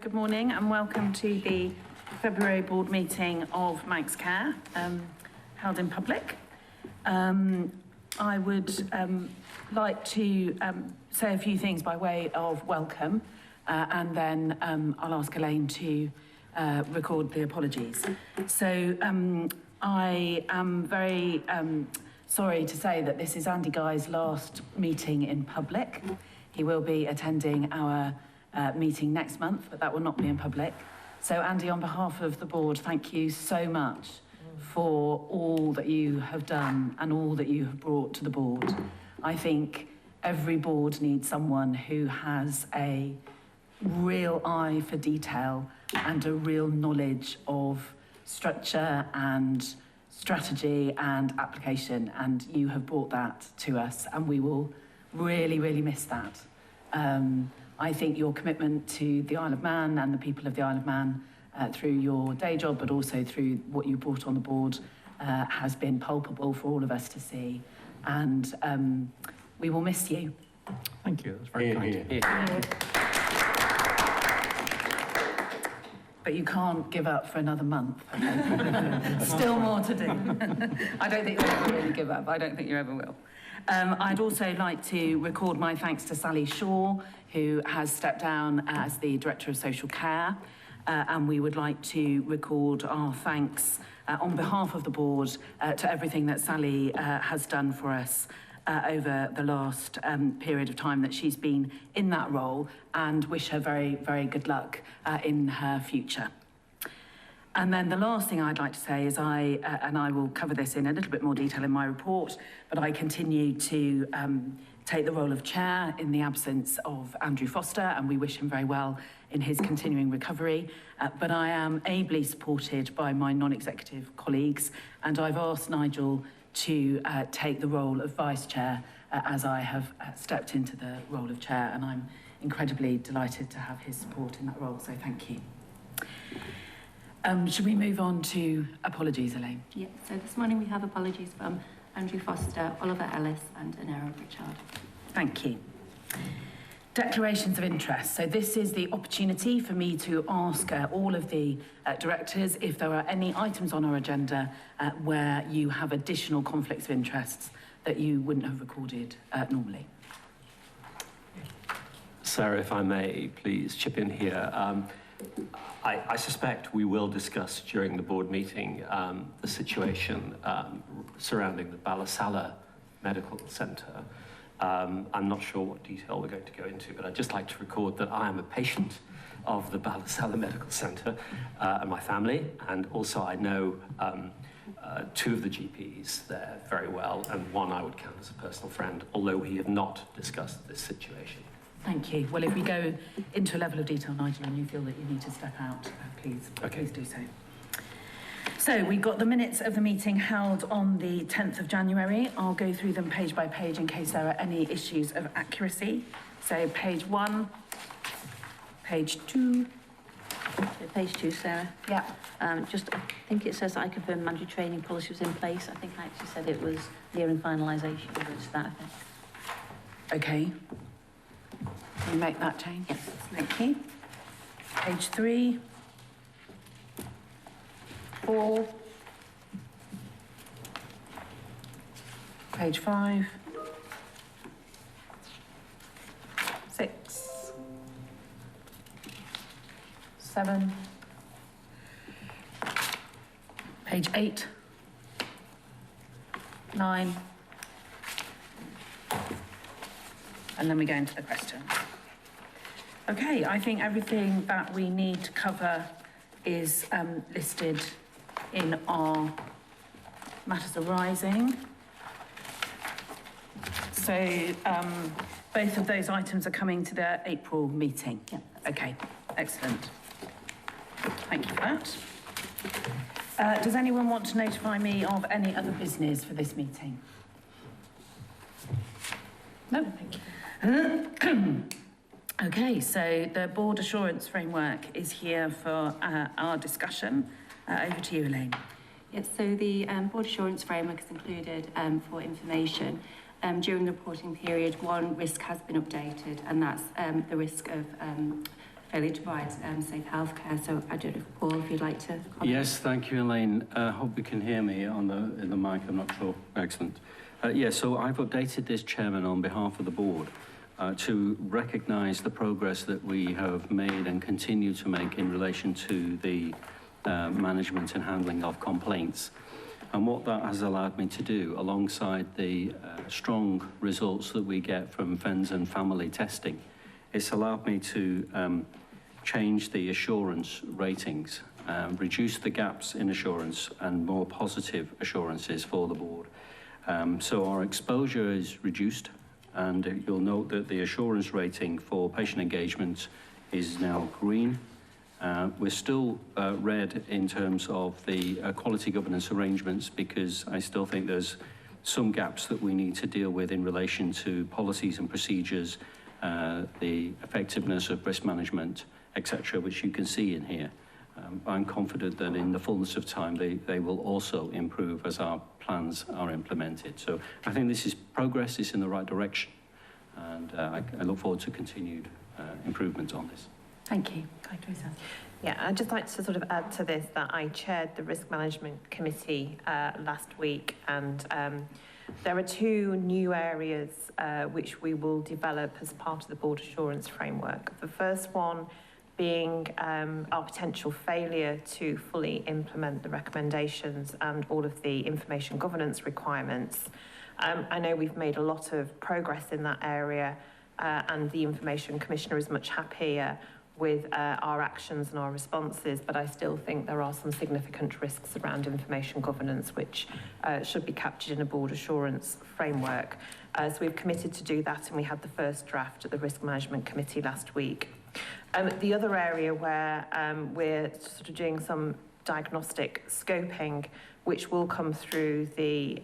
Good morning and welcome to the February board meeting of Manx Care, held in public. I would like to say a few things by way of welcome and then I'll ask Elaine to record the apologies. So I am very sorry to say that this is Andy Guy's last meeting in public. He will be attending our meeting next month, but that will not be in public. So Andy, on behalf of the board, thank you so much for all that you have done and all that you have brought to the board. I think every board needs someone who has a real eye for detail and a real knowledge of structure and strategy and application, and you have brought that to us and we will really, really miss that. I think your commitment to the Isle of Man and the people of the Isle of Man through your day job, but also through what you brought on the board, has been palpable for all of us to see. And we will miss you. Thank you, that's very kind. But you can't give up for another month. Still more to do. I don't think you'll ever really give up. I don't think you ever will. I'd also like to record my thanks to Sally Shaw, who has stepped down as the Director of Social Care, and we would like to record our thanks on behalf of the board to everything that Sally has done for us over the last period of time that she's been in that role, and wish her very, very good luck in her future. And then the last thing I'd like to say is and I will cover this in a little bit more detail in my report, but I continue to take the role of chair in the absence of Andrew Foster, and we wish him very well in his continuing recovery. But I am ably supported by my non-executive colleagues, and I've asked Nigel to take the role of vice chair as I have stepped into the role of chair, and I'm incredibly delighted to have his support in that role, so thank you. Should we move on to apologies, Elaine? Yeah, so this morning we have apologies from Andrew Foster, Oliver Ellis and Anera Pritchard. Thank you. Declarations of interest. So this is the opportunity for me to ask all of the directors if there are any items on our agenda where you have additional conflicts of interests that you wouldn't have recorded normally. Sarah, if I may please chip in here. I suspect we will discuss during the board meeting the situation surrounding the Ballasalla Medical Centre. I'm not sure what detail we're going to go into, but I'd just like to record that I am a patient of the Ballasalla Medical Centre and my family, and also I know two of the GPs there very well, and one I would count as a personal friend, although we have not discussed this situation. Thank you. Well, if we go into a level of detail, Nigel, and you feel that you need to step out, please do so. So we've got the minutes of the meeting held on the 10th of January. I'll go through them page by page in case there are any issues of accuracy. So page 1, page 2. So page 2, Sarah. Yeah. I think it says I confirm mandatory training policy was in place. I think I actually said it was nearing finalisation, but it's that effect. Okay. Can you make that change? Yes. Thank you. Page 3. 4. Page 5. 6. 7. Page 8. 9. And then we go into the questions. Okay, I think everything that we need to cover is listed in our matters arising. So both of those items are coming to the April meeting. Yeah. Okay, excellent. Thank you for that. Does anyone want to notify me of any other business for this meeting? No, thank you. Okay, so the board assurance framework is here for our discussion. Over to you, Elaine. Yes, so the board assurance framework is included for information. During the reporting period, one risk has been updated, and that's the risk of failure to provide safe healthcare. So I don't know, Paul, if you'd like to comment. Yes, thank you, Elaine. Hope you can hear me on the mic. I'm not sure. Excellent. So I've updated this, Chairman, on behalf of the board to recognise the progress that we have made and continue to make in relation to the management and handling of complaints. And what that has allowed me to do, alongside the strong results that we get from friends and family testing, it's allowed me to change the assurance ratings, reduce the gaps in assurance and more positive assurances for the board. So our exposure is reduced, and you'll note that the assurance rating for patient engagement is now green. We're still red in terms of the quality governance arrangements, because I still think there's some gaps that we need to deal with in relation to policies and procedures, the effectiveness of risk management, etc., which you can see in here. I'm confident that in the fullness of time they will also improve as our plans are implemented. So I think this is progress, it's in the right direction, and I look forward to continued improvement on this. Thank you. Hi, Teresa. Yeah, I'd just like to sort of add to this that I chaired the Risk Management Committee last week, and there are two new areas which we will develop as part of the board assurance framework. The first one being our potential failure to fully implement the recommendations and all of the information governance requirements. I know we've made a lot of progress in that area, and the Information Commissioner is much happier with our actions and our responses, but I still think there are some significant risks around information governance which should be captured in a board assurance framework. So we've committed to do that, and we had the first draft at the Risk Management Committee last week. The other area where we're sort of doing some diagnostic scoping, which will come through the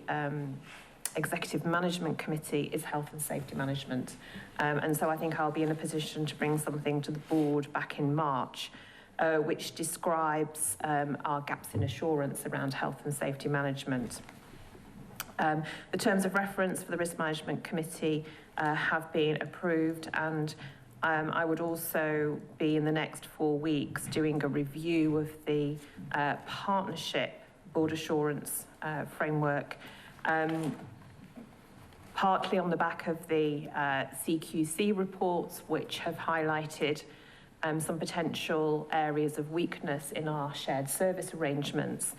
Executive Management Committee, is health and safety management. And so I think I'll be in a position to bring something to the board back in March, which describes our gaps in assurance around health and safety management. The terms of reference for the Risk Management Committee have been approved, and I would also be in the next 4 weeks doing a review of the partnership board assurance framework, partly on the back of the CQC reports, which have highlighted some potential areas of weakness in our shared service arrangements,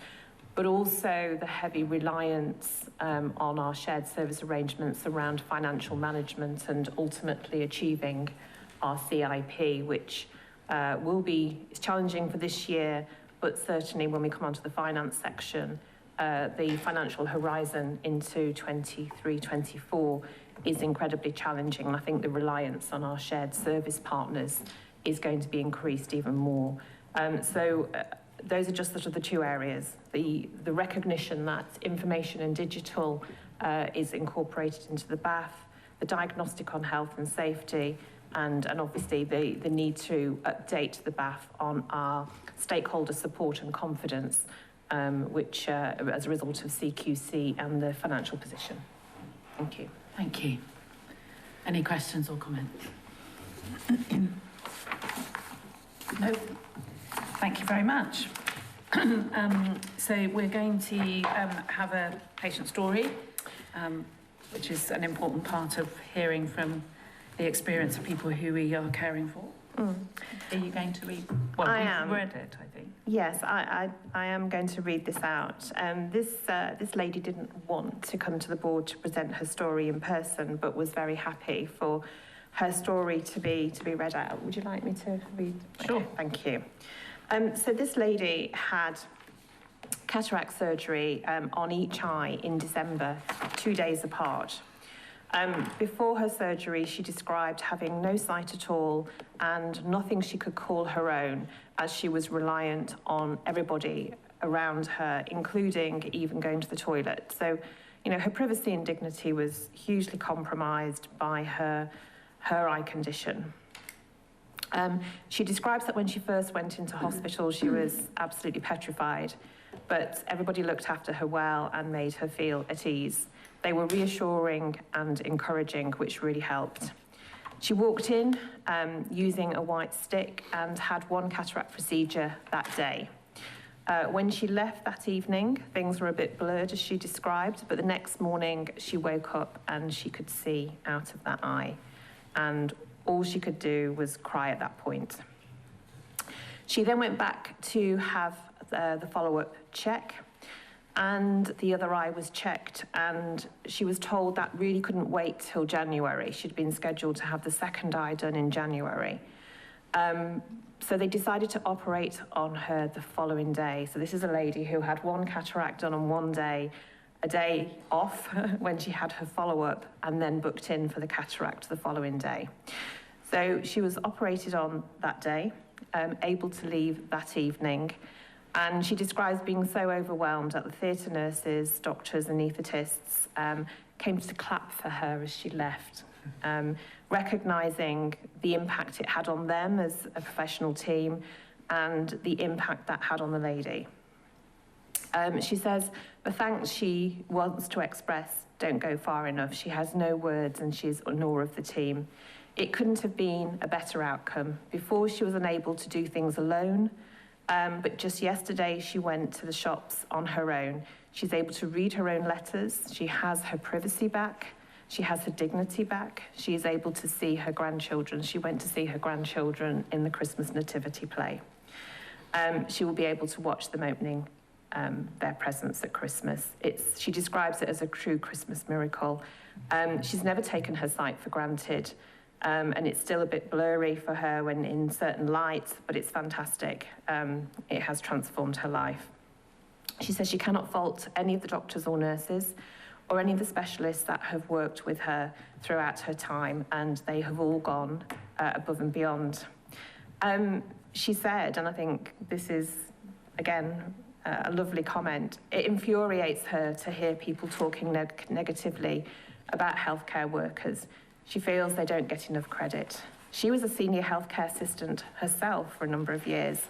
but also the heavy reliance on our shared service arrangements around financial management and ultimately achieving our CIP, which is challenging for this year, but certainly when we come onto the finance section, the financial horizon into 23-24 is incredibly challenging. And I think the reliance on our shared service partners is going to be increased even more. Those are just sort of the two areas. The recognition that information and digital is incorporated into the BAF, the diagnostic on health and safety, and obviously the need to update the BAF on our stakeholder support and confidence, which as a result of CQC and the financial position. Thank you. Thank you. Any questions or comments? No. Thank you very much. So we're going to have a patient story, which is an important part of hearing from the experience of people who we are caring for. Are you going to read? Well, I am. Read it, I think. Yes, I am going to read this out. This lady didn't want to come to the board to present her story in person, but was very happy for her story to be read out. Would you like me to read? Sure. Okay, thank you. So this lady had cataract surgery on each eye in December, 2 days apart. Before her surgery, she described having no sight at all and nothing she could call her own, as she was reliant on everybody around her, including even going to the toilet. So, you know, her privacy and dignity was hugely compromised by her eye condition. She describes that when she first went into hospital, she was absolutely petrified, but everybody looked after her well and made her feel at ease. They were reassuring and encouraging, which really helped. She walked in using a white stick and had one cataract procedure that day. When she left that evening, things were a bit blurred, as she described, but the next morning she woke up and she could see out of that eye. And all she could do was cry at that point. She then went back to have the follow-up check, and the other eye was checked, and she was told that really couldn't wait till January. She'd been scheduled to have the second eye done in January. So they decided to operate on her the following day. So this is a lady who had one cataract done on one day, a day off when she had her follow-up, and then booked in for the cataract the following day. So she was operated on that day, able to leave that evening, and she describes being so overwhelmed that the theatre nurses, doctors, anaesthetists came to clap for her as she left. Recognising the impact it had on them as a professional team and the impact that had on the lady. She says the thanks she wants to express don't go far enough. She has no words and she's in awe of the team. It couldn't have been a better outcome. Before, she was unable to do things alone, but just yesterday she went to the shops on her own. She's able to read her own letters. She has her privacy back. She has her dignity back. She is able to see her grandchildren. She went to see her grandchildren in the Christmas nativity play. She will be able to watch them opening their presents at Christmas. She describes it as a true Christmas miracle. She's never taken her sight for granted, and it's still a bit blurry for her when in certain lights, but it's fantastic. It has transformed her life. She says she cannot fault any of the doctors or nurses or any of the specialists that have worked with her throughout her time, and they have all gone above and beyond. She said, and I think this is, again, a lovely comment, it infuriates her to hear people talking negatively about healthcare workers. She feels they don't get enough credit. She was a senior healthcare assistant herself for a number of years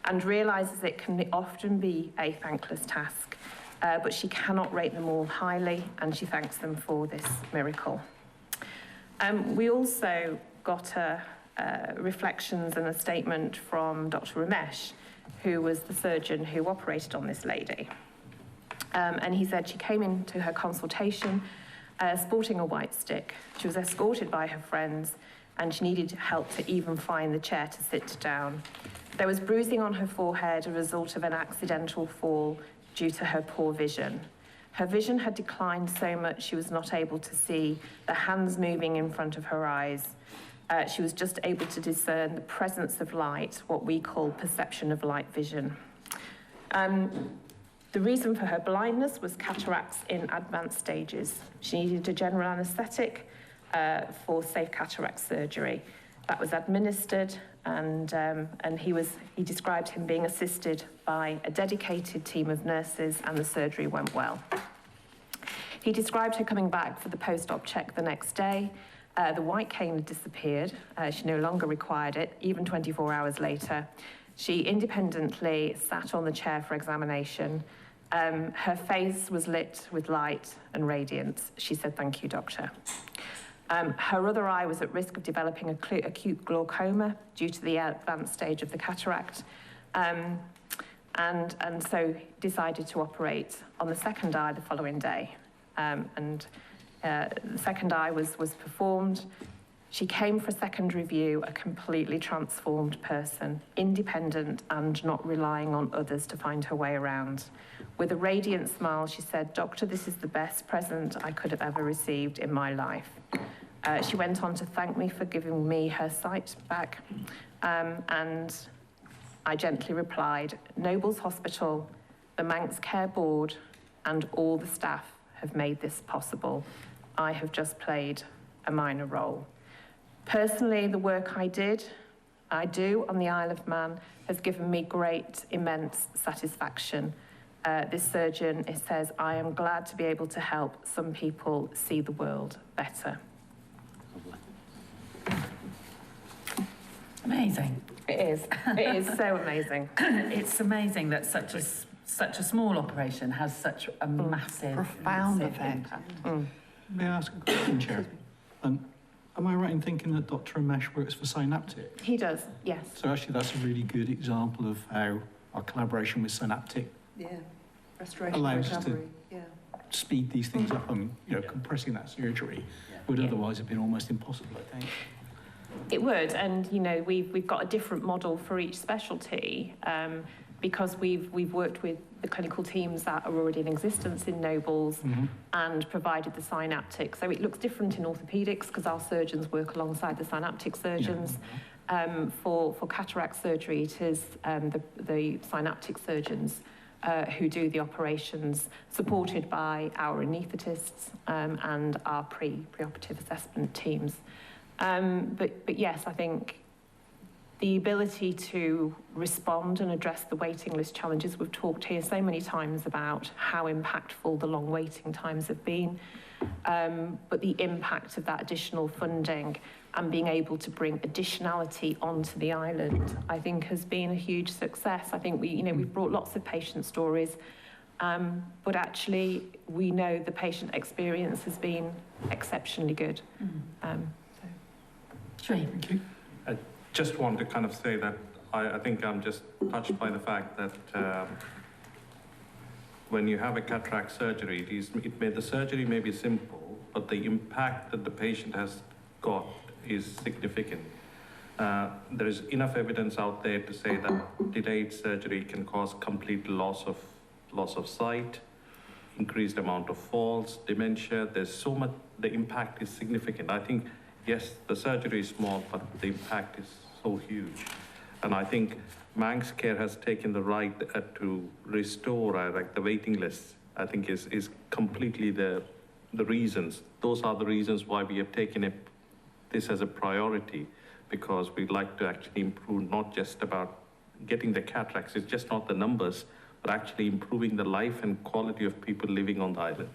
and realises it can often be a thankless task. But she cannot rate them all highly, and she thanks them for this miracle. We also got reflections and a statement from Dr. Ramesh, who was the surgeon who operated on this lady. And he said she came into her consultation sporting a white stick. She was escorted by her friends, and she needed help to even find the chair to sit down. There was bruising on her forehead, a result of an accidental fall due to her poor vision. Her vision had declined so much she was not able to see the hands moving in front of her eyes. She was just able to discern the presence of light, what we call perception of light vision. The reason for her blindness was cataracts in advanced stages. She needed a general anaesthetic for safe cataract surgery. That was administered, and he described him being assisted by a dedicated team of nurses, and the surgery went well. He described her coming back for the post-op check the next day. The white cane had disappeared. She no longer required it, even 24 hours later. She independently sat on the chair for examination. Her face was lit with light and radiance. She said, "Thank you, doctor." Her other eye was at risk of developing acute glaucoma due to the advanced stage of the cataract, and so decided to operate on the second eye the following day. The second eye was performed. She came for a second review, a completely transformed person, independent and not relying on others to find her way around. With a radiant smile, she said, "Doctor, this is the best present I could have ever received in my life." She went on to thank me for giving me her sight back, and I gently replied, "Nobles Hospital, the Manx Care Board, and all the staff have made this possible. I have just played a minor role. Personally, the work I do on the Isle of Man has given me great, immense satisfaction. This surgeon, it says, I am glad to be able to help some people see the world better." Amazing. It is. It is so amazing. It's amazing that such a small operation has such a massive, Profound massive effect. impact. May I ask a question, Chair? Am I right in thinking that Dr. Ramesh works for Synaptic? He does, yes. So actually that's a really good example of how our collaboration with Synaptic Yeah, restoration allows us recovery, to yeah. speed these things up, and compressing that surgery would Yeah. otherwise have been almost impossible, I think. It would, and we've got a different model for each specialty because we've worked with the clinical teams that are already in existence in Nobles and provided the synaptic. So it looks different in orthopaedics because our surgeons work alongside the synaptic surgeons. For cataract surgery, it is the synaptic surgeons who do the operations, supported by our anaesthetists and our pre-operative assessment teams. But yes, I think the ability to respond and address the waiting list challenges, we've talked here so many times about how impactful the long waiting times have been, but the impact of that additional funding and being able to bring additionality onto the island, I think has been a huge success. I think we've brought lots of patient stories, but actually we know the patient experience has been exceptionally good. Thank you. I just want to kind of say that I think I'm just touched by the fact that when you have a cataract surgery, the surgery may be simple, but the impact that the patient has got is significant. There is enough evidence out there to say that delayed surgery can cause complete loss of sight, increased amount of falls, dementia. There's so much, the impact is significant. I think, yes, the surgery is small, but the impact is so huge. And I think Manx Care has taken the right to restore like the waiting list. I think is completely the reasons. Those are the reasons why we have taken this as a priority, because we'd like to actually improve not just about getting the cataracts, it's just not the numbers, but actually improving the life and quality of people living on the island.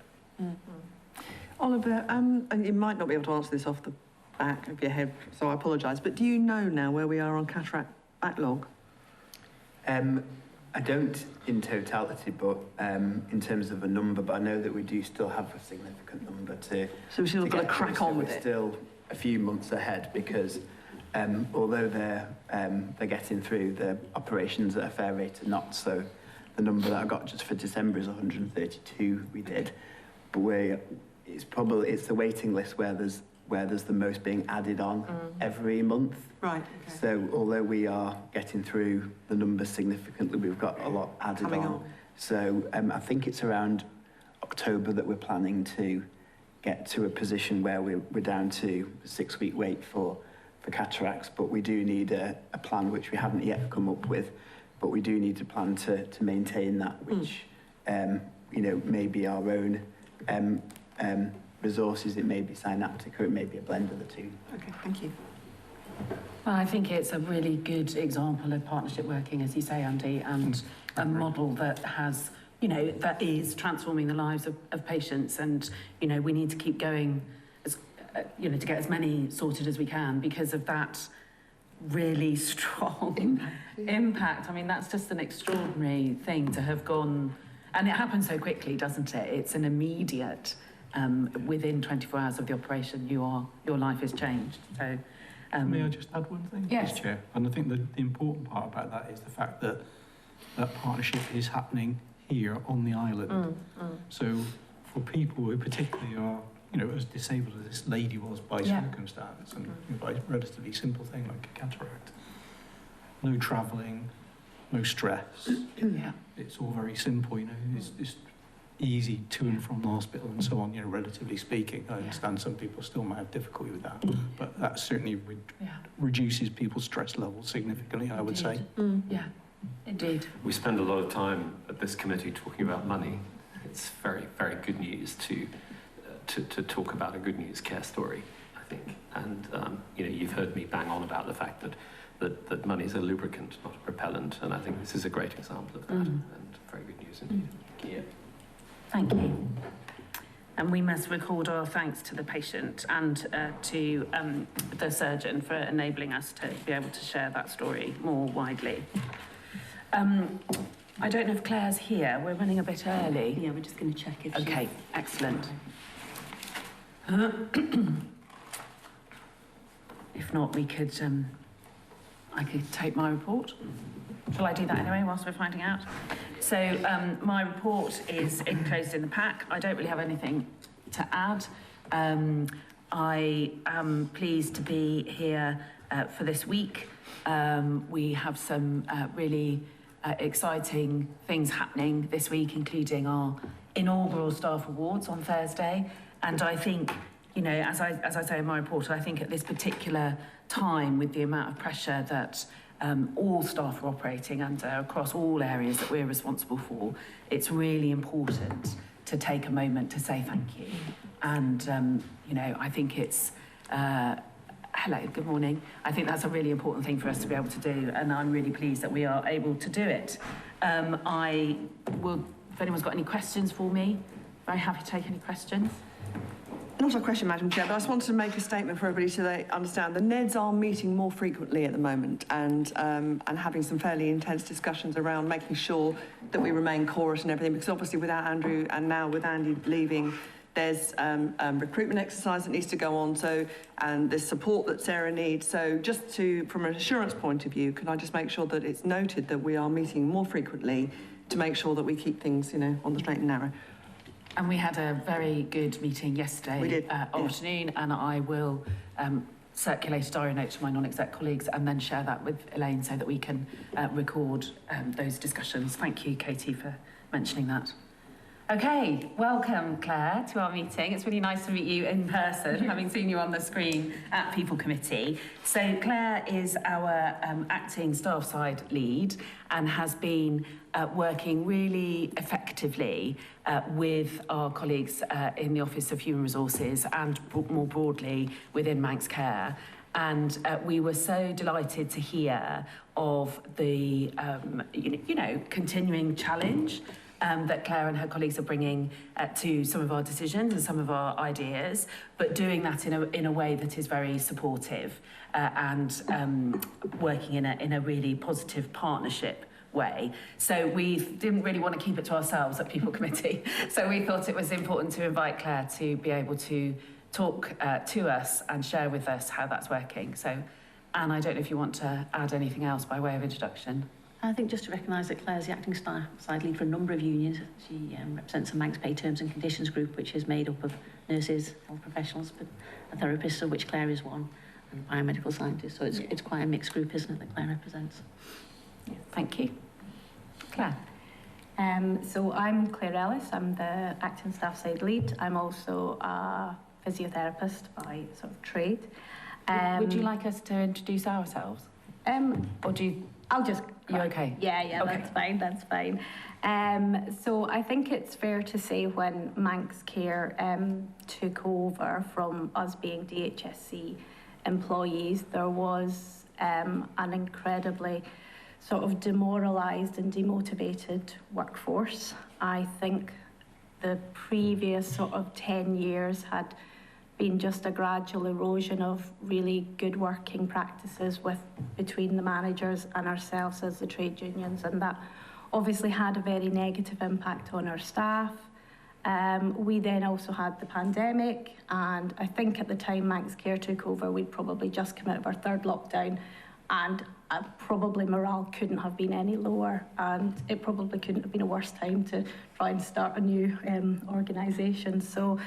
Oliver, and you might not be able to answer this off the back of your head, so I apologise, but do you know now where we are on cataract backlog? I don't in totality, but in terms of a number, but I know that we do still have a significant number to. So we've still got to crack on with it. We're still a few months ahead because although they're getting through the operations at a fair rate of knots, so the number that I got just for December is 132 we did, but it's the waiting list where there's the most being added on every month. Right. Okay. So although we are getting through the numbers significantly, we've got a lot added on. So I think it's around October that we're planning to get to a position where we're down to a 6-week wait for cataracts, but we do need a plan which we haven't yet come up with, but we do need a plan to maintain that, which may be our own resources, it may be synaptic, or it may be a blend of the two. Okay, thank you. Well, I think it's a really good example of partnership working, as you say, Andy, and a model that has, that is transforming the lives of patients. And, we need to keep going, to get as many sorted as we can because of that really strong impact. I mean, that's just an extraordinary thing to have gone, and it happens so quickly, doesn't it? It's an immediate, within 24 hours of the operation, your life is changed. So. May I just add one thing? Yes. Chair? And I think the important part about that is the fact that that partnership is happening here on the island. So for people who particularly are, as disabled as this lady was by circumstance and by a relatively simple thing like a cataract, no travelling, no stress. It's all very simple, it's easy to and from the hospital and so on, relatively speaking. I understand some people still might have difficulty with that, but that certainly reduces people's stress levels significantly, I would say. Yeah, indeed. We spend a lot of time at this committee talking about money. It's very, very good news to talk about a good news care story, I think. And, you've heard me bang on about the fact that money is a lubricant, not a propellant, and I think this is a great example of that, and very good news indeed. Thank you. Thank you. And we must record our thanks to the patient and to the surgeon for enabling us to be able to share that story more widely. I don't know if Claire's here. We're running a bit early. Yeah, we're just going to check if she's... Okay, excellent. if not, we could, I could take my report. Shall I do that anyway whilst we're finding out? So my report is enclosed in the pack. I don't really have anything to add. I am pleased to be here for this week. We have some really exciting things happening this week, including our inaugural staff awards on Thursday. And I think, you know, as I say in my report, I think at this particular time, with the amount of pressure that all staff are operating under across all areas that we're responsible for, it's really important to take a moment to say thank you. And, you know, I think it's, hello, good morning. I think that's a really important thing for us to be able to do, and I'm really pleased that we are able to do it. I will, if anyone's got any questions for me, very happy to take any questions. Not a question, Madam Chair, but I just wanted to make a statement for everybody so they understand. The NEDs are meeting more frequently at the moment and having some fairly intense discussions around making sure that we remain chorus and everything, because obviously without Andrew and now with Andy leaving, there's recruitment exercise that needs to go on, so, and there's support that Sarah needs. So just to, from an assurance point of view, can I just make sure that it's noted that we are meeting more frequently to make sure that we keep things, you know, on the straight and narrow. And we had a very good meeting yesterday afternoon, and I will circulate a diary note to my non-exec colleagues and then share that with Elaine so that we can record those discussions. Thank you, Katie, for mentioning that. Okay, welcome, Claire, to our meeting. It's really nice to meet you in person, having seen you on the screen at People Committee. So Claire is our acting staff side lead and has been working really effectively with our colleagues in the Office of Human Resources and more broadly within Manx Care. And we were so delighted to hear of the, you know, continuing challenge that Claire and her colleagues are bringing to some of our decisions and some of our ideas, but doing that in a way that is very supportive and working in a really positive partnership way. So we didn't really want to keep it to ourselves at People Committee. So we thought it was important to invite Claire to be able to talk to us and share with us how that's working. So, Anne, I don't know if you want to add anything else by way of introduction. I think just to recognise that Claire's the acting staff side lead for a number of unions. She represents the Manx Pay Terms and Conditions group, which is made up of nurses, health professionals, but a therapist, of which Claire is one, and biomedical scientists. So it's quite a mixed group, isn't it, that Claire represents? Yeah, thank you. Claire. So I'm Claire Ellis. I'm the acting staff side lead. I'm also a physiotherapist by sort of trade. Would you like us to introduce ourselves? Or do you... I'll just... You're okay? Yeah, okay. That's fine. So I think it's fair to say when Manx Care took over from us being DHSC employees, there was an incredibly sort of demoralised and demotivated workforce. I think the previous sort of 10 years had been just a gradual erosion of really good working practices between the managers and ourselves as the trade unions, and that obviously had a very negative impact on our staff. We then also had the pandemic, and I think at the time Manx Care took over, we'd probably just come out of our third lockdown, and probably morale couldn't have been any lower, and it probably couldn't have been a worse time to try and start a new organisation. So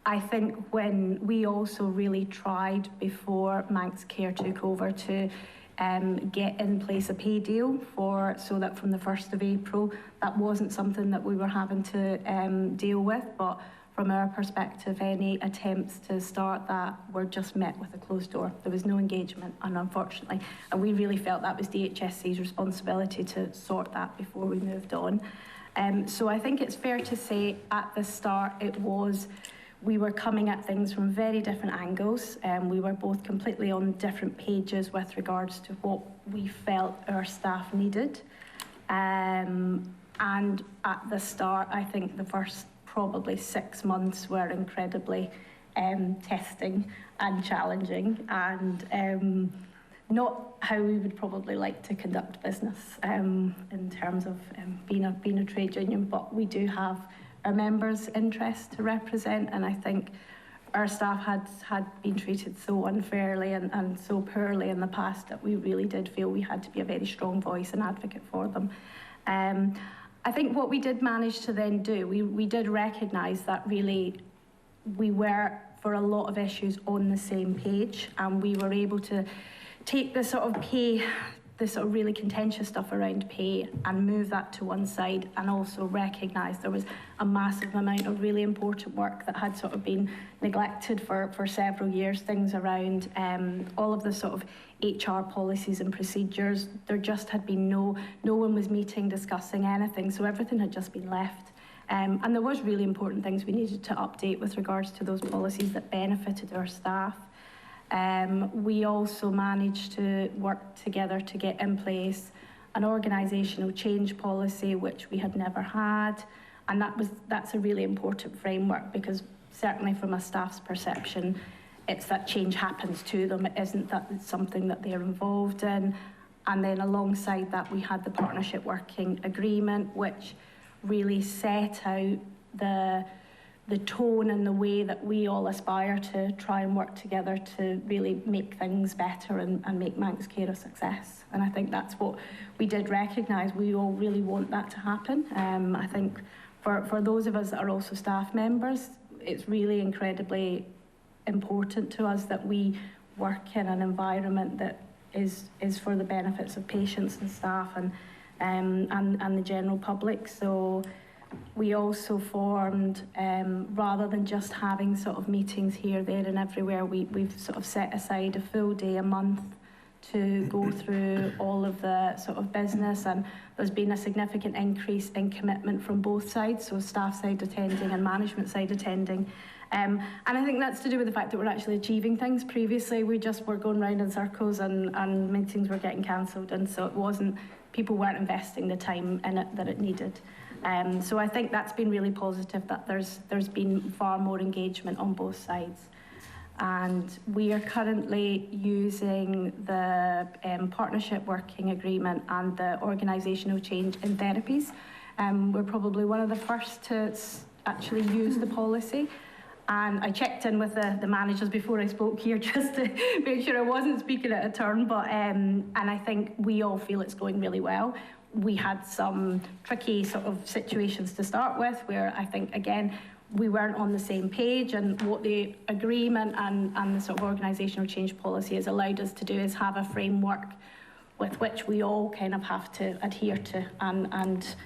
I think when we also really tried before Manx Care took over to get in place a pay deal so that from the 1st of April, that wasn't something that we were having to deal with, but from our perspective, any attempts to start that were just met with a closed door. There was no engagement, and unfortunately, and we really felt that was DHSC's responsibility to sort that before we moved on. So I think it's fair to say at the start we were coming at things from very different angles. We were both completely on different pages with regards to what we felt our staff needed. And at the start, I think the first probably 6 months were incredibly testing and challenging, and not how we would probably like to conduct business in terms of being a trade union, but we do have our members' interests to represent, and I think our staff had been treated so unfairly and so poorly in the past that we really did feel we had to be a very strong voice and advocate for them. I think what we did manage to then do, we did recognise that really we were, for a lot of issues, on the same page, and we were able to take the sort of pay, the sort of really contentious stuff around pay, and move that to one side, and also recognise there was a massive amount of really important work that had sort of been neglected for several years, things around all of the sort of HR policies and procedures. There just had been no one was meeting, discussing anything, so everything had just been left. And there was really important things we needed to update with regards to those policies that benefited our staff. We also managed to work together to get in place an organisational change policy, which we had never had, and that's a really important framework, because certainly from a staff's perception, it's that change happens to them. It isn't that it's something that they're involved in. And then alongside that, we had the partnership working agreement, which really set out the tone and the way that we all aspire to try and work together to really make things better and make Manx Care a success. And I think that's what we did recognise. We all really want that to happen. I think for those of us that are also staff members, it's really incredibly important to us that we work in an environment that is for the benefits of patients and staff and the general public. So we also formed, rather than just having sort of meetings here, there and everywhere, we've sort of set aside a full day a month to go through all of the sort of business, and there's been a significant increase in commitment from both sides, so staff side attending and management side attending. And I think that's to do with the fact that we're actually achieving things. Previously, we just were going round in circles and meetings were getting cancelled, and so people weren't investing the time in it that it needed. So I think that's been really positive, that there's been far more engagement on both sides. And we are currently using the partnership working agreement and the organisational change in therapies. We're probably one of the first to actually use the policy. And I checked in with the managers before I spoke here just to make sure I wasn't speaking at a turn, but and I think we all feel it's going really well. We had some tricky sort of situations to start with, where I think, again, we weren't on the same page, and what the agreement and the sort of organisational change policy has allowed us to do is have a framework with which we all kind of have to adhere to and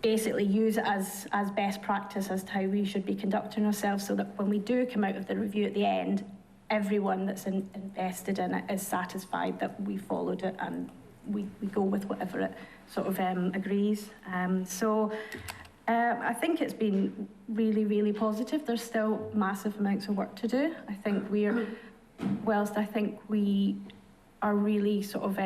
basically use it as best practice as to how we should be conducting ourselves, so that when we do come out of the review at the end, everyone that's invested in it is satisfied that we followed it, and we go with whatever it sort of agrees. I think it's been really, really positive. There's still massive amounts of work to do. I think whilst I think we are really sort of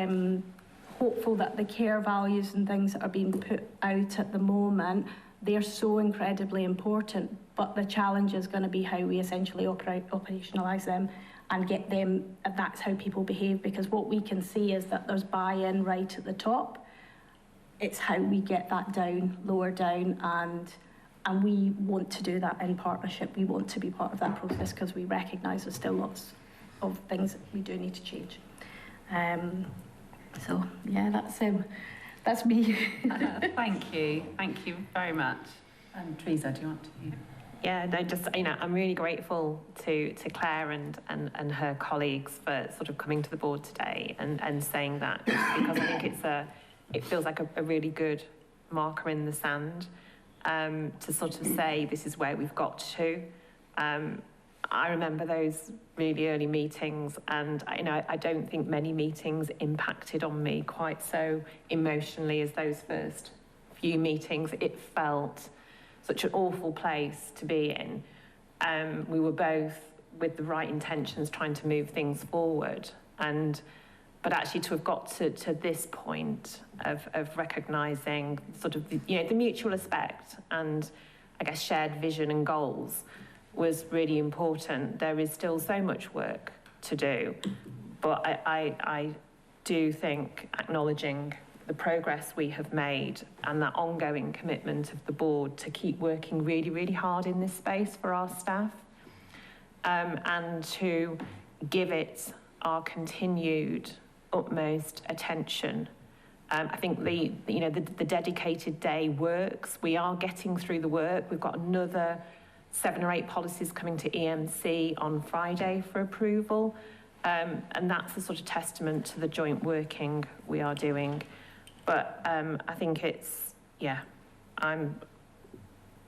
hopeful that the care values and things that are being put out at the moment, they're so incredibly important, but the challenge is going to be how we essentially operationalise them and get them, that's how people behave, because what we can see is that there's buy-in right at the top. It's how we get that down, lower down, and we want to do that in partnership. We want to be part of that process because we recognise there's still lots of things that we do need to change. So yeah, that's me. Thank you very much. Teresa, do you want to? Yeah, no, just, I'm really grateful to Claire and her colleagues for sort of coming to the board today and saying that, because I think it feels like a really good marker in the sand to sort of say this is where we've got to. I remember those really early meetings, and I don't think many meetings impacted on me quite so emotionally as those first few meetings. It felt such an awful place to be in. We were both with the right intentions trying to move things forward, but actually to have got to this point of recognising sort of the mutual respect and I guess shared vision and goals was really important. There is still so much work to do, but I do think acknowledging the progress we have made and that ongoing commitment of the board to keep working really, really hard in this space for our staff and to give it our continued utmost attention. I think the dedicated day works. We are getting through the work. We've got another 7 or 8 policies coming to EMC on Friday for approval. And that's a sort of testament to the joint working we are doing. But I think it's, yeah, I'm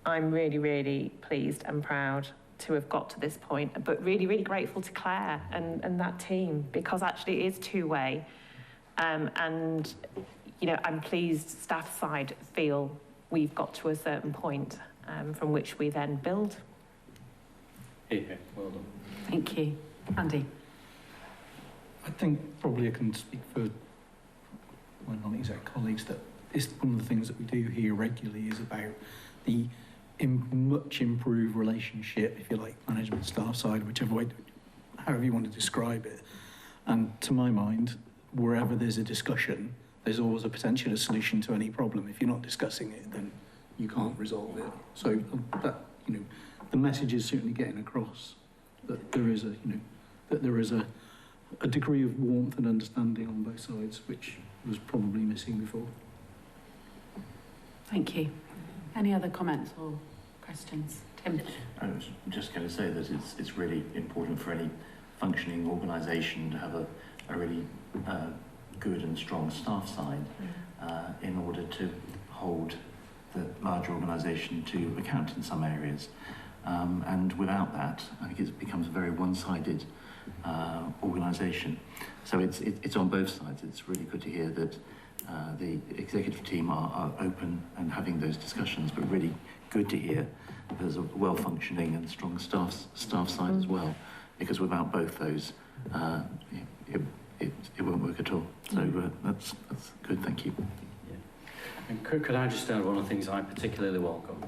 really, really pleased and proud to have got to this point, but really, really grateful to Claire and that team, because actually it is two-way. And, you know, I'm pleased staff side feel we've got to a certain point from which we then build. Yeah, well done. Thank you. Andy? I think probably I can speak for my non-exec colleagues that it's one of the things that we do here regularly is about the much improved relationship, if you like, management staff side, whichever way, however you want to describe it. And to my mind, wherever there's a discussion, there's always a potential solution to any problem. If you're not discussing it, then you can't resolve it. So that, you know, the message is certainly getting across that there is a degree of warmth and understanding on both sides, which was probably missing before. Thank you. Any other comments or questions? Tim? I was just going to say that it's really important for any functioning organisation to have a really good and strong staff side in order to hold the larger organisation to account in some areas. And without that, I think it becomes a very one-sided organisation. So it's on both sides. It's really good to hear that the executive team are open and having those discussions, but really good to hear there's a well-functioning and strong staff side as well, because without both those, it won't work at all. So that's good. Thank you. Yeah. And could I just add one of the things I particularly welcome,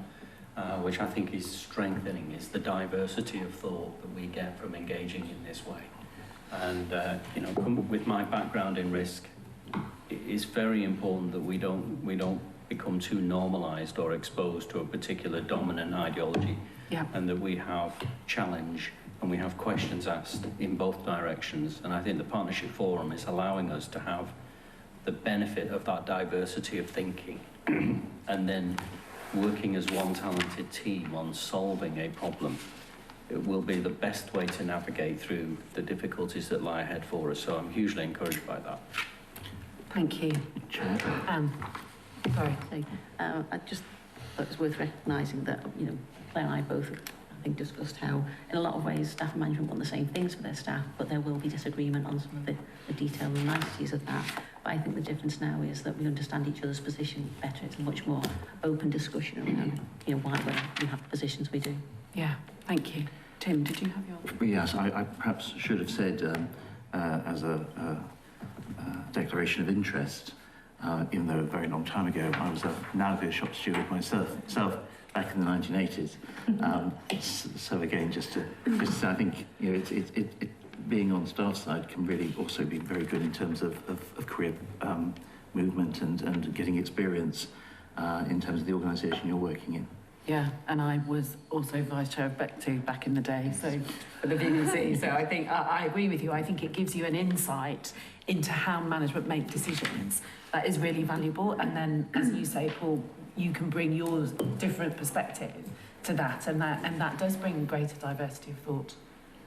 which I think is strengthening, is the diversity of thought that we get from engaging in this way. And you know, with my background in risk, it's very important that we don't become too normalised or exposed to a particular dominant ideology, and that we have challenge and we have questions asked in both directions. And I think the Partnership Forum is allowing us to have the benefit of that diversity of thinking and then working as one talented team on solving a problem. It will be the best way to navigate through the difficulties that lie ahead for us. So I'm hugely encouraged by that. Thank you. Anne? Sorry. I just thought it was worth recognising that, you know, Claire and I both, I think, discussed how, in a lot of ways, staff and management want the same things for their staff, but there will be disagreement on some of the detail and niceties of that. But I think the difference now is that we understand each other's position better. It's a much more open discussion around, you know, why we have the positions we do. Yeah, thank you. Tim, did you have your... Yes, I perhaps should have said, as a declaration of interest, even though a very long time ago, I was a Navigator shop steward myself back in the 1980s. So again, just to say, I think, you know, it being on staff side can really also be very good in terms of career movement and getting experience in terms of the organisation you're working in. Yeah, and I was also Vice Chair of BEC2 back in the day, so for the BBC. So I think I agree with you. I think it gives you an insight into how management make decisions. That is really valuable. And then, as you say, Paul, you can bring your different perspective to that, and that does bring greater diversity of thought.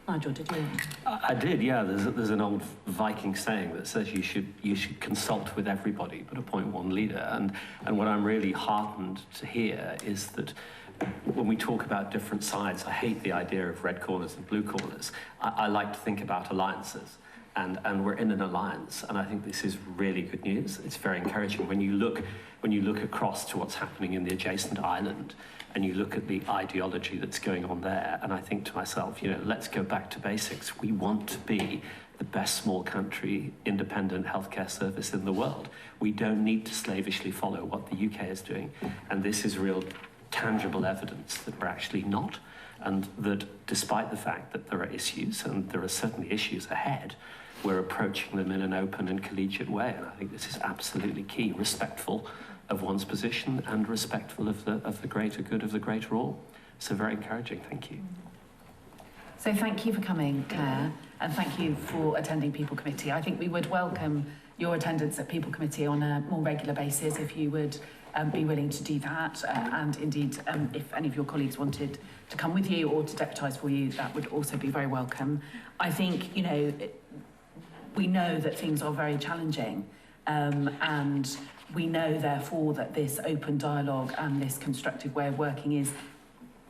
Nigel, did you? I did, yeah. There's an old Viking saying that says you should consult with everybody but appoint one leader. And what I'm really heartened to hear is that when we talk about different sides, I hate the idea of red corners and blue corners. I like to think about alliances. And we're in an alliance, and I think this is really good news. It's very encouraging when you look across to what's happening in the adjacent island, and you look at the ideology that's going on there, and I think to myself, you know, let's go back to basics. We want to be the best small country independent healthcare service in the world. We don't need to slavishly follow what the UK is doing, and this is real tangible evidence that we're actually not, and that despite the fact that there are issues, and there are certainly issues ahead, we're approaching them in an open and collegiate way, and I think this is absolutely key, respectful of one's position and respectful of the greater good of the greater all. So very encouraging, thank you. So thank you for coming, Claire, and thank you for attending People Committee. I think we would welcome your attendance at People Committee on a more regular basis if you would be willing to do that, and indeed if any of your colleagues wanted to come with you or to deputise for you, that would also be very welcome. I think, you know, we know that things are very challenging, and we know therefore that this open dialogue and this constructive way of working is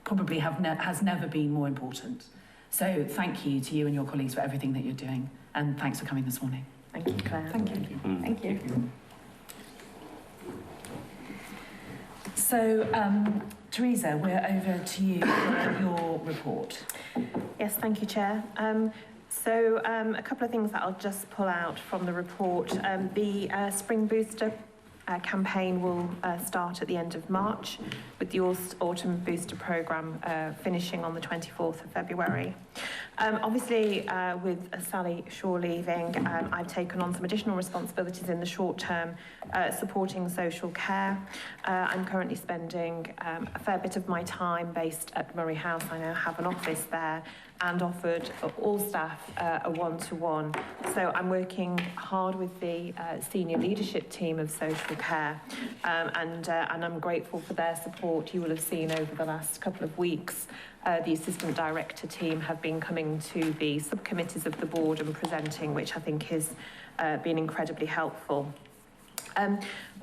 probably has never been more important. So thank you to you and your colleagues for everything that you're doing, and thanks for coming this morning. Thank you, Claire. Thank you. Thank you. So, Teresa, we're over to you for your report. Yes, thank you, Chair. A couple of things that I'll just pull out from the report. The Spring Booster campaign will start at the end of March, with the Autumn Booster programme finishing on the 24th of February. Obviously, with Sally Shaw leaving, I've taken on some additional responsibilities in the short term, supporting social care. I'm currently spending a fair bit of my time based at Murray House. I now have an office there, and offered all staff a one-to-one. So I'm working hard with the senior leadership team of social care, and I'm grateful for their support. You will have seen over the last couple of weeks, the assistant director team have been coming to the subcommittees of the board and presenting, which I think has been incredibly helpful.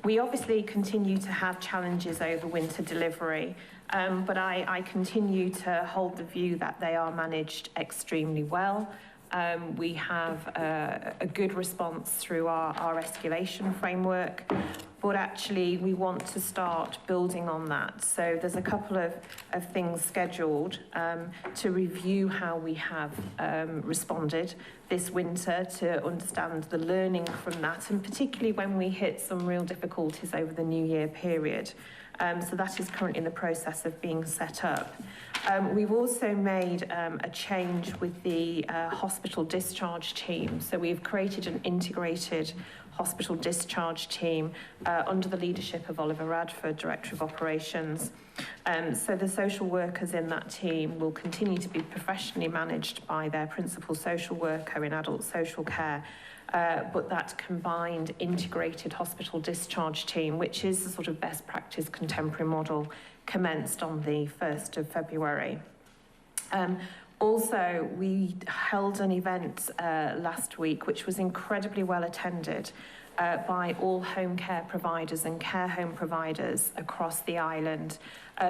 We obviously continue to have challenges over winter delivery, but I continue to hold the view that they are managed extremely well. We have a good response through our escalation framework, but actually we want to start building on that. So there's a couple of things scheduled to review how we have responded this winter, to understand the learning from that, and particularly when we hit some real difficulties over the New Year period. So that is currently in the process of being set up. We've also made a change with the hospital discharge team. So we've created an integrated hospital discharge team under the leadership of Oliver Radford, Director of Operations. So the social workers in that team will continue to be professionally managed by their principal social worker in adult social care, but that combined integrated hospital discharge team, which is the sort of best practice contemporary model, commenced on the 1st of February. Also, we held an event last week, which was incredibly well attended by all home care providers and care home providers across the island,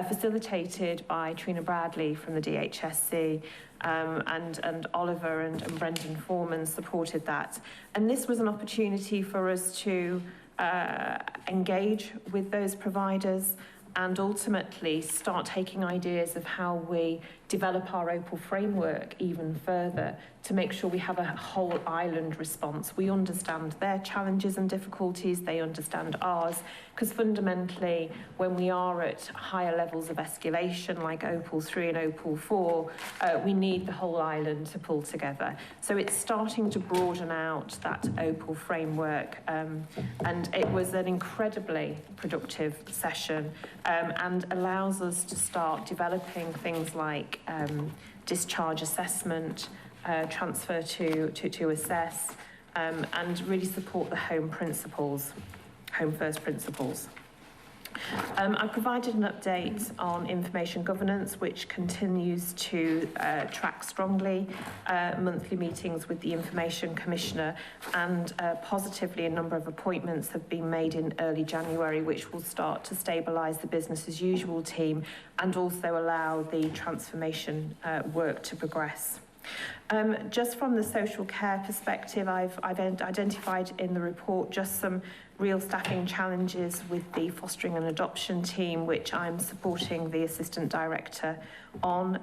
facilitated by Trina Bradley from the DHSC, and Oliver and Brendan Foreman supported that. And this was an opportunity for us to engage with those providers and ultimately start taking ideas of how we develop our Opal framework even further to make sure we have a whole island response. We understand their challenges and difficulties, they understand ours, because fundamentally when we are at higher levels of escalation like Opal 3 and Opal 4, we need the whole island to pull together. So it's starting to broaden out that Opal framework, and it was an incredibly productive session, and allows us to start developing things like discharge assessment, transfer to assess, and really support the home principles, home first principles. I've provided an update on information governance, which continues to track strongly, monthly meetings with the Information Commissioner, and positively a number of appointments have been made in early January, which will start to stabilise the business as usual team and also allow the transformation work to progress. Just from the social care perspective, I've identified in the report just some real staffing challenges with the fostering and adoption team, which I'm supporting the Assistant Director on.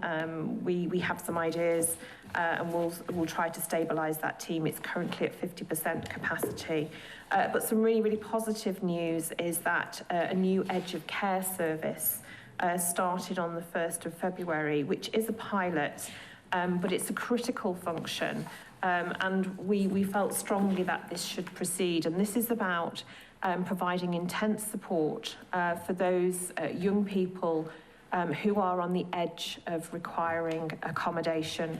We have some ideas and we'll try to stabilise that team. It's currently at 50% capacity. But some really positive news is that a new Edge of Care service started on the 1st of February, which is a pilot, but it's a critical function. And we felt strongly that this should proceed. And this is about providing intense support for those young people who are on the edge of requiring accommodation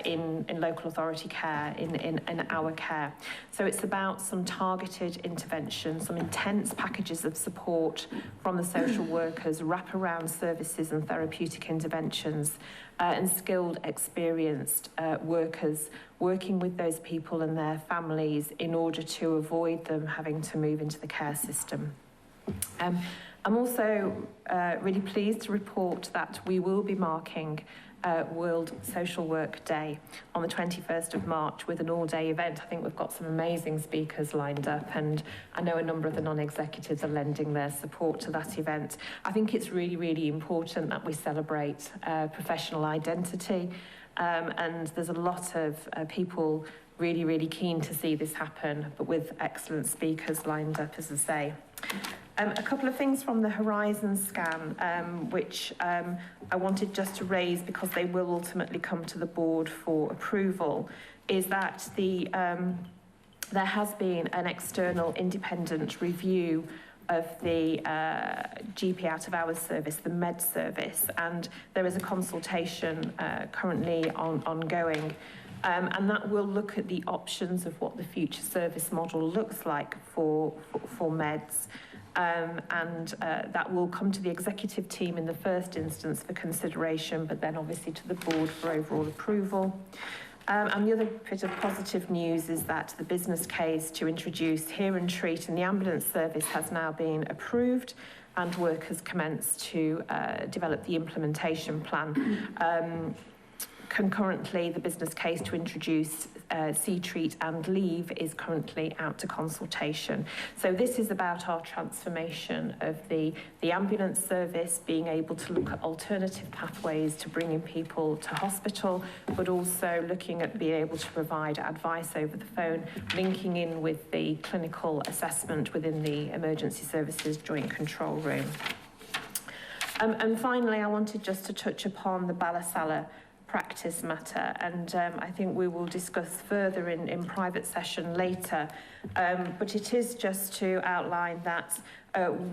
in local authority care, in our care. So it's about some targeted intervention, some intense packages of support from the social workers, wraparound services and therapeutic interventions, and skilled, experienced workers working with those people and their families in order to avoid them having to move into the care system. I'm also really pleased to report that we will be marking World Social Work Day on the 21st of March with an all-day event. I think we've got some amazing speakers lined up, and I know a number of the non-executives are lending their support to that event. I think it's really, really important that we celebrate professional identity, and there's a lot of people really, really keen to see this happen, but with excellent speakers lined up, as I say. A couple of things from the Horizon scan, which I wanted just to raise because they will ultimately come to the board for approval, is that there has been an external independent review of the GP out of hours service, the med service, and there is a consultation currently ongoing. And that will look at the options of what the future service model looks like for meds. That will come to the executive team in the first instance for consideration, but then obviously to the board for overall approval. And the other bit of positive news is that the business case to introduce Hear and Treat in the ambulance service has now been approved, and work has commenced to develop the implementation plan. Concurrently, the business case to introduce See, Treat and Leave is currently out to consultation. So this is about our transformation of the ambulance service, being able to look at alternative pathways to bringing people to hospital, but also looking at being able to provide advice over the phone, linking in with the clinical assessment within the emergency services joint control room. And finally, I wanted just to touch upon the Balasala practice matter, and I think we will discuss further in private session later, but it is just to outline that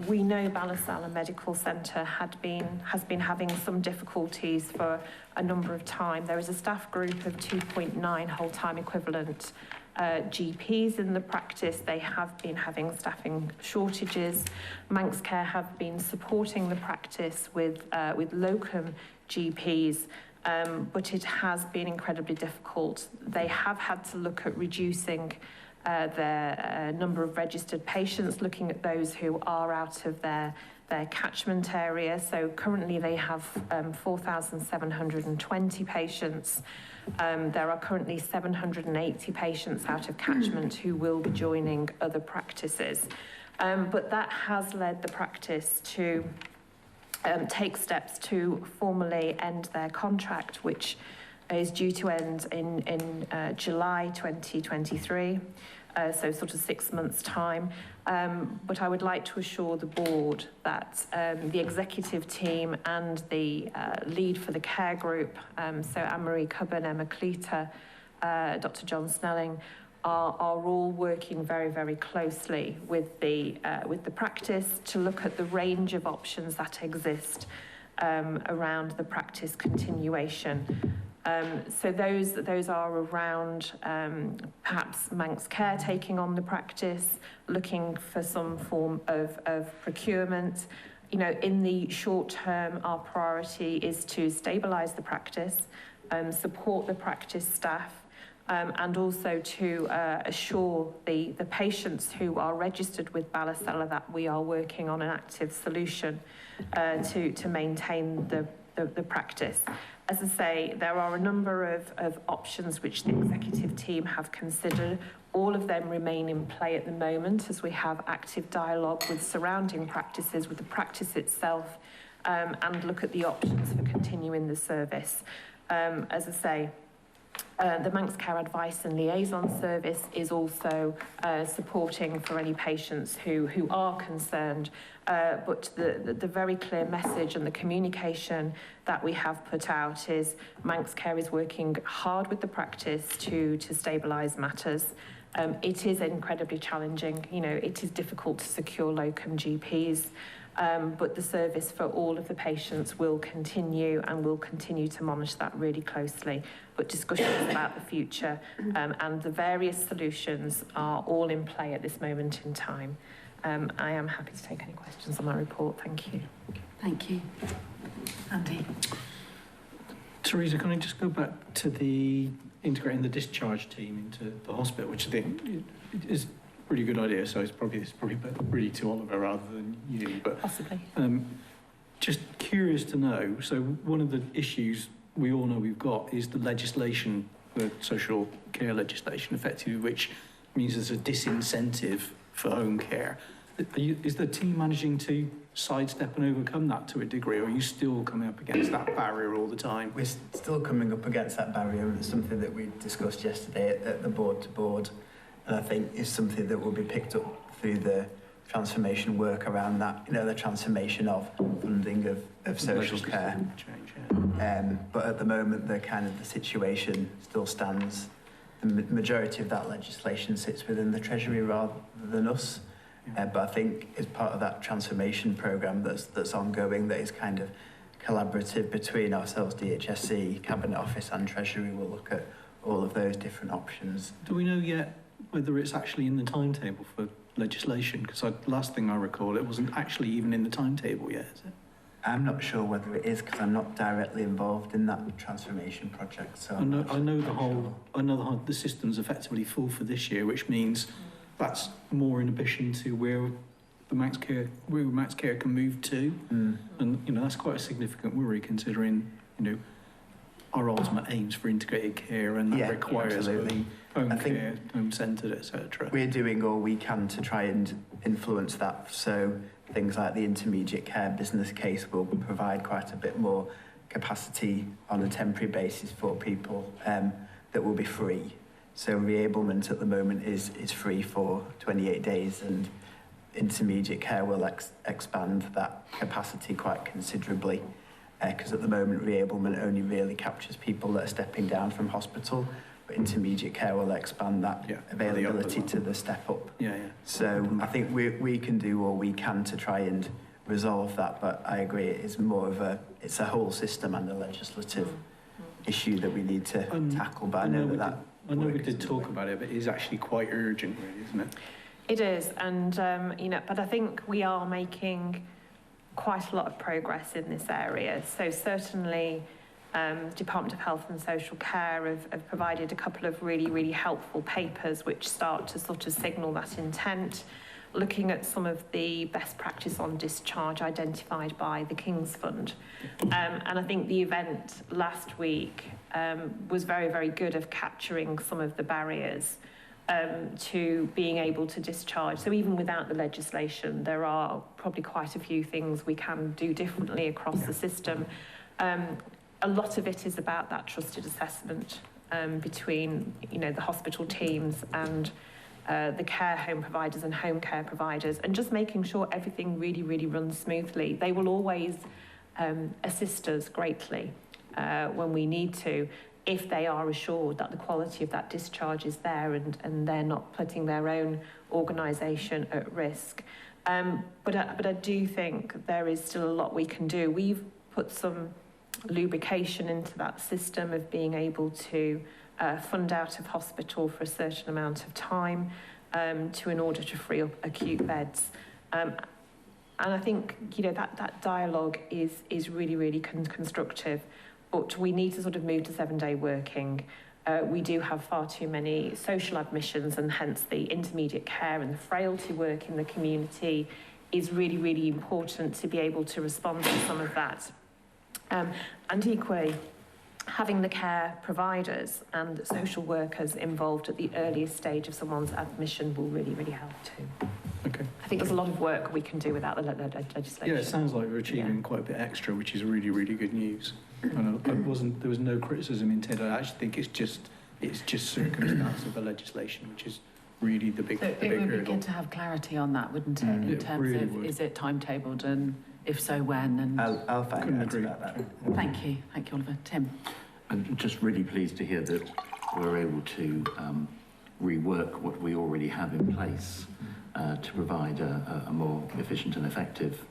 we know Balasala Medical Centre has been having some difficulties for a number of time. There is a staff group of 2.9 whole-time equivalent GPs in the practice. They have been having staffing shortages. Manx Care have been supporting the practice with locum GPs, but it has been incredibly difficult. They have had to look at reducing their number of registered patients, looking at those who are out of their catchment area. So currently they have 4,720 patients. There are currently 780 patients out of catchment who will be joining other practices. But that has led the practice to take steps to formally end their contract, which is due to end in July 2023, so sort of 6 months' time. But I would like to assure the board that the executive team and the lead for the care group, so Anne-Marie Cubban, Emma Cleater, Dr. John Snelling, are all working very, very closely with the practice to look at the range of options that exist around the practice continuation. So those are around perhaps Manx Care taking on the practice, looking for some form of procurement. You know, in the short term, our priority is to stabilise the practice, support the practice staff, and also to assure the patients who are registered with Balasala that we are working on an active solution to maintain the practice. As I say, there are a number of options which the executive team have considered. All of them remain in play at the moment as we have active dialogue with surrounding practices, with the practice itself, and look at the options for continuing the service. As I say, the Manx Care Advice and Liaison Service is also supporting for any patients who are concerned, but the very clear message and the communication that we have put out is Manx Care is working hard with the practice to stabilise matters. It is incredibly challenging. You know, it is difficult to secure locum GPs. but the service for all of the patients will continue, and we'll continue to monitor that really closely. But discussions about the future and the various solutions are all in play at this moment in time. I am happy to take any questions on my report. Thank you. Thank you. Andy? Teresa, can I just go back to the integrating the discharge team into the hospital, which I think is a pretty good idea. So it's probably really to Oliver rather than you, but possibly. Just curious to know. So one of the issues we all know we've got is the legislation, the social care legislation, effectively, which means there's a disincentive for home care. Is the team managing to sidestep and overcome that to a degree, or are you still coming up against that barrier all the time? We're still coming up against that barrier. It's something that we discussed yesterday at the board to board, and I think is something that will be picked up through the transformation work around that, the transformation of funding of social care. But at the moment, the situation still stands. The majority of that legislation sits within the Treasury rather than us. But I think as part of that transformation programme that's ongoing, that is kind of collaborative between ourselves, DHSC, Cabinet Office and Treasury, we'll look at all of those different options. Do we know yet whether it's actually in the timetable for legislation? Because last thing I recall, it wasn't actually even in the timetable yet, is it? I'm not sure whether it is, because I'm not directly involved in that transformation project. So I know the system's effectively full for this year, which means that's more in addition to where Manx Care can move to. And that's quite a significant worry, considering our ultimate aims for integrated care, and that requires home care, home-centred, etc. We're doing all we can to try and influence that. So things like the intermediate care business case will provide quite a bit more capacity on a temporary basis for people that will be free. So reablement at the moment is free for 28 days, and intermediate care will expand that capacity quite considerably, because at the moment reablement only really captures people that are stepping down from hospital, but intermediate care will expand that availability to the step up. So I think we can do all we can to try and resolve that, but I agree it's a whole system and a legislative issue that we need to tackle. But I know we did talk about it, but it is actually quite urgent, really, isn't it? It is, and but I think we are making quite a lot of progress in this area. So certainly, Department of Health and Social Care have provided a couple of really, really helpful papers which start to sort of signal that intent, looking at some of the best practice on discharge identified by the King's Fund. And I think the event last week was very, very good of capturing some of the barriers to being able to discharge. So even without the legislation, there are probably quite a few things we can do differently across the system. A lot of it is about that trusted assessment between, the hospital teams and the care home providers and home care providers, and just making sure everything really, really runs smoothly. They will always assist us greatly when we need to, if they are assured that the quality of that discharge is there and they're not putting their own organisation at risk. But I do think there is still a lot we can do. We've put some lubrication into that system of being able to fund out of hospital for a certain amount of time in order to free up acute beds. And I think, that dialogue is really, really constructive. But we need to sort of move to 7-day working. We do have far too many social admissions, and hence the intermediate care and the frailty work in the community is really, really important to be able to respond to some of that. And equally, having the care providers and social workers involved at the earliest stage of someone's admission will really, really help too. Okay. I think there's a lot of work we can do without the legislation. Yeah, it sounds like we're achieving quite a bit extra, which is really, really good news. And there was no criticism intended. I actually think it's just circumstance of the legislation, which is really the big hurdle. It would be good to have clarity on that, wouldn't it? In terms of, is it timetabled, and if so, when? And I'll find out about that. Thank you, Oliver. Tim. I'm just really pleased to hear that we're able to rework what we already have in place. to provide a more efficient and effective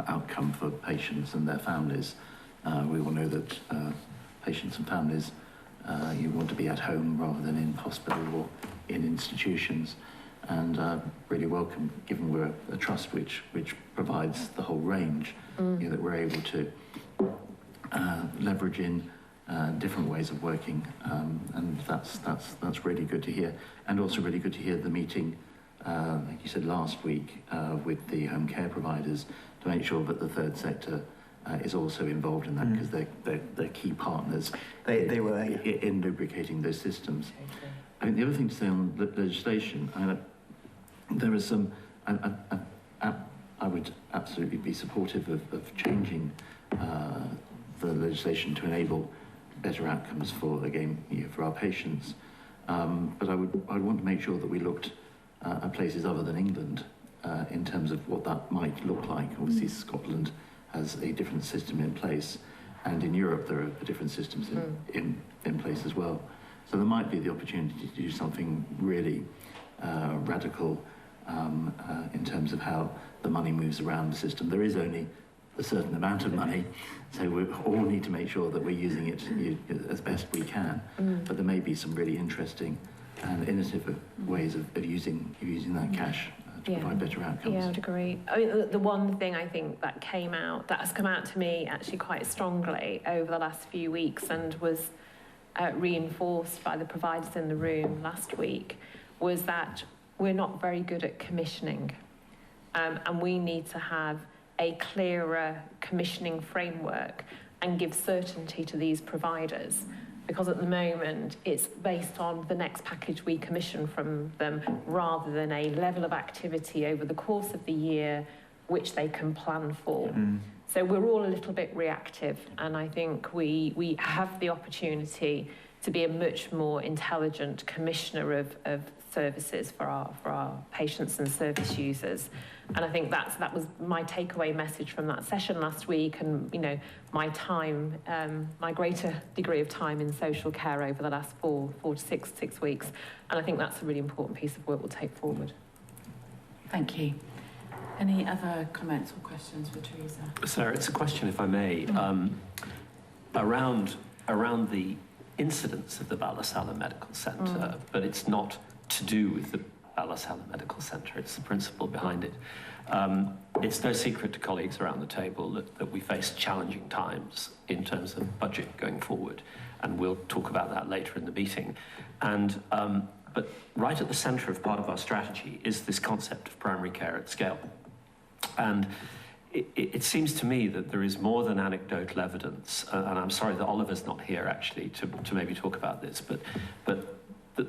outcome for patients and their families. We all know that patients and families, you want to be at home rather than in hospital or in institutions, and really welcome, given we're a trust which provides the whole range, that we're able to leverage in different ways of working, and that's really good to hear, and also really good to hear the meeting, like you said last week, with the home care providers to make sure that the third sector is also involved in that, because they're key partners. They were in lubricating those systems. I mean, the other thing to say on the legislation, there is some. I would absolutely be supportive of changing the legislation to enable better outcomes for, again, for our patients. But I'd want to make sure that we looked at places other than England in terms of what that might look like. Obviously, Scotland has a different system in place, and in Europe there are different systems in place as well. So there might be the opportunity to do something really radical in terms of how the money moves around the system. There is only a certain amount of money, so we all need to make sure that we're using it as best we can. But there may be some really interesting and innovative ways of using that cash to provide better outcomes. Yeah, I would agree. I mean, the one thing I think that has come out to me actually quite strongly over the last few weeks, and was reinforced by the providers in the room last week, was that we're not very good at commissioning, and we need to have a clearer commissioning framework and give certainty to these providers, because at the moment it's based on the next package we commission from them rather than a level of activity over the course of the year which they can plan for. So we're all a little bit reactive, and I think we have the opportunity to be a much more intelligent commissioner of services for our patients and service users. And I think that was my takeaway message from that session last week, and my time, my greater degree of time in social care over the last four to six weeks. And I think that's a really important piece of work we'll take forward. Thank you. Any other comments or questions for Teresa? Sarah, it's a question, if I may, around the incidence of the Ballasalla Medical Centre, but it's not to do with the Ballasalla Medical Centre, it's the principle behind it. It's no secret to colleagues around the table that we face challenging times in terms of budget going forward, and we'll talk about that later in the meeting. And but right at the centre of part of our strategy is this concept of primary care at scale. And it seems to me that there is more than anecdotal evidence, and I'm sorry that Oliver's not here actually to maybe talk about this, but that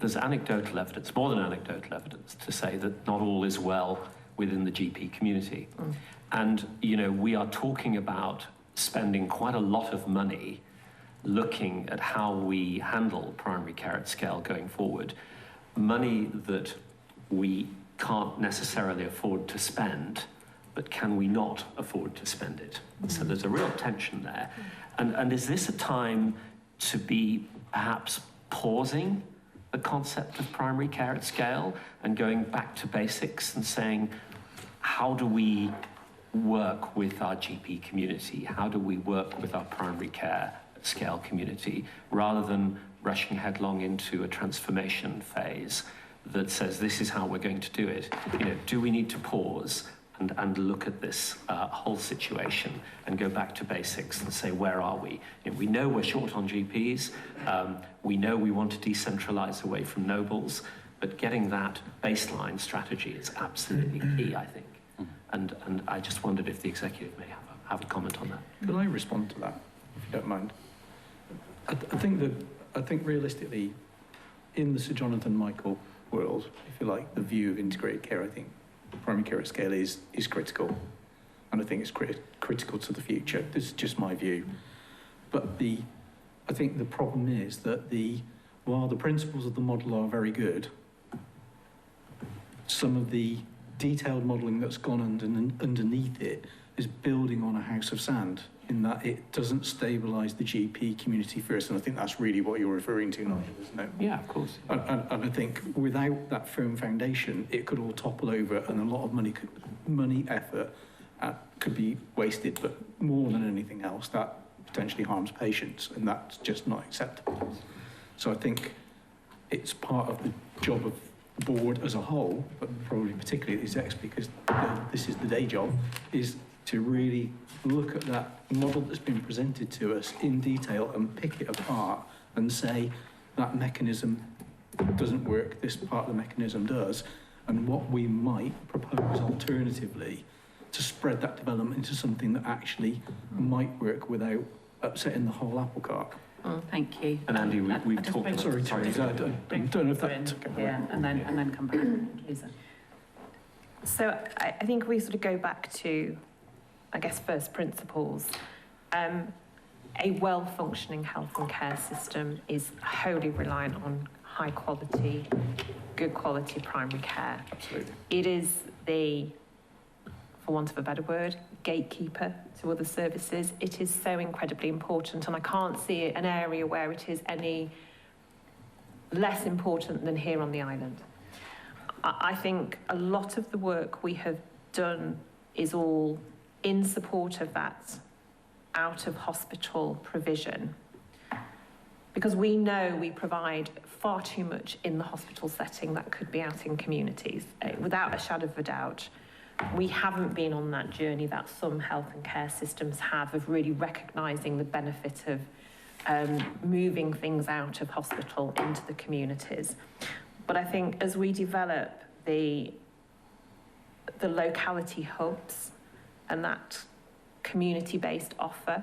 there's anecdotal evidence, more than anecdotal evidence, to say that not all is well within the GP community. And, we are talking about spending quite a lot of money looking at how we handle primary care at scale going forward. Money that we can't necessarily afford to spend, but can we not afford to spend it? So there's a real tension there. And is this a time to be perhaps pausing the concept of primary care at scale and going back to basics and saying, how do we work with our GP community? How do we work with our primary care at scale community, rather than rushing headlong into a transformation phase that says this is how we're going to do it? Do we need to pause and look at this whole situation and go back to basics and say, where are we? We know we're short on GPs. We know we want to decentralise away from nobles, but getting that baseline strategy is absolutely key, I think. And I just wondered if the executive may have a comment on that. Could I respond to that, if you don't mind? I think realistically, in the Sir Jonathan Michael world, if you like, the view of integrated care, I think primary care at scale is critical, and I think it's critical to the future. This is just my view. But I think the problem is that while the principles of the model are very good, some of the detailed modelling that's gone underneath it is building on a house of sand. in that it doesn't stabilise the GP community first, and I think that's really what you're referring to, Nigel, isn't it? Yeah, of course. And I think without that firm foundation, it could all topple over, and a lot of money, effort could be wasted. But more than anything else, that potentially harms patients, and that's just not acceptable. So I think it's part of the job of the board as a whole, but probably particularly the execs, because this is the day job, is to really look at that model that's been presented to us in detail and pick it apart and say that mechanism doesn't work, this part of the mechanism does, and what we might propose alternatively to spread that development into something that actually might work without upsetting the whole apple cart. Thank you. And Andy, we've talked... Sorry, I don't know if that... Yeah, and then come back. Lisa. So I think we sort of go back to, I guess, first principles. A well-functioning health and care system is wholly reliant on high quality, good quality primary care. Absolutely. It is the, for want of a better word, gatekeeper to other services. It is so incredibly important, and I can't see an area where it is any less important than here on the island. I think a lot of the work we have done is all in support of that out of hospital provision, because we know we provide far too much in the hospital setting that could be out in communities. Without a shadow of a doubt, we haven't been on that journey that some health and care systems have of really recognising the benefit of moving things out of hospital into the communities. But I think as we develop the locality hubs and that community-based offer,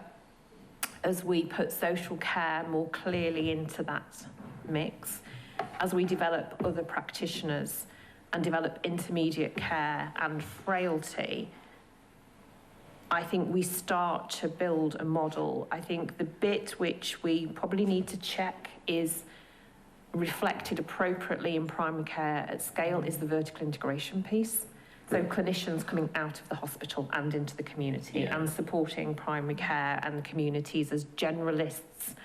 as we put social care more clearly into that mix, as we develop other practitioners and develop intermediate care and frailty, I think we start to build a model. I think the bit which we probably need to check is reflected appropriately in primary care at scale is the vertical integration piece. So clinicians coming out of the hospital and into the community and supporting primary care and communities as generalists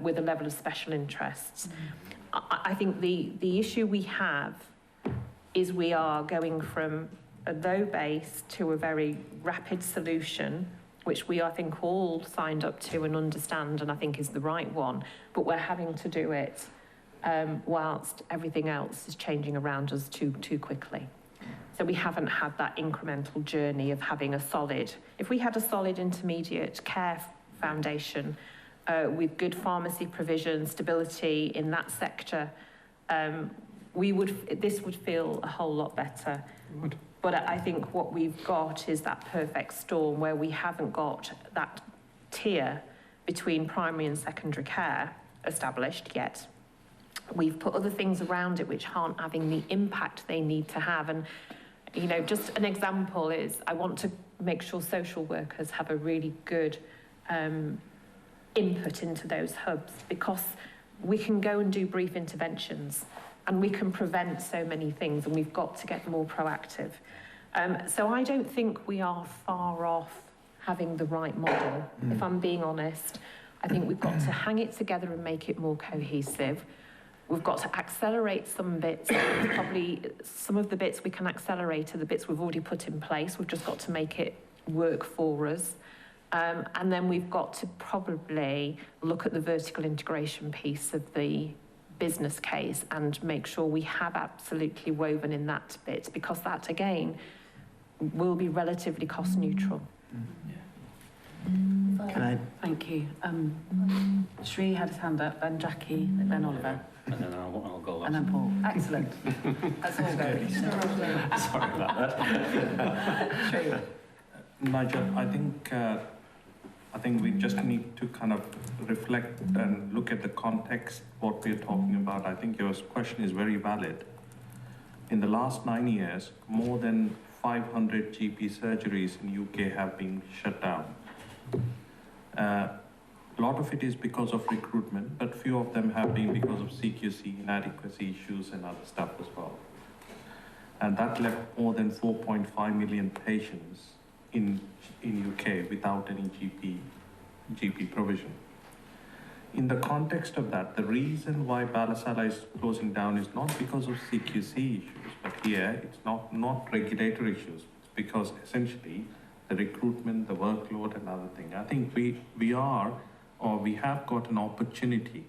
with a level of special interests. I think the issue we have is we are going from a low base to a very rapid solution, which we, I think, all signed up to and understand and I think is the right one, but we're having to do it whilst everything else is changing around us too quickly. So we haven't had that incremental journey of having a solid, if we had a solid intermediate care foundation with good pharmacy provision, stability in that sector, this would feel a whole lot better. But I think what we've got is that perfect storm where we haven't got that tier between primary and secondary care established yet. We've put other things around it which aren't having the impact they need to have. And, you know, just an example is I want to make sure social workers have a really good input into those hubs, because we can go and do brief interventions and we can prevent so many things, and we've got to get more proactive. So I don't think we are far off having the right model, if I'm being honest. I think we've got to hang it together and make it more cohesive. We've got to accelerate some bits. Probably some of the bits we can accelerate are the bits we've already put in place. We've just got to make it work for us. And then we've got to probably look at the vertical integration piece of the business case and make sure we have absolutely woven in that bit, because that, again, will be relatively cost neutral. Thank you. Shri had his hand up, then Jackie, then Oliver. And then I'll go last. And then Paul. Excellent. That's all going. Sorry about that. Shri. Nigel, I think we just need to kind of reflect and look at the context, what we're talking about. I think your question is very valid. In the last 9 years, more than 500 GP surgeries in UK have been shut down. A lot of it is because of recruitment, but few of them have been because of CQC, inadequacy issues and other stuff as well. And that left more than 4.5 million patients in UK without any GP provision. In the context of that, the reason why Balasala is closing down is not because of CQC issues, but here it's not regulatory issues. It's because essentially the recruitment, the workload, and other thing. I think we have got an opportunity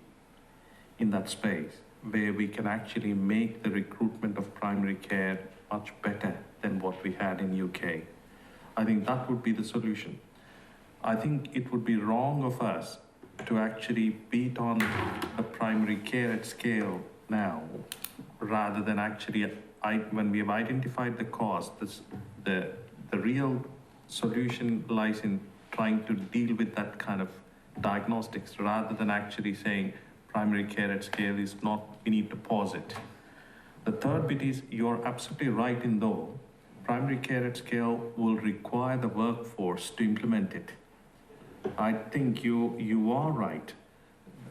in that space where we can actually make the recruitment of primary care much better than what we had in UK. I think that would be the solution. I think it would be wrong of us to actually beat on the primary care at scale now, rather than actually, when we have identified the cause, the real solution lies in trying to deal with that kind of diagnostics, rather than actually saying primary care at scale is not, we need to pause it. The third bit is, you're absolutely right in though, primary care at scale will require the workforce to implement it. I think you are right.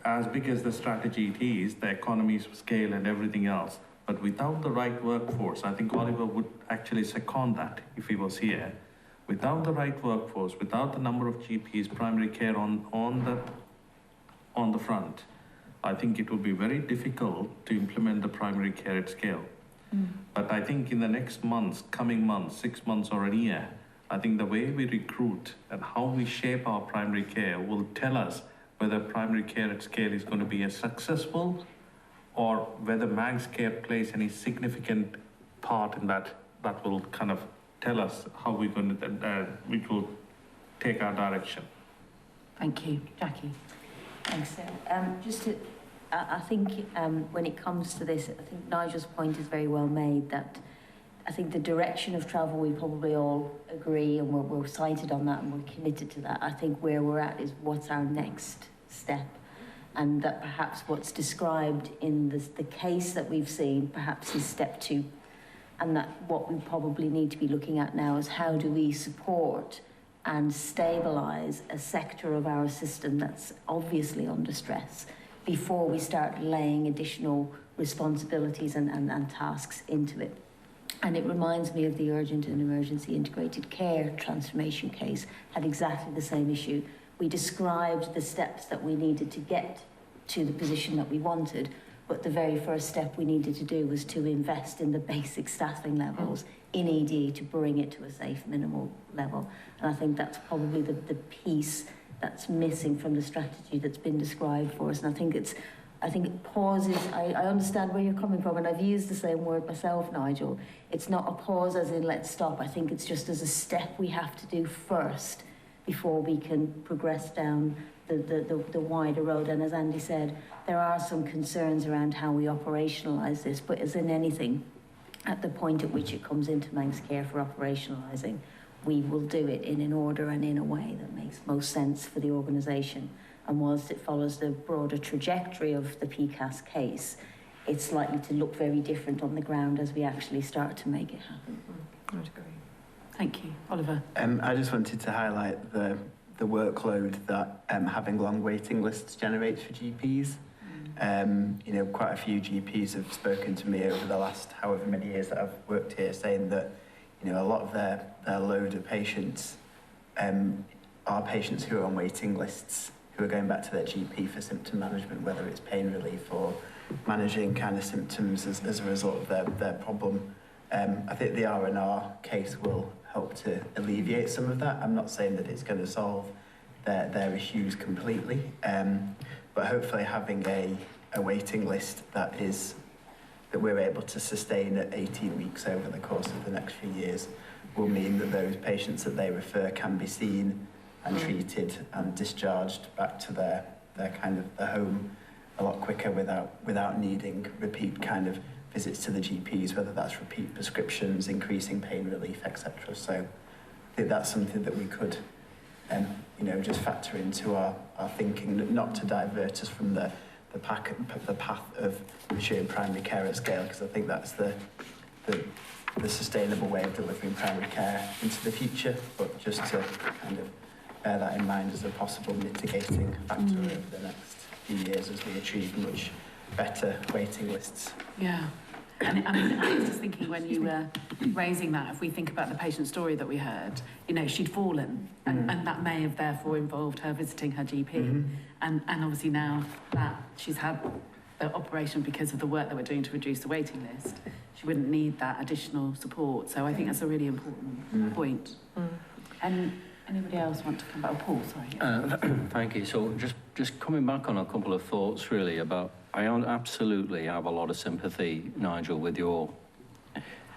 As big as the strategy it is, the economies of scale and everything else, but without the right workforce, I think Oliver would actually second that if he was here. Without the right workforce, without the number of GPs, primary care on the front, I think it will be very difficult to implement the primary care at scale. But I think in the next months, coming months, 6 months or a year, I think the way we recruit and how we shape our primary care will tell us whether primary care at scale is going to be as successful, or whether Manx care plays any significant part in that. That will kind of tell us how we're going to, which will take our direction. Thank you. Jackie. Thanks, Sarah. I think when it comes to this, I think Nigel's point is very well made, that I think the direction of travel, we probably all agree, and we're cited on that and we're committed to that. I think where we're at is what's our next step, and that perhaps what's described in the case that we've seen perhaps is step 2, and that what we probably need to be looking at now is how do we support and stabilise a sector of our system that's obviously under stress before we start laying additional responsibilities and tasks into it. And it reminds me of the urgent and emergency integrated care transformation case, had exactly the same issue. We described the steps that we needed to get to the position that we wanted, but the very first step we needed to do was to invest in the basic staffing levels in ED to bring it to a safe minimal level. And I think that's probably the piece that's missing from the strategy that's been described for us. And I think it pauses. I understand where you're coming from, and I've used the same word myself, Nigel. It's not a pause as in let's stop. I think it's just as a step we have to do first before we can progress down the wider road. And as Andy said, there are some concerns around how we operationalise this, but as in anything, at the point at which it comes into Manx Care for operationalising, we will do it in an order and in a way that makes most sense for the organisation. And whilst it follows the broader trajectory of the PCAS case, it's likely to look very different on the ground as we actually start to make it happen. I would agree. Thank you. Oliver? I just wanted to highlight the workload that having long waiting lists generates for GPs. You know, quite a few GPs have spoken to me over the last however many years that I've worked here, saying that, you know, a lot of their load of patients are patients who are on waiting lists, who are going back to their GP for symptom management, whether it's pain relief or managing kind of symptoms as a result of their problem. I think the R&R case will help to alleviate some of that. I'm not saying that it's going to solve their issues completely, but hopefully having a waiting list that we're able to sustain at 18 weeks over the course of the next few years will mean that those patients that they refer can be seen and treated and discharged back to their kind of their home a lot quicker without needing repeat kind of visits to the GPs, whether that's repeat prescriptions, increasing pain relief, etc. So I think that's something that we could you know, just factor into our thinking, not to divert us from the path of ensuring primary care at scale, because I think that's the sustainable way of delivering primary care into the future, but just to kind of bear that in mind as a possible mitigating factor over the next few years as we achieve much better waiting lists. Yeah. And I mean, I was just thinking when you raising that, if we think about the patient story that we heard, you know, she'd fallen, and that may have therefore involved her visiting her GP. And obviously now that she's had the operation because of the work that we're doing to reduce the waiting list, she wouldn't need that additional support. So I think that's a really important point. And anybody else want to come back? Oh, Paul, sorry. Thank you. So just coming back on a couple of thoughts really about, I absolutely have a lot of sympathy, Nigel, with your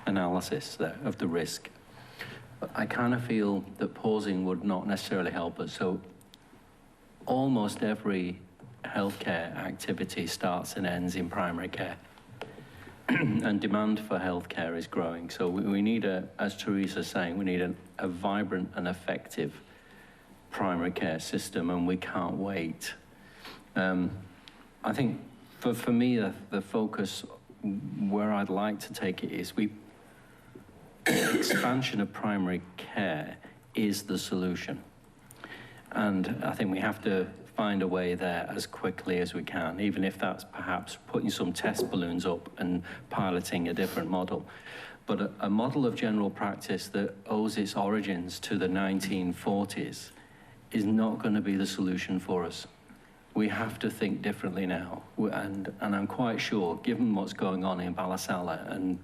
analysis there of the risk. But I kind of feel that pausing would not necessarily help us. So almost every healthcare activity starts and ends in primary care. And demand for healthcare is growing. So we need as Teresa's saying, we need a vibrant and effective primary care system, and we can't wait. I think for me, the focus where I'd like to take it is expansion of primary care is the solution. And I think we have to find a way there as quickly as we can, even if that's perhaps putting some test balloons up and piloting a different model. But a model of general practice that owes its origins to the 1940s is not going to be the solution for us. We have to think differently now. And I'm quite sure, given what's going on in Ballasalla and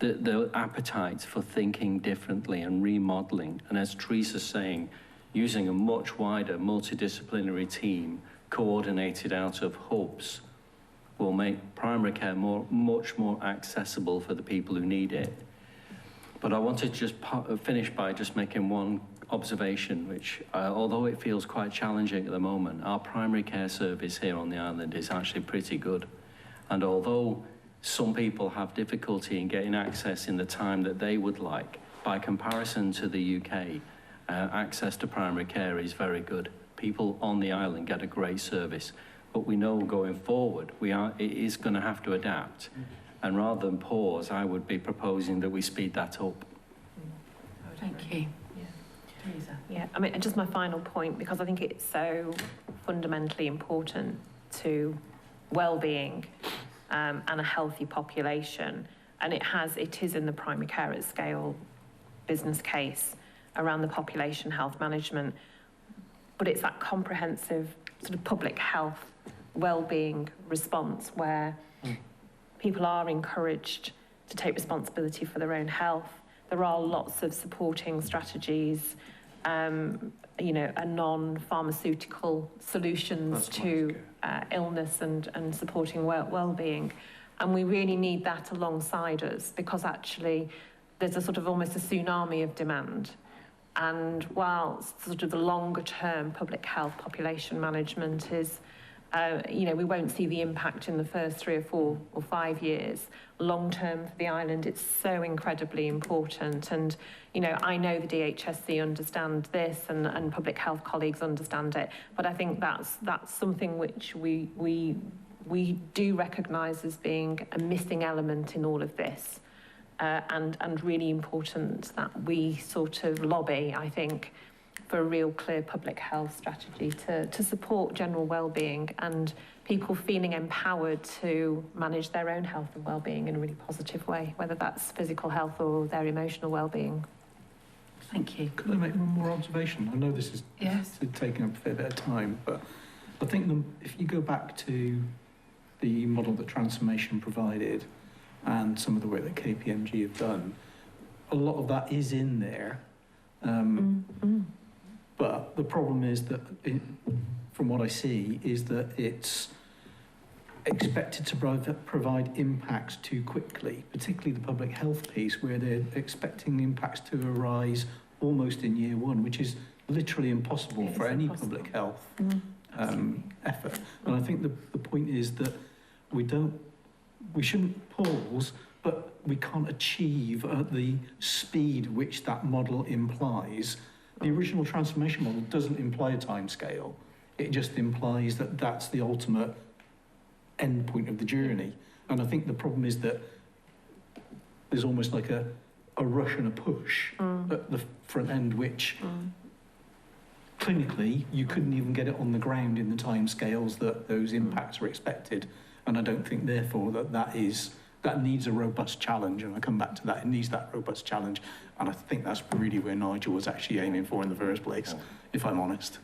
the appetite for thinking differently and remodeling, and as Teresa's saying, using a much wider multidisciplinary team coordinated out of hubs will make primary care much more accessible for the people who need it. But I want to just finish by just making one observation, which, although it feels quite challenging at the moment, our primary care service here on the island is actually pretty good. And although some people have difficulty in getting access in the time that they would like, by comparison to the UK, access to primary care is very good. People on the island get a great service, but we know going forward it is going to have to adapt. And rather than pause, I would be proposing that we speed that up. Thank you. Teresa. Yeah, I mean, just my final point, because I think it's so fundamentally important to well-being and a healthy population, and it is in the primary care at scale business case around the population health management, but it's that comprehensive sort of public health well-being response where people are encouraged to take responsibility for their own health. There are lots of supporting strategies, you know, a non-pharmaceutical solutions to illness and supporting well-being. And we really need that alongside us, because actually there's a sort of almost a tsunami of demand. And while sort of the longer term public health population management is, you know, we won't see the impact in the first 3 or 4 or 5 years. Long term for the island, it's so incredibly important. And, you know, I know the DHSC understand this and public health colleagues understand it, but I think that's something which we do recognise as being a missing element in all of this. And really important that we sort of lobby, I think, for a real clear public health strategy to support general well-being and people feeling empowered to manage their own health and well-being in a really positive way, whether that's physical health or their emotional well-being. Thank you. Could I make one more observation? I know this is taking up a fair bit of time, but I think if you go back to the model that Transformation provided and some of the work that KPMG have done, a lot of that is in there. But the problem is that, from what I see, is that it's expected to provide impacts too quickly, particularly the public health piece, where they're expecting impacts to arise almost in year one, which is literally impossible for any public health effort. And I think the point is that we shouldn't pause, but we can't achieve at the speed which that model implies. The original transformation model doesn't imply a timescale. It just implies that that's the ultimate end point of the journey. And I think the problem is that there's almost like a rush and a push at the front end, which clinically you couldn't even get it on the ground in the timescales that those impacts are expected. And I don't think, therefore, that is that needs a robust challenge, and I come back to that, it needs that robust challenge, and I think that's really where Nigel was actually aiming for in the first place, if I'm honest.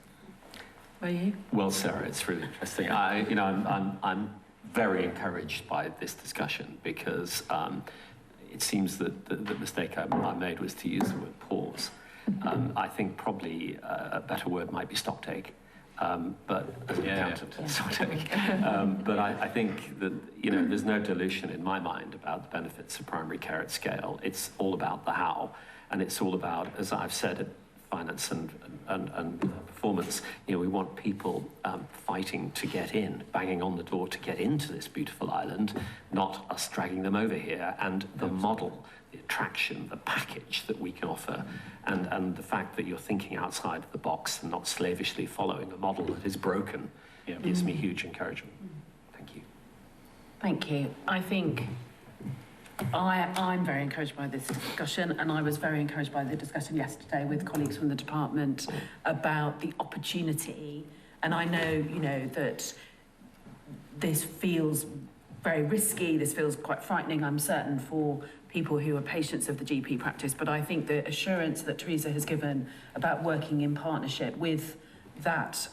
Were you? Well, Sarah, it's really interesting. I'm very encouraged by this discussion because it seems that the mistake I made was to use the word pause. I think probably a better word might be stocktake. But as an accountant, stocktake. But I think that, there's no dilution in my mind about the benefits of primary care at scale. It's all about the how, and it's all about, as I've said, at finance and performance, we want people fighting to get in, banging on the door to get into this beautiful island, not us dragging them over here. And the model, the attraction, the package that we can offer, and the fact that you're thinking outside the box and not slavishly following a model that is broken, gives me huge encouragement. Thank you. Thank you. I think I'm very encouraged by this discussion, and I was very encouraged by the discussion yesterday with colleagues from the department about the opportunity. And I know, that this feels very risky, this feels quite frightening, I'm certain, for people who are patients of the GP practice, but I think the assurance that Teresa has given about working in partnership with that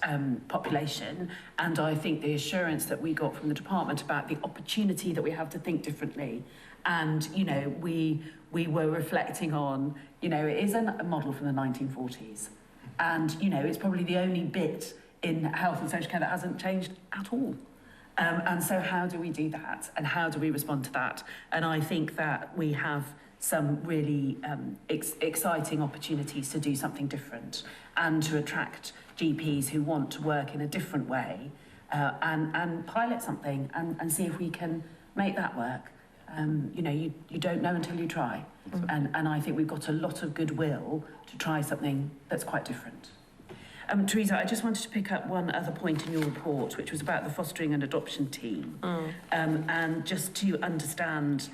population, and I think the assurance that we got from the department about the opportunity that we have to think differently. And, we were reflecting on, it is a model from the 1940s. And, it's probably the only bit in health and social care that hasn't changed at all. And so how do we do that? And how do we respond to that? And I think that we have some really exciting opportunities to do something different and to attract GPs who want to work in a different way and pilot something and see if we can make that work. You don't know until you try. And I think we've got a lot of goodwill to try something that's quite different. Teresa, I just wanted to pick up one other point in your report, which was about the fostering and adoption team. And just to understand,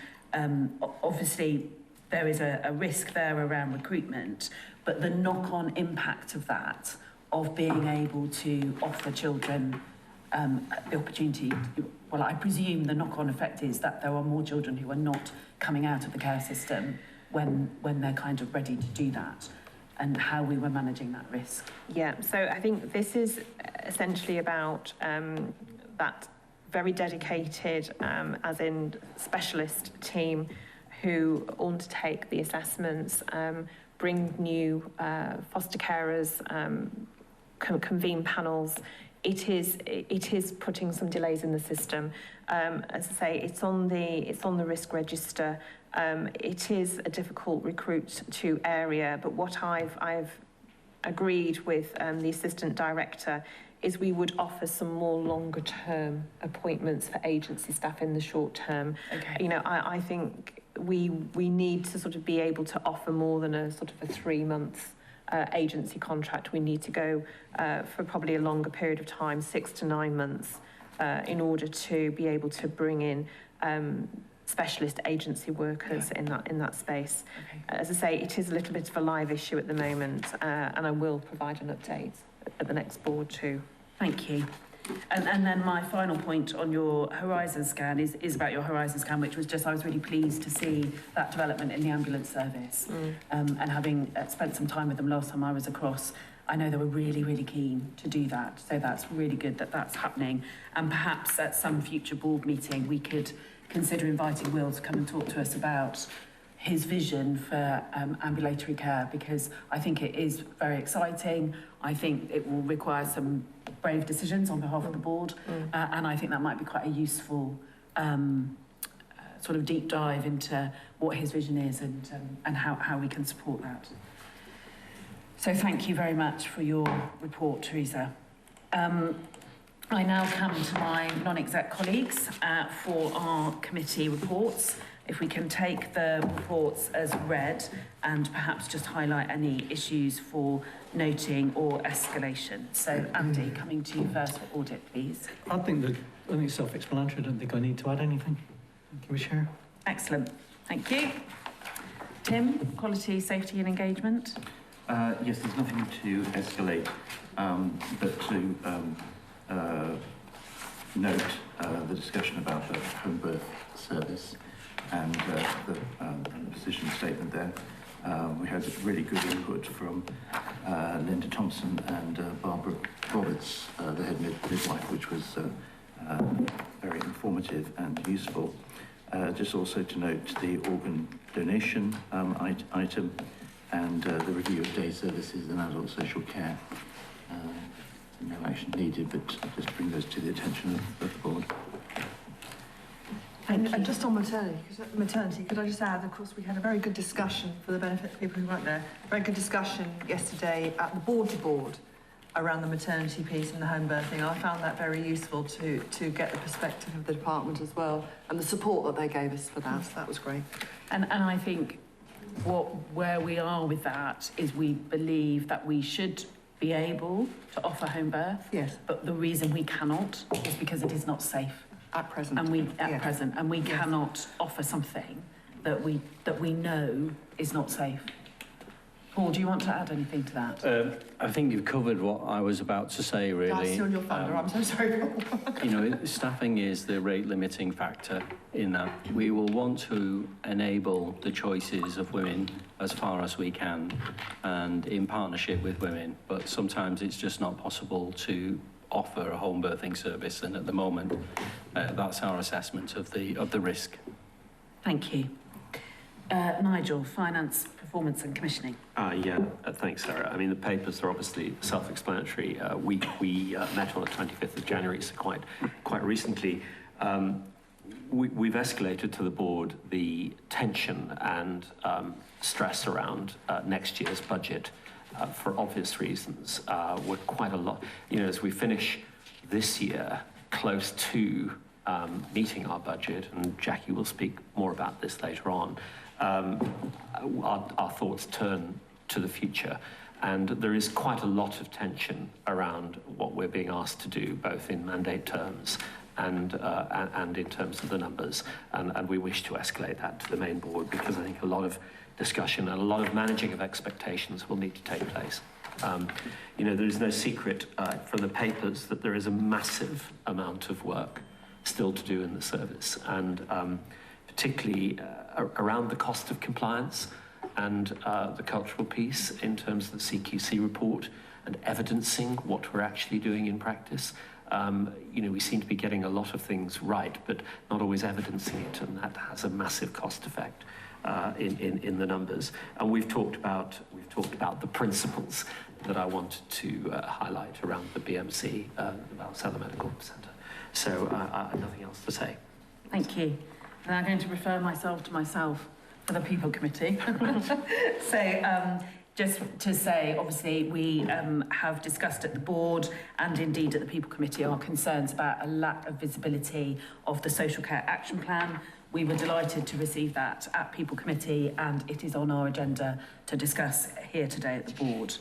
obviously, there is a risk there around recruitment, but the knock-on impact of that, of being able to offer children the opportunity, well, I presume the knock-on effect is that there are more children who are not coming out of the care system when they're kind of ready to do that, and how we were managing that risk. Yeah, so I think this is essentially about that very dedicated, as in specialist team who undertake the assessments, bring new foster carers, convene panels. It is putting some delays in the system. As I say, it's on the risk register. It is a difficult recruit to area, but what I've agreed with the assistant director is we would offer some more longer term appointments for agency staff in the short term. Okay. I think we need to sort of be able to offer more than a sort of a 3-month agency contract. We need to go for probably a longer period of time, 6 to 9 months, in order to be able to bring in specialist agency workers in that space. Okay. As I say, it is a little bit of a live issue at the moment, and I will provide an update at the next board too. Thank you. And then my final point on your Horizon scan is about your Horizon scan, which was just, I was really pleased to see that development in the ambulance service. And having spent some time with them last time I was across, I know they were really, really keen to do that. So that's really good that that's happening. And perhaps at some future board meeting, we could consider inviting Will to come and talk to us about his vision for ambulatory care, because I think it is very exciting. I think it will require some brave decisions on behalf of the board, and I think that might be quite a useful sort of deep dive into what his vision is and how we can support that. So thank you very much for your report, Teresa. I now come to my non-exec colleagues for our committee reports. If we can take the reports as read and perhaps just highlight any issues for noting or escalation. So Andy, coming to you first for audit, please. I think it's self-explanatory. I don't think I need to add anything. Thank you, Chair. Excellent. Thank you. Tim, quality, safety and engagement. Yes, there's nothing to escalate, but to note the discussion about the home birth service. and the position statement there. We had really good input from Linda Thompson and Barbara Roberts, the head midwife, which was very informative and useful. Just also to note the organ donation item and the review of day services and adult social care. No action needed, but just bring those to the attention of the board. And just on maternity, could I just add, of course, we had a very good discussion for the benefit of people who weren't there, very good discussion yesterday at the board-to-board around the maternity piece and the home birthing. I found that very useful to get the perspective of the department as well, and the support that they gave us for that. So that was great. And I think where we are with that is we believe that we should be able to offer home birth. Yes. But the reason we cannot is because it is not safe. At present. And we cannot offer something that we know is not safe. Paul, do you want to add anything to that? I think you've covered what I was about to say, really. I'll steal your thunder, I'm so sorry. You know, staffing is the rate limiting factor in that. We will want to enable the choices of women as far as we can and in partnership with women, but sometimes it's just not possible to offer a home birthing service, and at the moment that's our assessment of the risk. Thank you. Nigel, finance, performance and commissioning. Thanks, Sarah. I mean, the papers are obviously self-explanatory. We met on the 25th of January, so quite recently. We've escalated to the board the tension and stress around next year's budget for obvious reasons. We're quite a lot, you know, as we finish this year close to meeting our budget, and Jackie will speak more about this later on. Our thoughts turn to the future, and there is quite a lot of tension around what we're being asked to do, both in mandate terms and in terms of the numbers, and we wish to escalate that to the main board, because I think a lot of discussion and a lot of managing of expectations will need to take place. You know, there is no secret from the papers that there is a massive amount of work still to do in the service, and particularly around the cost of compliance and the cultural piece in terms of the CQC report and evidencing what we're actually doing in practice. You know, we seem to be getting a lot of things right, but not always evidencing it, and that has a massive cost effect in the numbers. And we've talked about the principles that I wanted to highlight around the BMC, the Valsala Medical Centre. So nothing else to say. Thank you. And I'm going to refer myself to myself for the People Committee. So just to say, obviously, we have discussed at the board and indeed at the People Committee our concerns about a lack of visibility of the Social Care Action Plan. We were delighted to receive that at People Committee, and it is on our agenda to discuss here today at the board.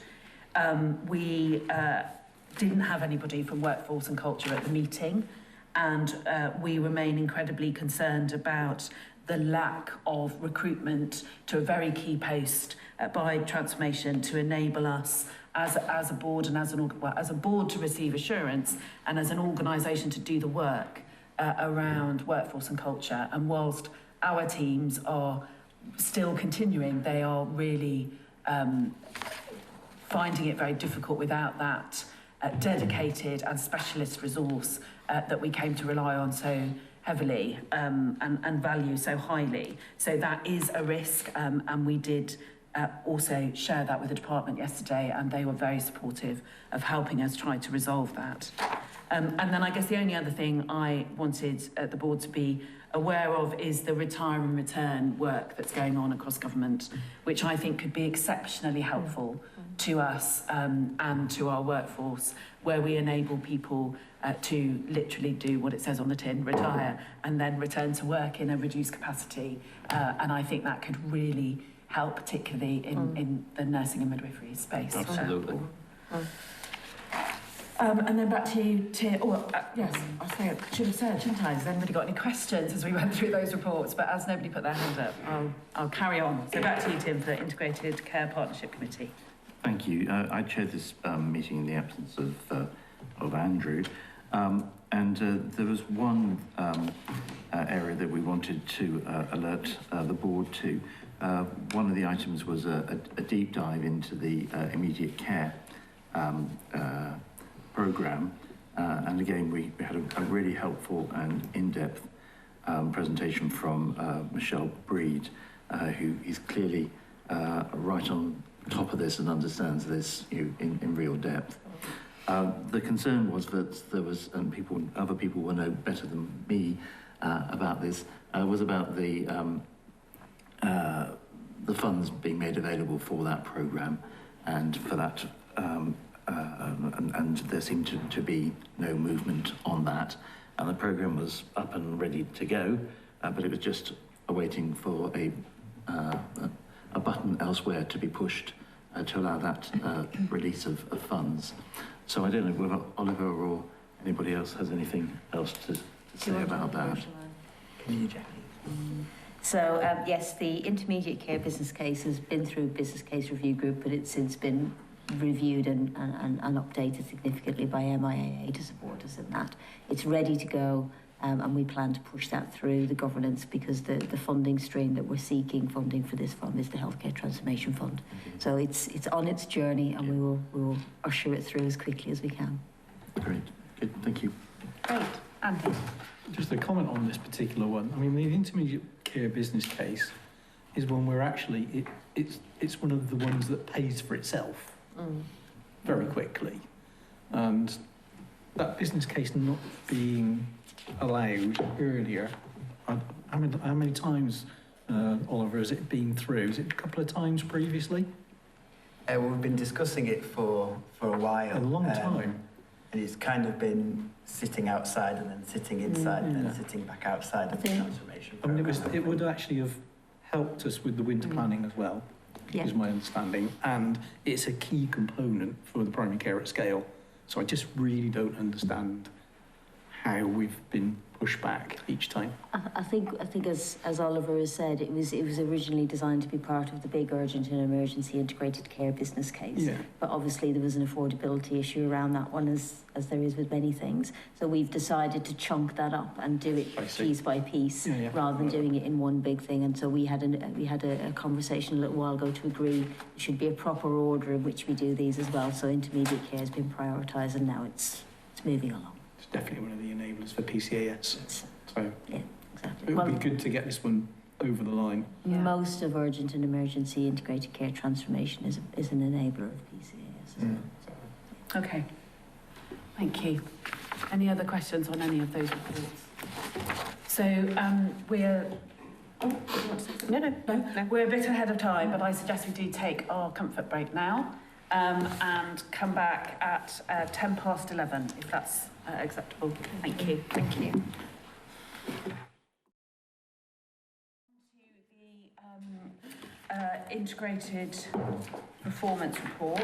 We didn't have anybody from Workforce and Culture at the meeting, and we remain incredibly concerned about the lack of recruitment to a very key post by Transformation to enable us as a board and as a board to receive assurance, and as an organisation to do the work around workforce and culture. And whilst our teams are still continuing, they are really finding it very difficult without that dedicated and specialist resource that we came to rely on so heavily and value so highly. So that is a risk, and we did also share that with the department yesterday, and they were very supportive of helping us try to resolve that. And then I guess the only other thing I wanted the board to be aware of is the retire and return work that's going on across government, which I think could be exceptionally helpful to us and to our workforce, where we enable people to literally do what it says on the tin, retire, and then return to work in a reduced capacity. And I think that could really help, particularly in the nursing and midwifery space. Absolutely. And then back to you, Tim. Yes, I should have said, shouldn't I? Has anybody got any questions as we went through those reports? But as nobody put their hand up, I'll carry on. So back to you, Tim, for the Integrated Care Partnership Committee. Thank you. I chaired this meeting in the absence of Andrew. There was one area that we wanted to alert the board to. One of the items was a deep dive into the immediate care programme. And again, we had a really helpful and in-depth presentation from Michelle Breed, who is clearly right on top of this and understands this in real depth. The concern was that there was, and other people will know better than me about this, was about the funds being made available for that programme, and for that, and there seemed to be no movement on that, and the programme was up and ready to go, but it was just awaiting for a button elsewhere to be pushed to allow that release of funds. So I don't know whether Oliver or anybody else has anything else to say about that. So yes, the intermediate care business case has been through business case review group, but it's since been reviewed and updated significantly by MIAA to support us in that. It's ready to go, and we plan to push that through the governance, because the funding stream that we're seeking funding for this fund is the Healthcare Transformation Fund. So it's on its journey, and we will usher it through as quickly as we can. Great, good, thank you. Great, Andy. Just a comment on this particular one. I mean, the intermediate care business case is one where actually it's one of the ones that pays for itself very quickly, and that business case not being allowed earlier. How many times, Oliver, has it been through? Is it a couple of times previously? We've been discussing it for a while. A long time. And it's kind of been sitting outside and then sitting inside and then sitting back outside of the transformation I mean, programme. it would actually have helped us with the winter planning as well, is my understanding. And it's a key component for the primary care at scale. So I just really don't understand how we've been pushed back each time. I think as Oliver has said, it was originally designed to be part of the big urgent and emergency integrated care business case. Yeah. But obviously there was an affordability issue around that one, as there is with many things. So we've decided to chunk that up and do it piece by piece, rather than doing it in one big thing. And so we had a conversation a little while ago to agree there should be a proper order in which we do these as well. So intermediate care has been prioritised, and now it's moving along. It's definitely one of the enablers for PCAS. So yeah, exactly. It would be good to get this one over the line. Most of urgent and emergency integrated care transformation is an enabler of PCAS as well. Okay, thank you. Any other questions on any of those reports? So we're... Oh, do you want to say something? No. We're a bit ahead of time, but I suggest we do take our comfort break now and come back at 11:10, if that's acceptable. Thank you. Thank you. The integrated performance report.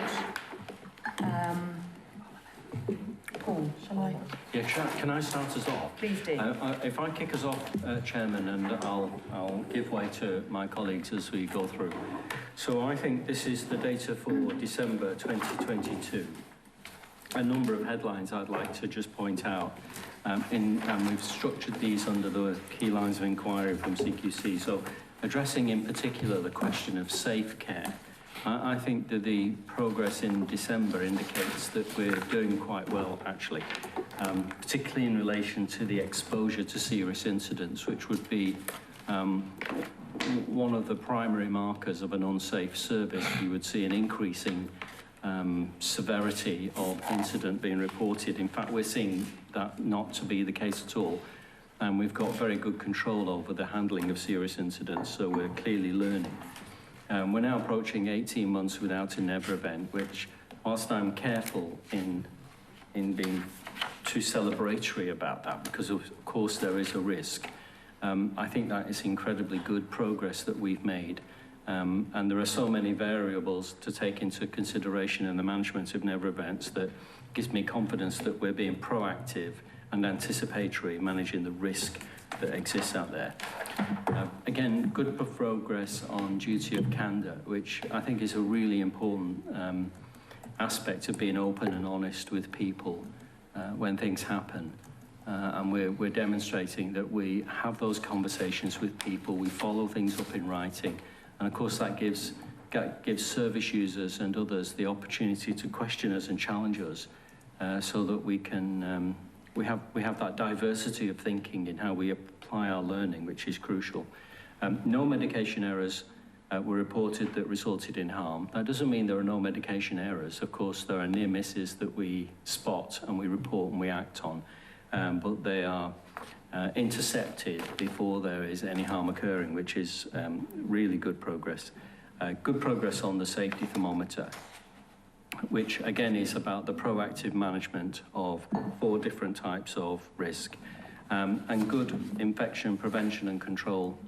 Paul, shall I? Yeah, can I start us off? Please do. If I kick us off, Chairman, and I'll give way to my colleagues as we go through. So I think this is the data for December 2022. A number of headlines I'd like to just point out. And we've structured these under the key lines of inquiry from CQC. So addressing in particular the question of safe care. I think that the progress in December indicates that we're doing quite well, actually, particularly in relation to the exposure to serious incidents, which would be one of the primary markers of an unsafe service. You would see an increasing severity of incident being reported. In fact, we're seeing that not to be the case at all. And we've got very good control over the handling of serious incidents, so we're clearly learning. We're now approaching 18 months without a never event, which, whilst I'm careful in being too celebratory about that, because of course there is a risk, I think that is incredibly good progress that we've made. And there are so many variables to take into consideration in the management of never events that gives me confidence that we're being proactive and anticipatory, managing the risk that exists out there. Again, good progress on duty of candour, which I think is a really important aspect of being open and honest with people when things happen. And we're demonstrating that we have those conversations with people, we follow things up in writing, and of course that gives service users and others the opportunity to question us and challenge us, so that we can we have that diversity of thinking in how we apply our learning, which is crucial. No medication errors were reported that resulted in harm. That doesn't mean there are no medication errors. Of course, there are near misses that we spot and we report and we act on. But they are intercepted before there is any harm occurring, which is really good progress. Good progress on the safety thermometer, which again is about the proactive management of 4 different types of risk, and good infection prevention and control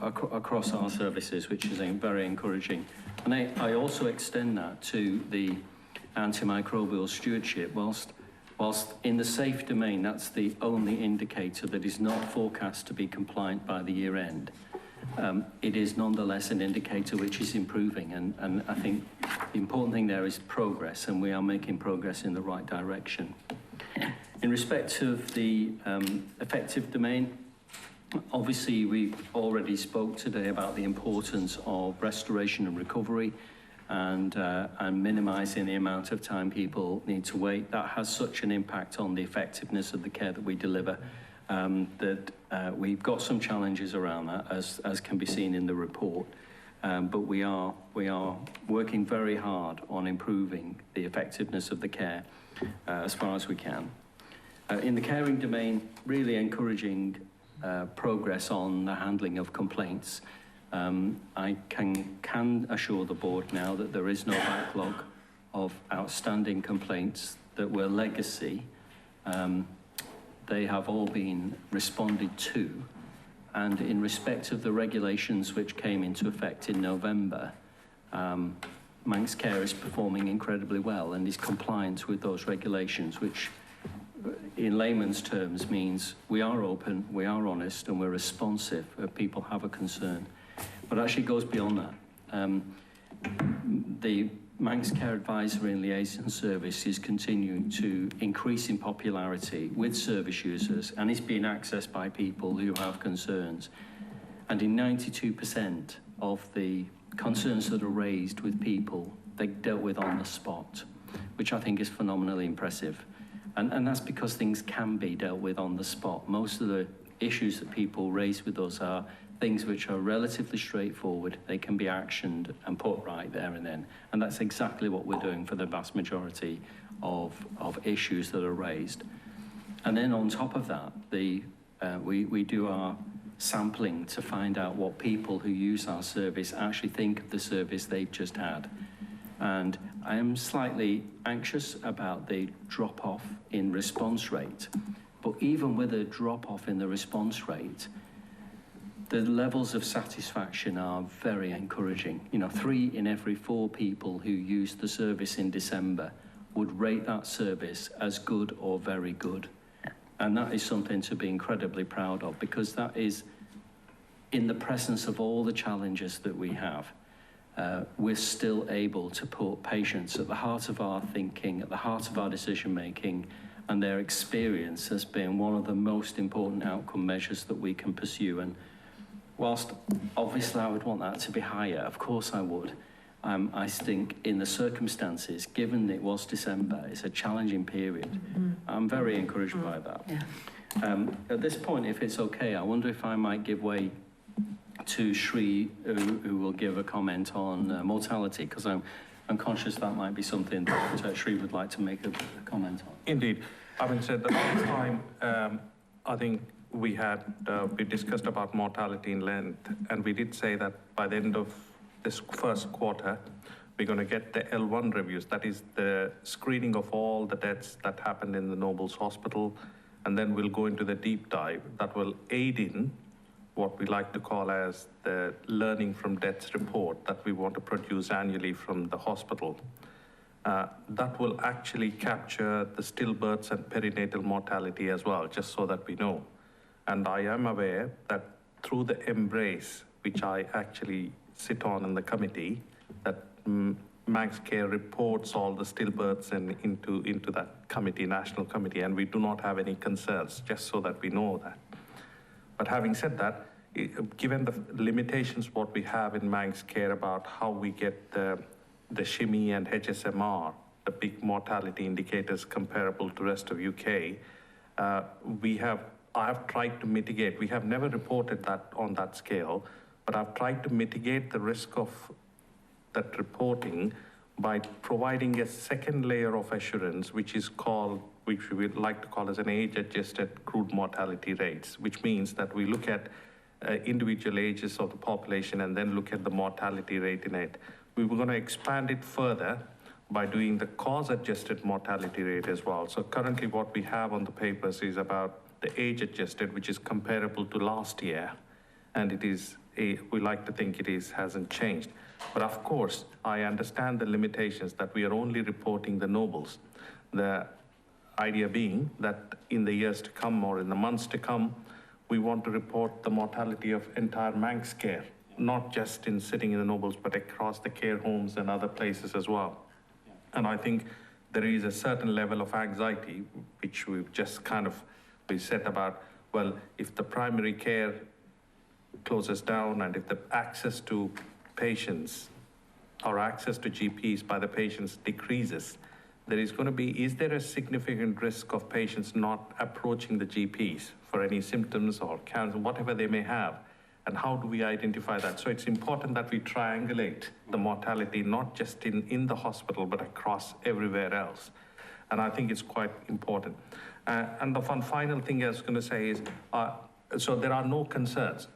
across our services, which is very encouraging. And I also extend that to the antimicrobial stewardship. Whilst in the safe domain, that's the only indicator that is not forecast to be compliant by the year end. It is nonetheless an indicator which is improving, and I think the important thing there is progress, and we are making progress in the right direction. In respect of the effective domain, obviously we already spoke today about the importance of restoration and recovery, and minimising the amount of time people need to wait. That has such an impact on the effectiveness of the care that we deliver, that we've got some challenges around that, as can be seen in the report. But we are working very hard on improving the effectiveness of the care as far as we can. In the caring domain, really encouraging progress on the handling of complaints. I can assure the board now that there is no backlog of outstanding complaints that were legacy. They have all been responded to, and in respect of the regulations which came into effect in November, Manx Care is performing incredibly well and is compliant with those regulations, which in layman's terms means we are open, we are honest, and we're responsive if people have a concern. But actually goes beyond that. The Manx Care Advisory and Liaison Service is continuing to increase in popularity with service users, and is being accessed by people who have concerns. And in 92% of the concerns that are raised with people, they dealt with on the spot, which I think is phenomenally impressive. And that's because things can be dealt with on the spot. Most of the issues that people raise with us are things which are relatively straightforward. They can be actioned and put right there and then. And that's exactly what we're doing for the vast majority of issues that are raised. And then on top of that, we do our sampling to find out what people who use our service actually think of the service they've just had. And I am slightly anxious about the drop-off in response rate. But even with a drop-off in the response rate, the levels of satisfaction are very encouraging. You know, 3 in every 4 people who used the service in December would rate that service as good or very good. And that is something to be incredibly proud of, because that is in the presence of all the challenges that we have. We're still able to put patients at the heart of our thinking, at the heart of our decision making, and their experience has been one of the most important outcome measures that we can pursue. And whilst obviously I would want that to be higher, of course I would, I think in the circumstances, given it was December, it's a challenging period. I'm very encouraged by that. Yeah. At this point, if it's okay, I wonder if I might give way to Shri, who will give a comment on mortality, because I'm conscious that might be something that Shri would like to make a comment on. Indeed. Having said that, last time, I think we discussed about mortality in length, and we did say that by the end of this first quarter, we're going to get the L1 reviews. That is the screening of all the deaths that happened in the Nobles Hospital, and then we'll go into the deep dive that will aid in what we like to call as the learning from deaths report that we want to produce annually from the hospital. That will actually capture the stillbirths and perinatal mortality as well, just so that we know. And I am aware that through the Embrace, which I actually sit on in the committee, that Manx Care reports all the stillbirths and into that committee, national committee, and we do not have any concerns, just so that we know that. But having said that, given the limitations what we have in Manx Care about how we get the shimmy and HSMR, the big mortality indicators comparable to rest of UK, I have tried to mitigate. We have never reported that on that scale, but I've tried to mitigate the risk of that reporting by providing a second layer of assurance, which we would like to call as an age-adjusted crude mortality rates, which means that we look at individual ages of the population and then look at the mortality rate in it. We were going to expand it further by doing the cause-adjusted mortality rate as well. So currently what we have on the papers is about the age-adjusted, which is comparable to last year, and we like to think hasn't changed. But of course, I understand the limitations that we are only reporting the nobles. The idea being that in the years to come or in the months to come, we want to report the mortality of entire Manx Care, not just in sitting in the nobles, but across the care homes and other places as well. And I think there is a certain level of anxiety, which we've just we said about, well, if the primary care closes down and if the access to patients or access to GPs by the patients decreases, is there a significant risk of patients not approaching the GPs for any symptoms or cancer, whatever they may have? And how do we identify that? So it's important that we triangulate the mortality, not just in the hospital, but across everywhere else. And I think it's quite important. And the final thing I was going to say is, so there are no concerns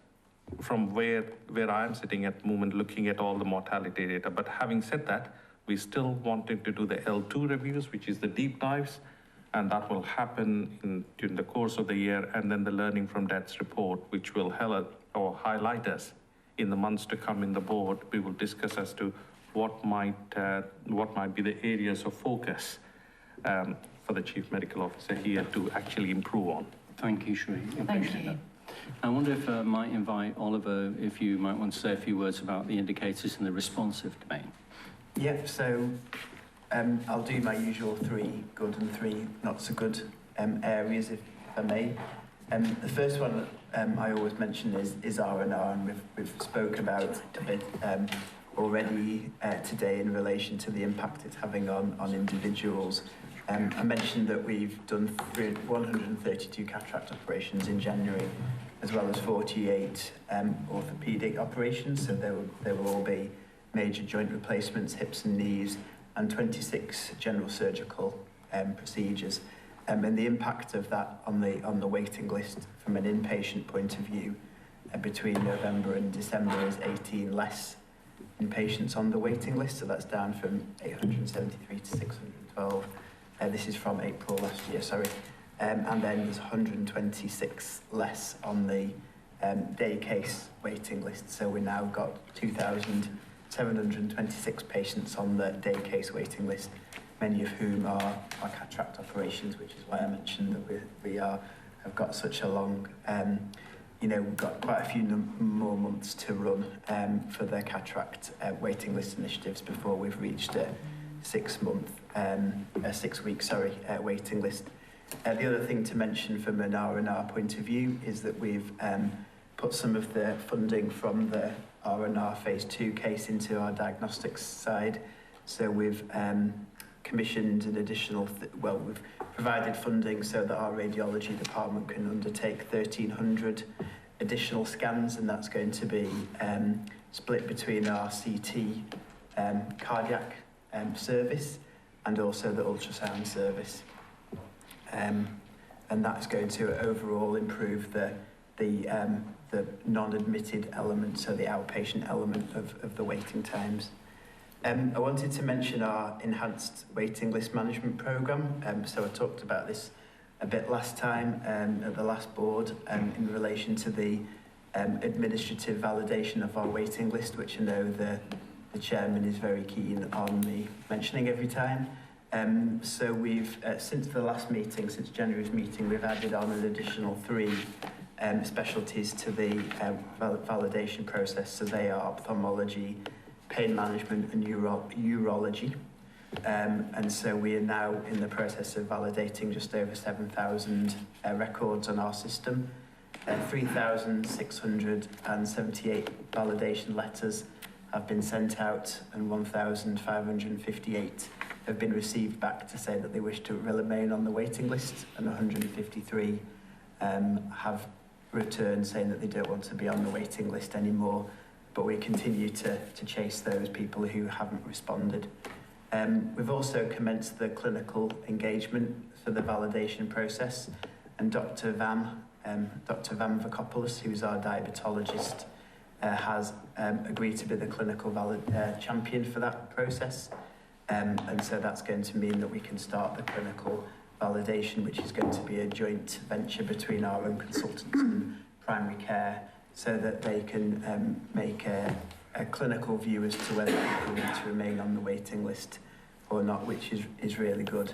from where I am sitting at the moment, looking at all the mortality data. But having said that, we still wanted to do the L2 reviews, which is the deep dives, and that will happen during the course of the year, and then the learning from deaths report, which will highlight us in the months to come in the board. We will discuss as to what might be the areas of focus for the Chief Medical Officer here to actually improve on. Thank you, Shri. Thank you. I wonder if I might invite Oliver, if you might want to say a few words about the indicators in the responsive domain. Yep, so I'll do my usual 3 good and 3 not so good areas, if I may. The first one I always mention is R&R, and we've spoken about it a bit already today in relation to the impact it's having on individuals. I mentioned that we've done 132 cataract operations in January, as well as 48 orthopaedic operations, so they will all be major joint replacements, hips and knees, and 26 general surgical procedures. And the impact of that on the waiting list from an inpatient point of view between November and December is 18 less inpatients on the waiting list, so that's down from 873 to 612. This is from April last year, sorry. And then there's 126 less on the day case waiting list, so we now got 2,726 patients on the day case waiting list, many of whom are cataract operations, which is why I mentioned that we have got such a long, we've got quite a few more months to run for the cataract waiting list initiatives before we've reached a 6 week waiting list. The other thing to mention from an R&R point of view is that we've put some of the funding from the R&R phase 2 case into our diagnostics side. So we've commissioned an additional, we've provided funding so that our radiology department can undertake 1,300 additional scans, and that's going to be split between our CT cardiac service and also the ultrasound service. And that's going to overall improve the non-admitted element, so the outpatient element of the waiting times. I wanted to mention our enhanced waiting list management programme. So I talked about this a bit last time at the last board in relation to the administrative validation of our waiting list, which I know the chairman is very keen on me mentioning every time. So we've, since the last meeting, since January's meeting, we've added on an additional 3 specialties to the validation process. So they are ophthalmology, pain management and urology. And so we are now in the process of validating just over 7,000 records on our system. 3,678 validation letters have been sent out and 1,558 have been received back to say that they wish to remain on the waiting list, and 153 have returned saying that they don't want to be on the waiting list anymore, but we continue to chase those people who haven't responded. We've also commenced the clinical engagement for the validation process, and Dr. Vam Vakopoulos, who's our diabetologist, has agreed to be the clinical champion for that process. And so that's going to mean that we can start the clinical validation, which is going to be a joint venture between our own consultants and primary care, so that they can make a clinical view as to whether people need to remain on the waiting list or not, which is really good.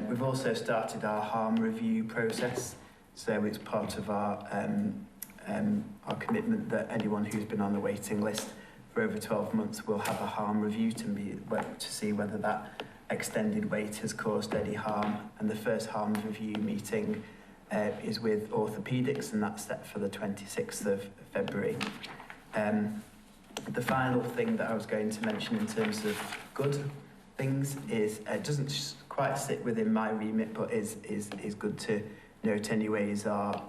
We've also started our harm review process, so it's part of our commitment that anyone who's been on the waiting list for over 12 months will have a harm review to see whether that extended wait has caused any harm. And the first harm review meeting is with orthopaedics, and that's set for the 26th of February. The final thing that I was going to mention in terms of good things is, it doesn't quite sit within my remit, but is good to note anyway, is our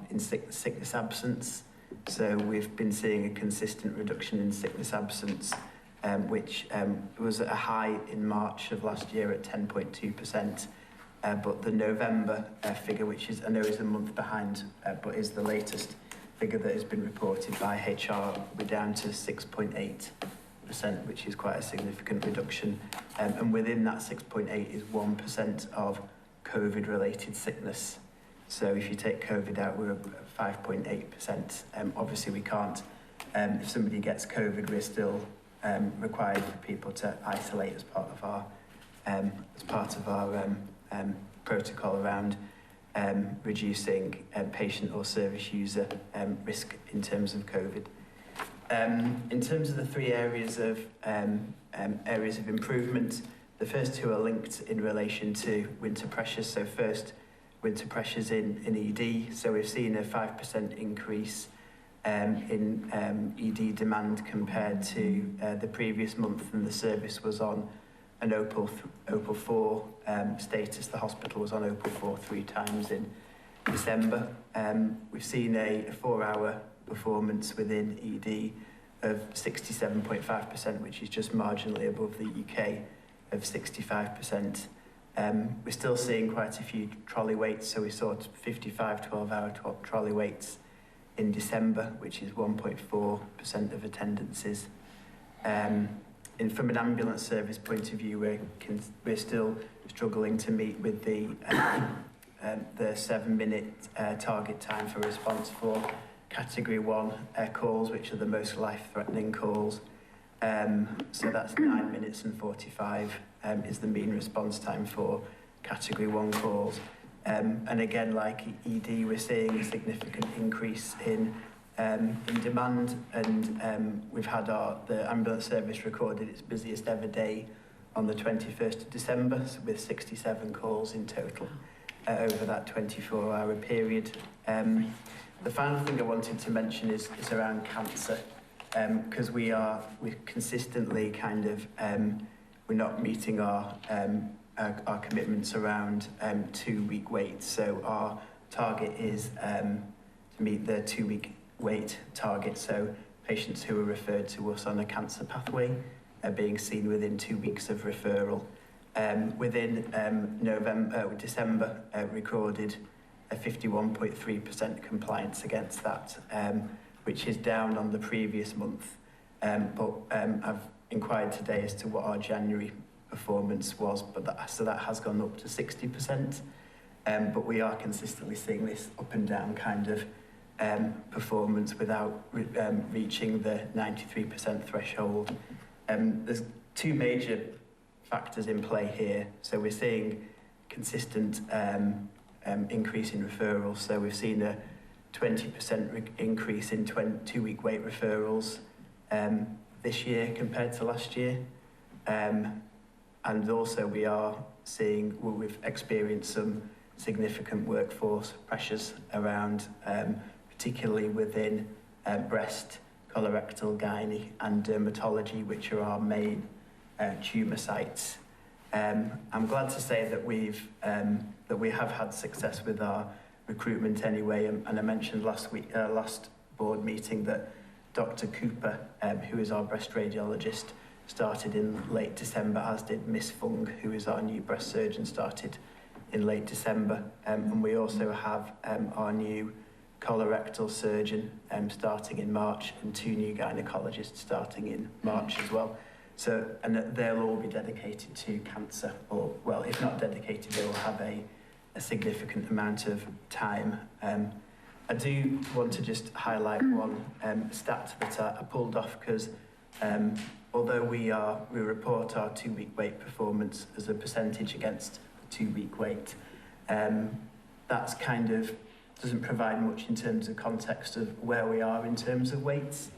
sickness absence. So we've been seeing a consistent reduction in sickness absence, which was at a high in March of last year at 10.2%. But the November figure, which is, I know is a month behind, but is the latest figure that has been reported by HR, we're down to 6.8%, which is quite a significant reduction. And within that 6.8 is 1% of COVID-related sickness. So if you take COVID out, we're at 5.8%. Obviously, we can't, if somebody gets COVID, we're still required for people to isolate as part of our protocol around reducing patient or service user risk in terms of COVID. In terms of the three areas of improvement, the first two are linked in relation to winter pressures. So first, winter pressures in ED. So we've seen a 5% increase in ED demand compared to the previous month, and the service was on an Opal 4 status. The hospital was on Opal 4 3 times in December. We've seen a 4-hour performance within ED of 67.5%, which is just marginally above the UK of 65%. We're still seeing quite a few trolley waits, so we saw 55 12-hour trolley waits in December, which is 1.4% of attendances. And from an ambulance service point of view, we're still struggling to meet with the 7-minute target time for response for Category 1 calls, which are the most life-threatening calls. So that's 9 minutes and 45 is the mean response time for Category 1 calls. And again, like ED, we're seeing a significant increase in demand, and we've had the ambulance service recorded its busiest ever day on the 21st of December, with 67 calls in total over that 24-hour period. The final thing I wanted to mention is around cancer, because we're consistently kind of we're not meeting our commitments around 2-week waits. So our target is to meet the 2-week wait target. So patients who are referred to us on a cancer pathway are being seen within 2 weeks of referral. Within December, recorded a 51.3% compliance against that, which is down on the previous month. But I've inquired today as to what our January performance was, but that has gone up to 60%. But we are consistently seeing this up and down kind of performance without reaching the 93% threshold. There's two major factors in play here. So we're seeing consistent increase in referrals. So we've seen a 20% increase in 2-week wait referrals this year compared to last year. And also we've experienced some significant workforce pressures around, particularly within breast, colorectal, gynae and dermatology, which are our main tumour sites. I'm glad to say that we have had success with our recruitment anyway, and I mentioned last board meeting that Dr. Cooper, who is our breast radiologist, started in late December, as did Miss Fung, who is our new breast surgeon, started in late December. And we also have our new colorectal surgeon starting in March, and 2 new gynecologists starting in March as well. So, and they'll all be dedicated to cancer, or, well, if not dedicated, they will have a significant amount of time. I do want to just highlight one stat that I pulled off, because although we report our 2-week wait performance as a percentage against the 2-week wait, that's kind of doesn't provide much in terms of context of where we are in terms of weights.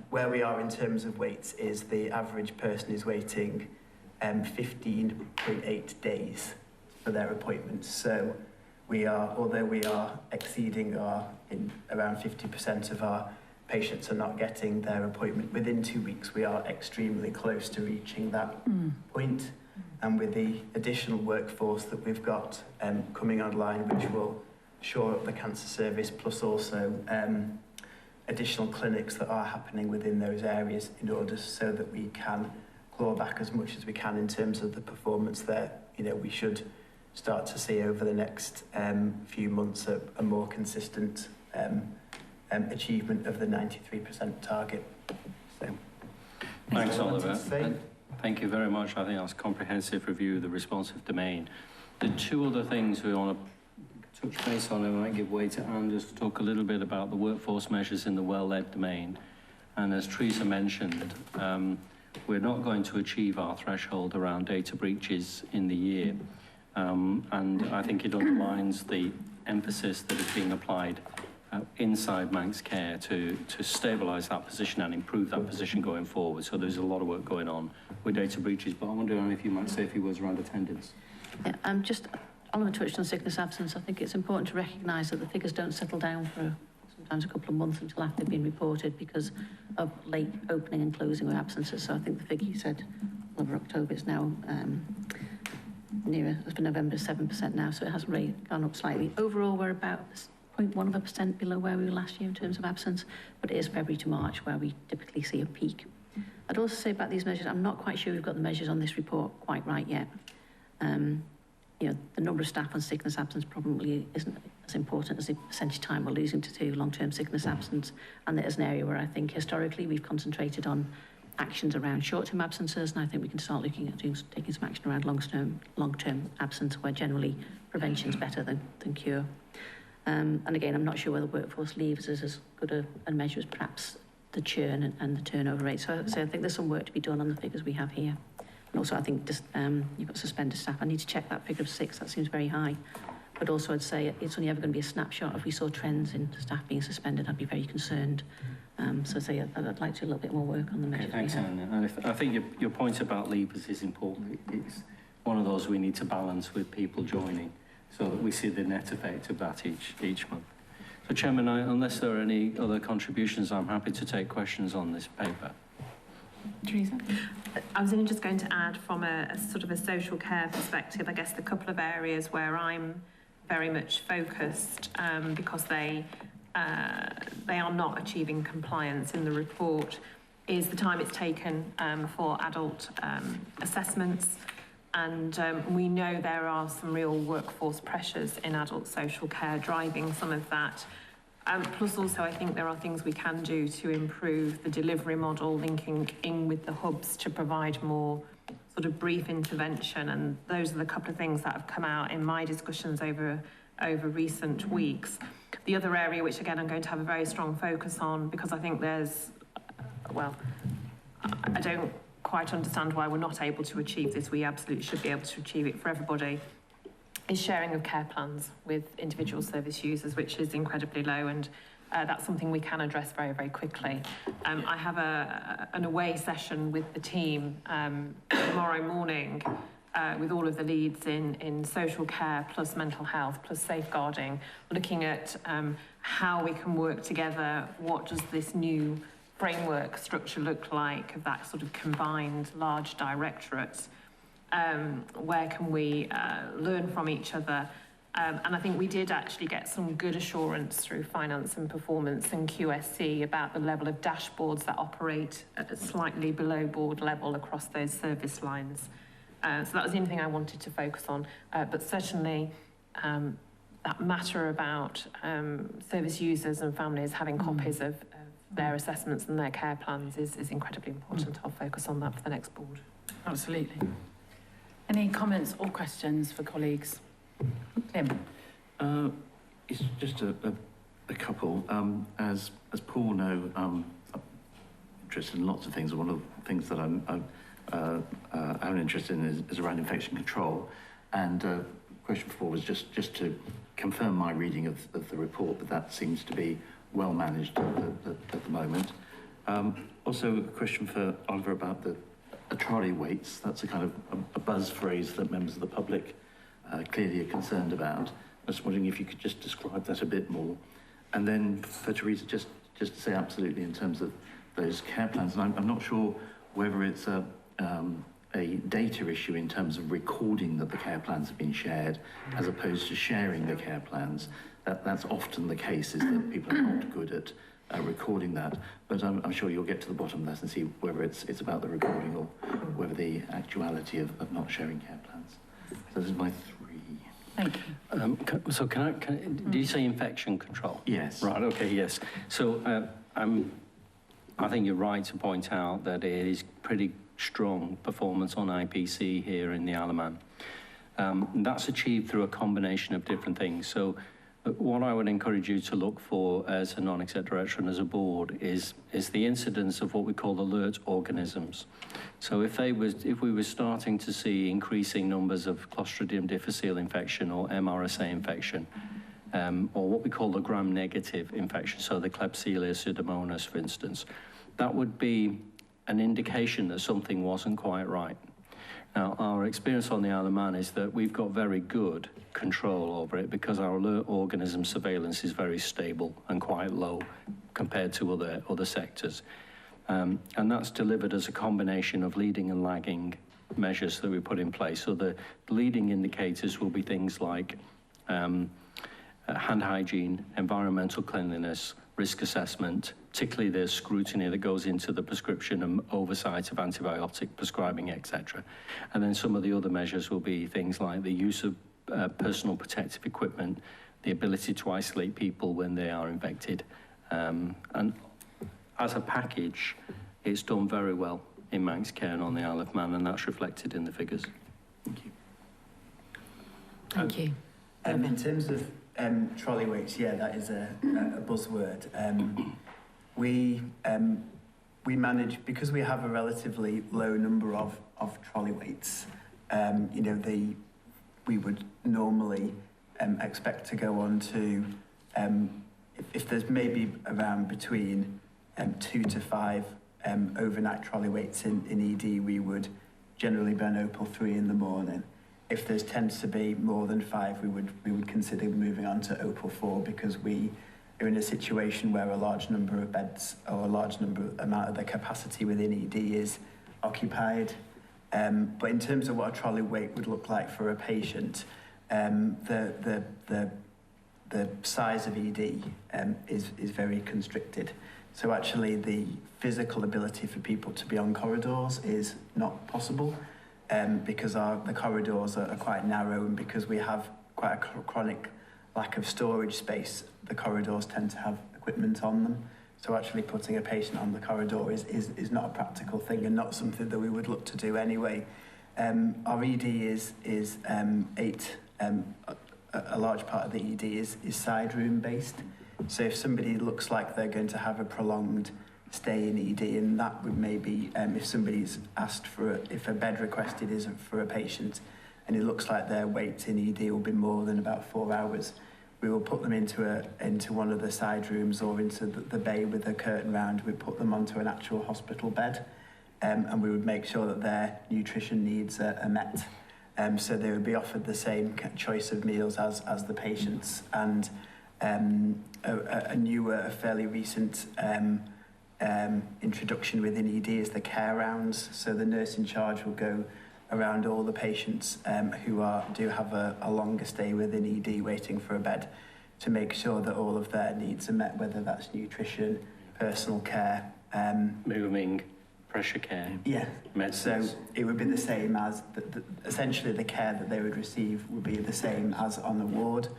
Where we are in terms of weights is the average person is waiting 15.8 days for their appointments. So although we are exceeding in around 50% of our patients are not getting their appointment within 2 weeks, we are extremely close to reaching that point. And with the additional workforce that we've got coming online, which will shore up the cancer service, plus also additional clinics that are happening within those areas, in order so that we can claw back as much as we can in terms of the performance that we should start to see over the next few months, a more consistent achievement of the 93% target. So, thanks, Oliver. And thank you very much. I think that's a comprehensive review of the responsive domain. The 2 other things we want to touch base on, and I might give way to Anne just to talk a little bit about the workforce measures in the well-led domain. And as Teresa mentioned, we're not going to achieve our threshold around data breaches in the year. And I think it underlines the emphasis that is being applied inside Manx Care to stabilise that position and improve that position going forward. So there's a lot of work going on with data breaches, but I wonder if you might say a few words around attendance. Yeah, Oliver touched on sickness absence. I think it's important to recognise that the figures don't settle down for sometimes a couple of months until after they've been reported because of late opening and closing of absences. So I think the figure you said over October is now nearer, for November, 7% now, so it has gone up slightly. Overall, we're about 0.1% below where we were last year in terms of absence, but it is February to March where we typically see a peak. I'd also say about these measures, I'm not quite sure we've got the measures on this report quite right yet. The number of staff on sickness absence probably isn't as important as the percentage time we're losing to long-term sickness absence, and that is an area where I think historically we've concentrated on actions around short-term absences, and I think we can start looking at taking some action around long-term absence, where generally prevention is better than cure. And again, I'm not sure whether workforce leaves is as good a measure as perhaps the churn and the turnover rate. So I think there's some work to be done on the figures we have here. And also, I think you've got suspended staff. I need to check that figure of 6. That seems very high. But also, I'd say it's only ever going to be a snapshot. If we saw trends in staff being suspended, I'd be very concerned. So I'd like to do a little bit more work on the measures. Thanks, Anne. And I think your point about leavers is important. It's one of those we need to balance with people joining, so that we see the net effect of that each month. So, Chairman, unless there are any other contributions, I'm happy to take questions on this paper. Teresa? I was only just going to add from a sort of a social care perspective, I guess the couple of areas where I'm very much focused because they are not achieving compliance in the report is the time it's taken for adult assessments. And we know there are some real workforce pressures in adult social care driving some of that. Plus also, I think there are things we can do to improve the delivery model, linking in with the hubs to provide more sort of brief intervention. And those are the couple of things that have come out in my discussions over recent weeks. The other area, which again I'm going to have a very strong focus on, because I think there's, well, I don't quite understand why we're not able to achieve this. We absolutely should be able to achieve it for everybody, is sharing of care plans with individual service users, which is incredibly low. And that's something we can address very, very quickly. I have an away session with the team tomorrow morning with all of the leads in social care, plus mental health, plus safeguarding, looking at how we can work together. What does this new framework structure look like of that sort of combined large directorate? Where can we learn from each other? And I think we did actually get some good assurance through finance and performance and QSC about the level of dashboards that operate at a slightly below board level across those service lines. So that was the only thing I wanted to focus on. But certainly that matter about service users and families having copies of their assessments and their care plans is incredibly important. I'll focus on that for the next board. Absolutely. Any comments or questions for colleagues? Tim? It's just a couple. As Paul know, I'm interested in lots of things. One of the things that I'm interested in is around infection control. And question 4 was just to confirm my reading of the report, that seems to be well managed at the moment. Also, a question for Oliver about the trolley weights. That's a kind of a buzz phrase that members of the public clearly are concerned about. I was wondering if you could just describe that a bit more. And then for Teresa, just to say absolutely in terms of those care plans, and I'm not sure whether it's a data issue in terms of recording that the care plans have been shared as opposed to sharing the care plans. That's often the case, is that people are not good at recording that, but I'm sure you'll get to the bottom of that and see whether it's about the recording or whether the actuality of not sharing care plans. So this is my 3. Thank you. So did you say infection control? Yes. Right, okay, yes. So I think you're right to point out that it is pretty strong performance on IPC here in the Isle of Man. That's achieved through a combination of different things. So what I would encourage you to look for as a non-exec director and as a board is the incidence of what we call alert organisms. So if we were starting to see increasing numbers of Clostridium difficile infection or MRSA infection, or what we call the gram-negative infection, so the Klebsiella pseudomonas, for instance, that would be an indication that something wasn't quite right. Now, our experience on the Isle of Man is that we've got very good control over it because our alert organism surveillance is very stable and quite low compared to other sectors. And that's delivered as a combination of leading and lagging measures that we put in place. So the leading indicators will be things like hand hygiene, environmental cleanliness, risk assessment, particularly the scrutiny that goes into the prescription and oversight of antibiotic prescribing, etc. And then some of the other measures will be things like the use of personal protective equipment, the ability to isolate people when they are infected. And as a package, it's done very well in Manx Care and on the Isle of Man, and that's reflected in the figures. Thank you. Thank you. In terms of trolley weights, yeah, that is a buzzword. We manage, because we have a relatively low number of trolley weights, you know, we would normally expect to go on to, if there's maybe around between 2 to 5 overnight trolley weights in ED, we would generally burn Opal 3 in the morning. If there tends to be more than 5, we would consider moving on to Opal 4, because we are in a situation where a large number of beds or a large amount of the capacity within ED is occupied. But in terms of what a trolley weight would look like for a patient, the size of ED is very constricted. So actually the physical ability for people to be on corridors is not possible. Because the corridors are quite narrow, and because we have quite a chronic lack of storage space, the corridors tend to have equipment on them. So actually putting a patient on the corridor is not a practical thing, and not something that we would look to do anyway. Our ED is 8, a large part of the ED is side room based. So if somebody looks like they're going to have a prolonged stay in ED, and that would maybe, if somebody's asked for, if a bed requested is for a patient, and it looks like their wait in ED will be more than about 4 hours, we will put them into one of the side rooms or into the bay with a curtain round. We put them onto an actual hospital bed, and we would make sure that their nutrition needs are met. So they would be offered the same choice of meals as the patients. And a new, fairly recent introduction within ED is the care rounds. So the nurse in charge will go around all the patients who do have a longer stay within ED waiting for a bed to make sure that all of their needs are met, whether that's nutrition, personal care. Moving, pressure care. Yeah, medicines. So it would be the same as, essentially the care that they would receive would be the same as on the ward.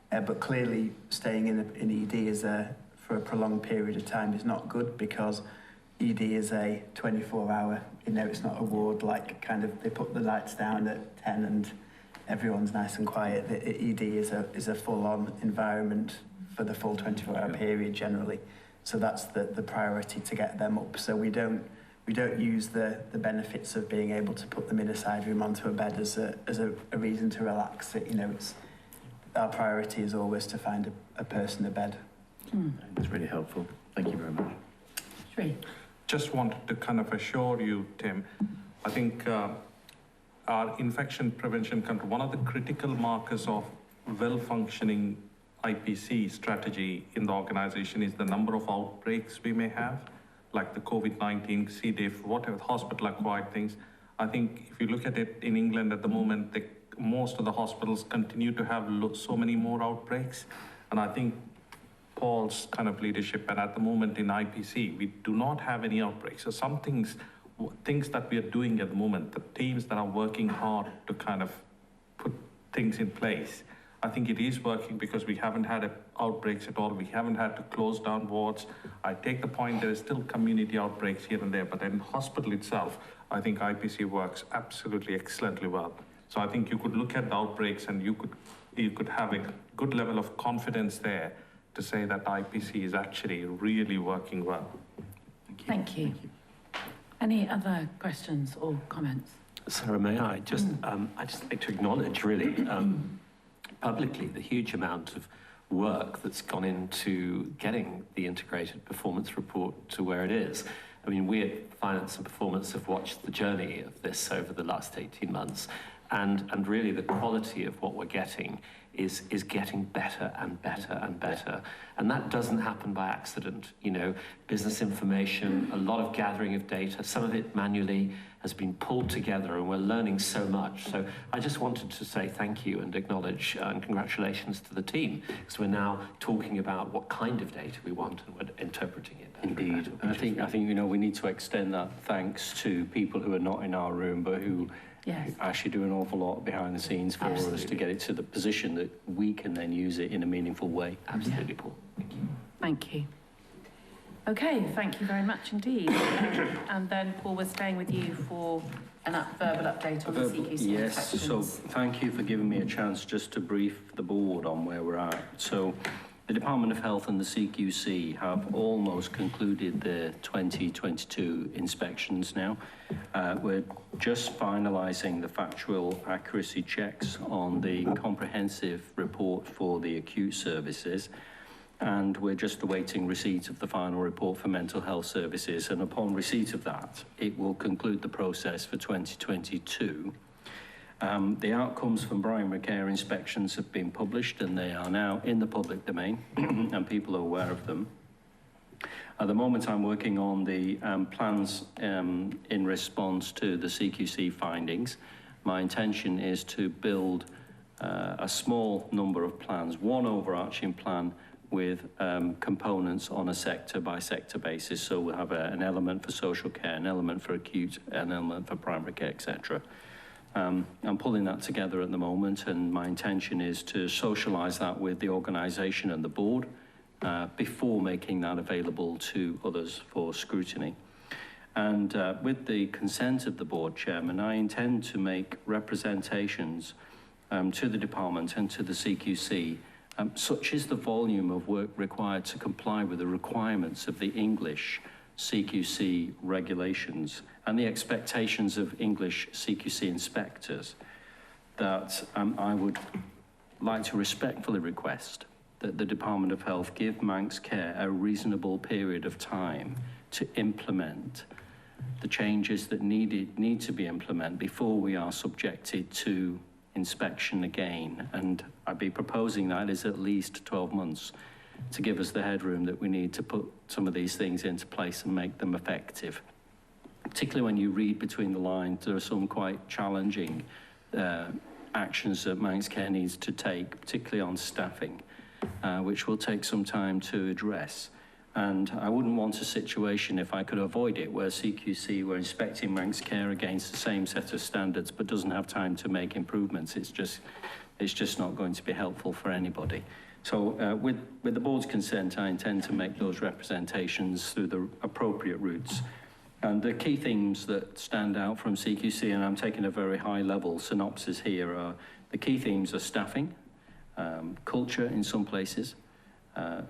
But clearly staying in ED for a prolonged period of time is not good, because ED is a 24-hour, it's not a ward like kind of they put the lights down at 10 and everyone's nice and quiet. The ED is a full-on environment for the full 24-hour period generally. So that's the priority, to get them up. So we don't use the benefits of being able to put them in a side room onto a bed as a reason to relax. It's our priority is always to find a person a bed. That's really helpful. Thank you very much. Sri. Just wanted to kind of assure you, Tim, I think our infection prevention control, one of the critical markers of well-functioning IPC strategy in the organization is the number of outbreaks we may have, like the COVID-19, C. diff, whatever, hospital-acquired things. I think if you look at it in England at the moment, most of the hospitals continue to have so many more outbreaks. And I think Paul's kind of leadership, and at the moment in IPC, we do not have any outbreaks. So some things that we are doing at the moment, the teams that are working hard to kind of put things in place, I think it is working, because we haven't had outbreaks at all. We haven't had to close down wards. I take the point there is still community outbreaks here and there, but in the hospital itself, I think IPC works absolutely excellently well. So I think you could look at the outbreaks and you could have a good level of confidence there to say that IPC is actually really working well. Thank you. Any other questions or comments? Sarah, may I just, I'd just like to acknowledge really publicly the huge amount of work that's gone into getting the integrated performance report to where it is. I mean, we at Finance and Performance have watched the journey of this over the last 18 months, and really the quality of what we're getting is getting better and better and better. And that doesn't happen by accident. Business information, a lot of gathering of data, some of it manually has been pulled together, and we're learning so much. So I just wanted to say thank you and acknowledge and congratulations to the team, because we're now talking about what kind of data we want and we're interpreting it better. Indeed. I think we need to extend that thanks to people who are not in our room, but who actually do an awful lot behind the scenes for us to get it to the position that we can then use it in a meaningful way. Absolutely, Paul. Thank you. Thank you. Okay, thank you very much indeed. And then, Paul, we're staying with you for a verbal update on the CQC Yes, inspections. so thank you for giving me a chance just to brief the board on where we're at. So the Department of Health and the CQC have almost concluded their 2022 inspections now. We're just finalising the factual accuracy checks on the comprehensive report for the acute services, and we're just awaiting receipt of the final report for mental health services, and upon receipt of that, it will conclude the process for 2022. The outcomes from primary care inspections have been published, and they are now in the public domain, and people are aware of them. At the moment, I'm working on the plans in response to the CQC findings. My intention is to build a small number of plans, one overarching plan with components on a sector-by-sector basis. So we'll have an element for social care, an element for acute, an element for primary care, etc. I'm pulling that together at the moment, and my intention is to socialise that with the organisation and the board before making that available to others for scrutiny. And with the consent of the board chairman, I intend to make representations to the department and to the CQC, such is the volume of work required to comply with the requirements of the English CQC regulations and the expectations of English CQC inspectors, that I would like to respectfully request that the Department of Health give Manx Care a reasonable period of time to implement the changes that need to be implemented before we are subjected to inspection again. And I'd be proposing that is at least 12 months to give us the headroom that we need to put some of these things into place and make them effective. Particularly when you read between the lines, there are some quite challenging actions that Manx Care needs to take, particularly on staffing, which will take some time to address. And I wouldn't want a situation, if I could avoid it, where CQC were inspecting Manx Care against the same set of standards but doesn't have time to make improvements. It's just not going to be helpful for anybody. So with the board's consent, I intend to make those representations through the appropriate routes. And the key themes that stand out from CQC, and I'm taking a very high-level synopsis here, are the key themes are staffing, culture in some places,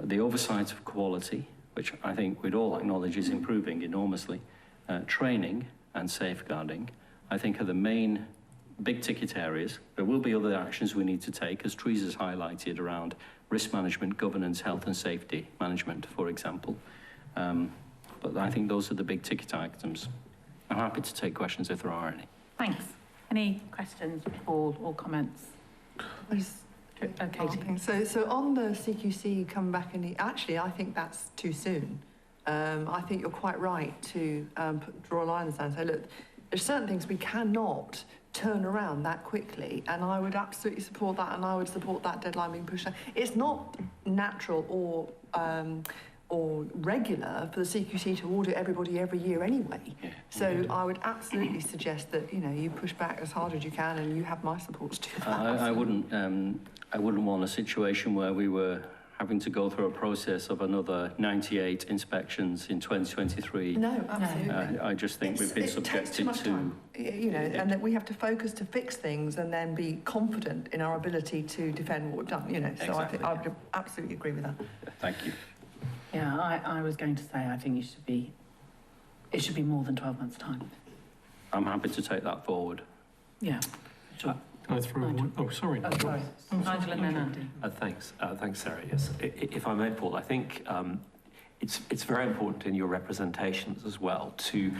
the oversight of quality, which I think we'd all acknowledge is improving enormously, training and safeguarding, I think are the main big-ticket areas. There will be other actions we need to take, as Teresa's highlighted, around risk management, governance, health and safety management, for example. But I think those are the big-ticket items. I'm happy to take questions if there are any. Thanks. Any questions, Paul, or comments? Katie. So on the CQC come back and actually, I think that's too soon. I think you're quite right to draw a line in the sand and say, look, there's certain things we cannot turn around that quickly, and I would absolutely support that, and I would support that deadline being pushed out. It's not natural or regular for the CQC to audit everybody every year anyway. Yeah. So I would absolutely suggest that, you know, you push back as hard as you can, and you have my support to do that. I wouldn't want a situation where we were having to go through a process of another 98 inspections in 2023. No, absolutely. I just think we've been subjected to... You know, and that we have to focus to fix things and then be confident in our ability to defend what we've done, you know. So exactly. I think I would absolutely agree with that. Thank you. Yeah, I was going to say, I think it should be more than 12 months' time. I'm happy to take that forward. Yeah, sure. Oh, sorry. Oh, sorry. Nigel and then Andy. Thanks, Sarah. Yes, if I may, Paul, I think it's very important in your representations as well to,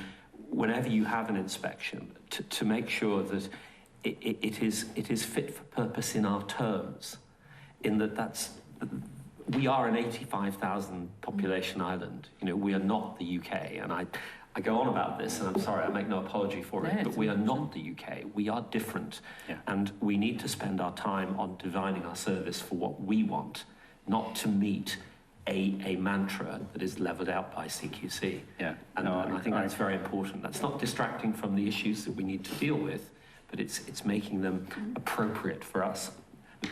whenever you have an inspection, to make sure that it is fit for purpose in our terms, in that we are an 85,000 population island. You know, we are not the UK, and I go on about this, and I'm sorry, I make no apology for it, but we are not the UK. We are different, and we need to spend our time on designing our service for what we want, not to meet a mantra that is levelled out by CQC. Yeah, and I think that's very important. That's not distracting from the issues that we need to deal with, but it's making them appropriate for us.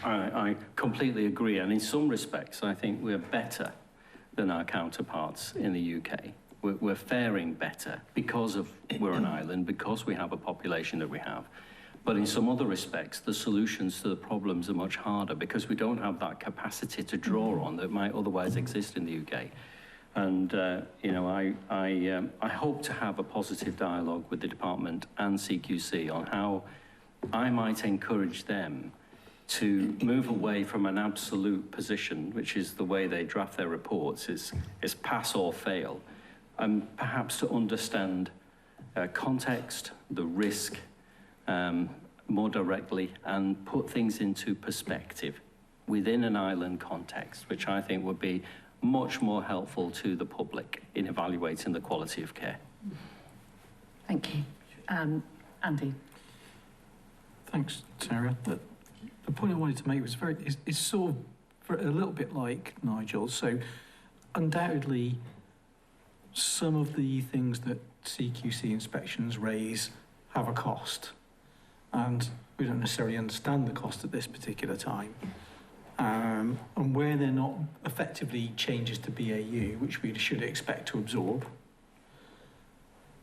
I completely agree, and in some respects, I think we're better than our counterparts in the UK. We're faring better because we're an island, because we have a population that we have. But in some other respects, the solutions to the problems are much harder because we don't have that capacity to draw on that might otherwise exist in the UK. And, you know, I hope to have a positive dialogue with the department and CQC on how I might encourage them to move away from an absolute position, which is the way they draft their reports, is pass or fail, and perhaps to understand context, the risk more directly, and put things into perspective within an island context, which I think would be much more helpful to the public in evaluating the quality of care. Thank you. Andy. Thanks, Sarah. The point I wanted to make was is sort of a little bit like Nigel. So undoubtedly, some of the things that CQC inspections raise have a cost, and we don't necessarily understand the cost at this particular time. And where they're not effectively changes to BAU, which we should expect to absorb,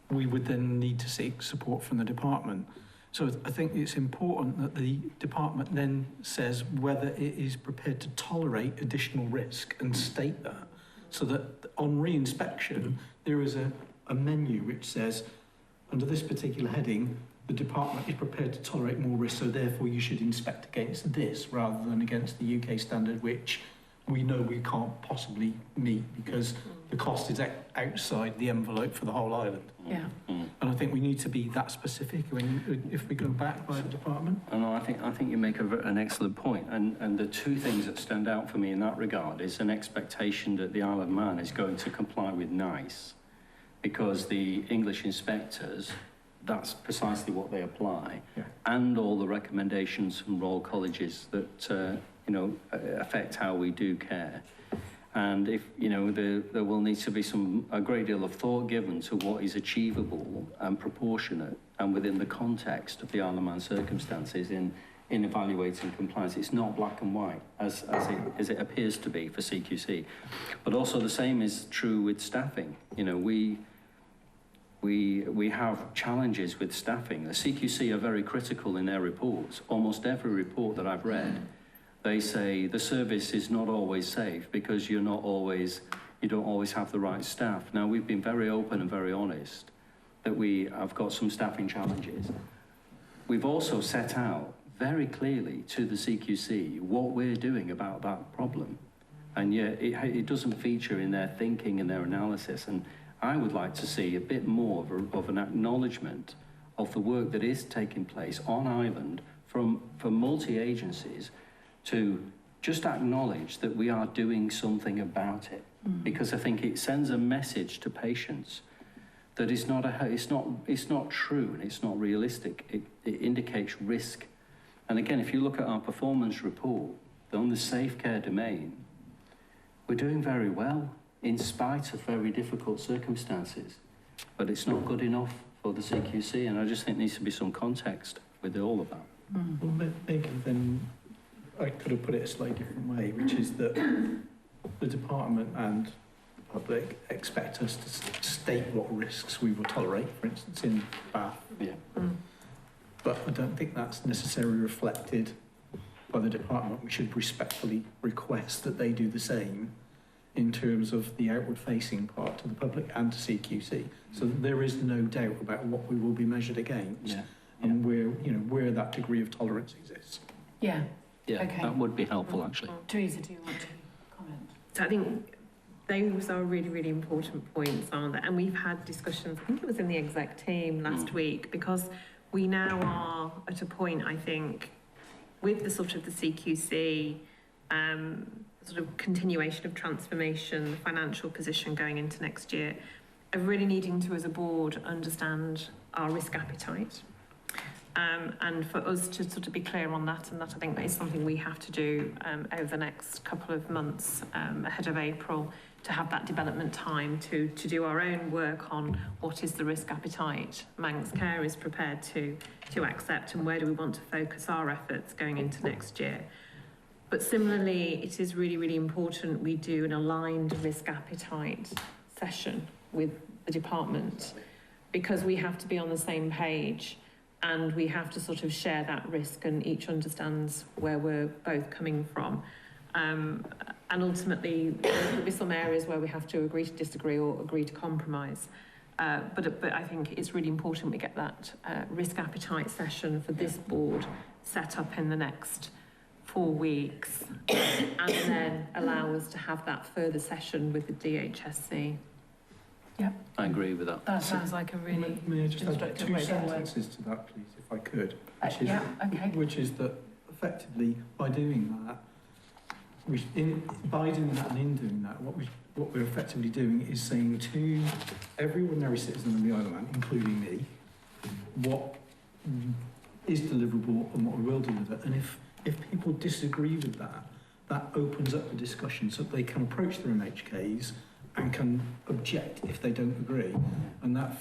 we would then need to seek support from the department. So I think it's important that the department then says whether it is prepared to tolerate additional risk and state that, so that on re-inspection, there is a menu which says, under this particular heading, the department is prepared to tolerate more risk, so therefore you should inspect against this rather than against the UK standard, which we know we can't possibly meet because the cost is outside the envelope for the whole island. Yeah. And I think we need to be that specific if we go back by the department. And I think you make an excellent point. And the two things that stand out for me in that regard is an expectation that the Isle of Man is going to comply with NICE, because the English inspectors, that's precisely what they apply, and all the recommendations from Royal Colleges that affect how we do care. And if, there will need to be a great deal of thought given to what is achievable and proportionate and within the context of the Isle of Man circumstances in evaluating compliance. It's not black and white as it appears to be for CQC. But also the same is true with staffing. We have challenges with staffing. The CQC are very critical in their reports. Almost every report that I've read, they say the service is not always safe because you don't always have the right staff. Now, we've been very open and very honest that we have got some staffing challenges. We've also set out very clearly to the CQC what we're doing about that problem. And yet it doesn't feature in their thinking and their analysis. And I would like to see a bit more of an acknowledgement of the work that is taking place on island from multi-agencies to just acknowledge that we are doing something about it. Because I think it sends a message to patients that it's not true and it's not realistic. It indicates risk. And again, if you look at our performance report on the safe care domain, we're doing very well in spite of very difficult circumstances. But it's not good enough for the CQC, and I just think there needs to be some context with all of that. Well, maybe then I could have put it a slightly different way, which is that the department and the public expect us to state what risks we will tolerate, for instance, in Bath. Yeah. But I don't think that's necessarily reflected by the department. We should respectfully request that they do the same in terms of the outward-facing part to the public and to CQC, so that there is no doubt about what we will be measured against, and where that degree of tolerance exists. Yeah. Yeah, okay. That would be helpful, actually. Teresa, do you want to comment? So I think those are really, really important points, aren't they? And we've had discussions, I think it was in the exec team last week, because we now are at a point, I think, with the sort of the CQC, sort of continuation of transformation, the financial position going into next year, of really needing to, as a board, understand our risk appetite. And for us to sort of be clear on that, and that I think that is something we have to do over the next couple of months ahead of April, to have that development time to do our own work on what is the risk appetite Manx Care is prepared to accept, and where do we want to focus our efforts going into next year. But similarly, it is really, really important we do an aligned risk appetite session with the department, because we have to be on the same page and we have to sort of share that risk, and each understands where we're both coming from. And ultimately, there will be some areas where we have to agree to disagree or agree to compromise. But I think it's really important we get that risk appetite session for this board set up in the next 4 weeks, and then allow us to have that further session with the DHSC. Yeah, I agree with that. That sounds like a really May I just add constructive 2 way forward. sentences to that, please, if I could? Okay. Which is that, effectively, by doing that, by doing that and in doing that, what we're effectively doing is saying to every ordinary citizen of the Isle of Man, including me, what is deliverable and what we will deliver. And if people disagree with that, that opens up the discussion so that they can approach their MHKs and can object if they don't agree. And that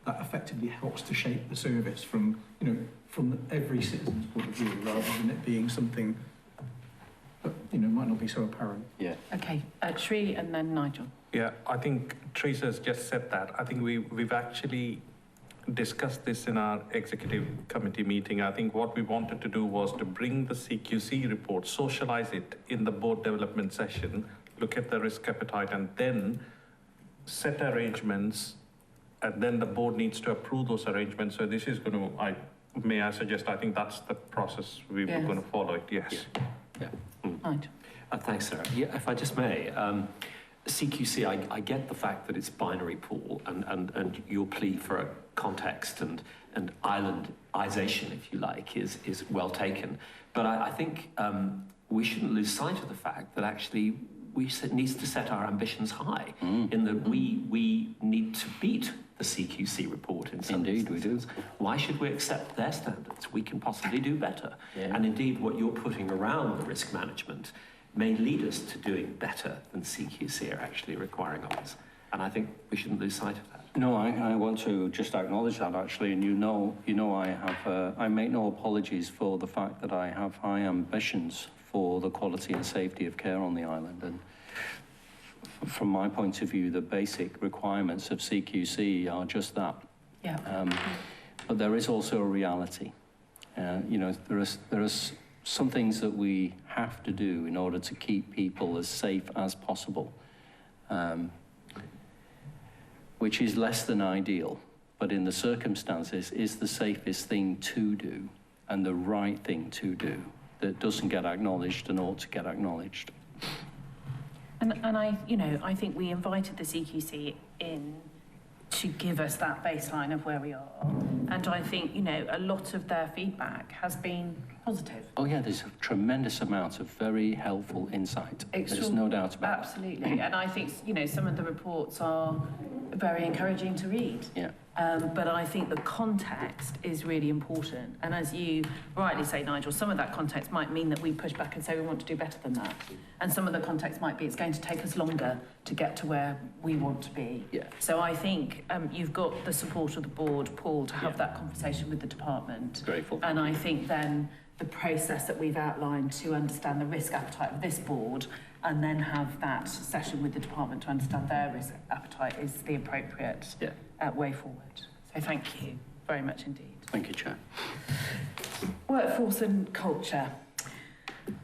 effectively helps to shape the service from every citizen's point of view, rather than it being something that, might not be so apparent. Yeah. Okay, Sri and then Nigel. Yeah, I think Teresa's just said that. I think we've actually discussed this in our executive committee meeting. I think what we wanted to do was to bring the CQC report, socialize it in the board development session, look at the risk appetite, and then set arrangements, and then the board needs to approve those arrangements. So this is going to, I suggest, I think that's the process we're going to follow it, yes. Yeah. Nigel. Thanks, Sarah. Yeah, if I just may, CQC, I get the fact that it's binary, Paul, and your plea for a context and islandization, if you like, is well taken. But I think we shouldn't lose sight of the fact that actually we need to set our ambitions high, in that we need to beat the CQC report in some instances. Why should we accept their standards? We can possibly do better. Yeah. And indeed, what you're putting around the risk management may lead us to doing better than CQC are actually requiring of us. And I think we shouldn't lose sight of that. No, I want to just acknowledge that, actually, and you know I make no apologies for the fact that I have high ambitions for the quality and safety of care on the island. And from my point of view, the basic requirements of CQC are just that. Yeah. But there is also a reality. You know, there are some things that we have to do in order to keep people as safe as possible, which is less than ideal, but in the circumstances is the safest thing to do and the right thing to do that doesn't get acknowledged and ought to get acknowledged. And I think we invited the CQC in to give us that baseline of where we are. And I think, a lot of their feedback has been positive. Oh yeah, there's a tremendous amount of very helpful insight. There's no doubt about it. Absolutely. And I think, some of the reports are very encouraging to read. Yeah. But I think the context is really important. And as you rightly say, Nigel, some of that context might mean that we push back and say we want to do better than that. And some of the context might be it's going to take us longer to get to where we want to be. Yeah. So I think you've got the support of the board, Paul, to have that conversation with the department. Grateful. And I think then the process that we've outlined to understand the risk appetite of this board and then have that session with the department to understand their risk appetite is the appropriate way forward. So thank you very much indeed. Thank you, Chair. Workforce and culture.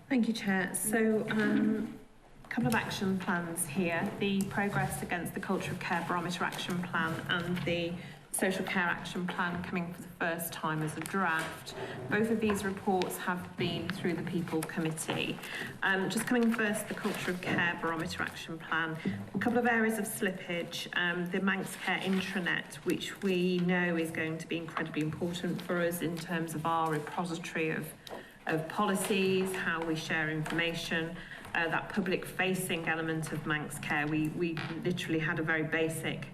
Thank you, Chair. So, a couple of action plans here. The progress against the Culture of Care Barometer Action Plan and the Social Care Action Plan coming for the first time as a draft. Both of these reports have been through the People Committee. Just coming first, the Culture of Care Barometer Action Plan. A couple of areas of slippage. The Manx Care intranet, which we know is going to be incredibly important for us in terms of our repository of policies, how we share information. That public-facing element of Manx Care, we literally had a very basic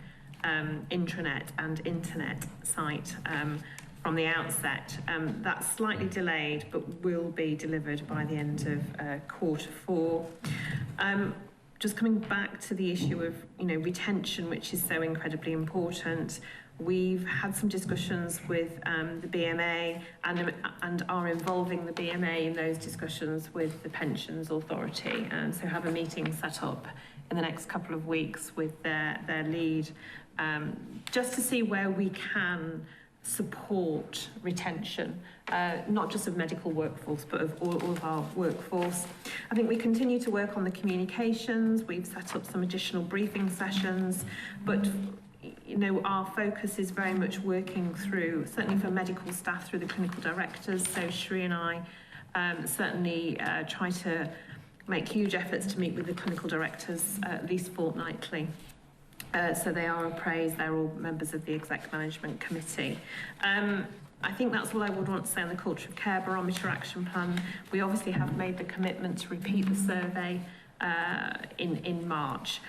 intranet and internet site from the outset. That's slightly delayed, but will be delivered by the end of Q4. Just coming back to the issue of retention, which is so incredibly important. We've had some discussions with the BMA and are involving the BMA in those discussions with the Pensions Authority. So have a meeting set up in the next couple of weeks with their lead, just to see where we can support retention, not just of medical workforce, but of all of our workforce. I think we continue to work on the communications. We've set up some additional briefing sessions, but our focus is very much working through, certainly for medical staff, through the clinical directors. So Shri and I certainly try to make huge efforts to meet with the clinical directors at least fortnightly. So they are appraised, they're all members of the Exec Management Committee. I think that's all I would want to say on the Culture of Care Barometer Action Plan. We obviously have made the commitment to repeat the survey in March.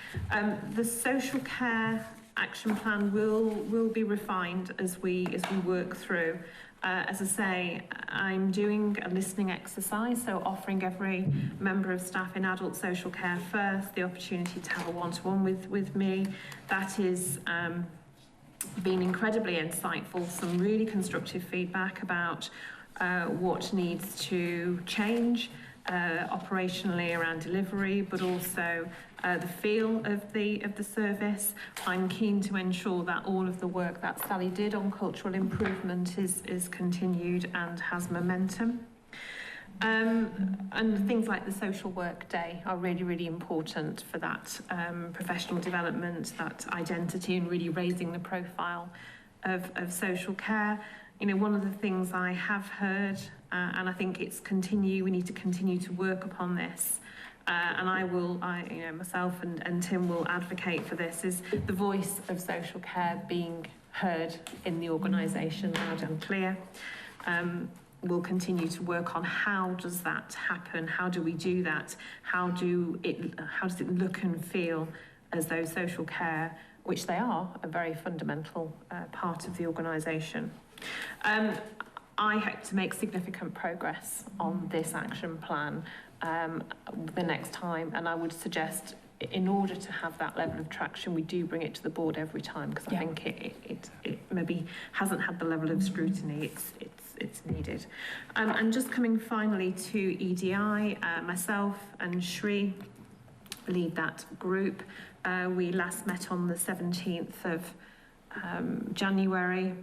The Social Care Action Plan will be refined as we work through. As I say, I'm doing a listening exercise, so offering every member of staff in adult social care first the opportunity to have a one-to-one with me. That is been incredibly insightful, some really constructive feedback about what needs to change operationally around delivery, but also the feel of the service. I'm keen to ensure that all of the work that Sally did on cultural improvement is continued and has momentum. And things like the social work day are really, really important for that professional development, that identity, and really raising the profile of social care. One of the things I have heard, and I think we need to continue to work upon this, and myself and Tim will advocate for this, is the voice of social care being heard in the organisation loud and clear. We'll continue to work on how does that happen, how do we do that, how does it look and feel as though social care, which they are, a very fundamental part of the organisation. I hope to make significant progress on this action plan the next time, and I would suggest, in order to have that level of traction, we do bring it to the board every time, because I think it maybe hasn't had the level of scrutiny it's needed. And just coming finally to EDI, myself and Shri lead that group. We last met on the 17th of January.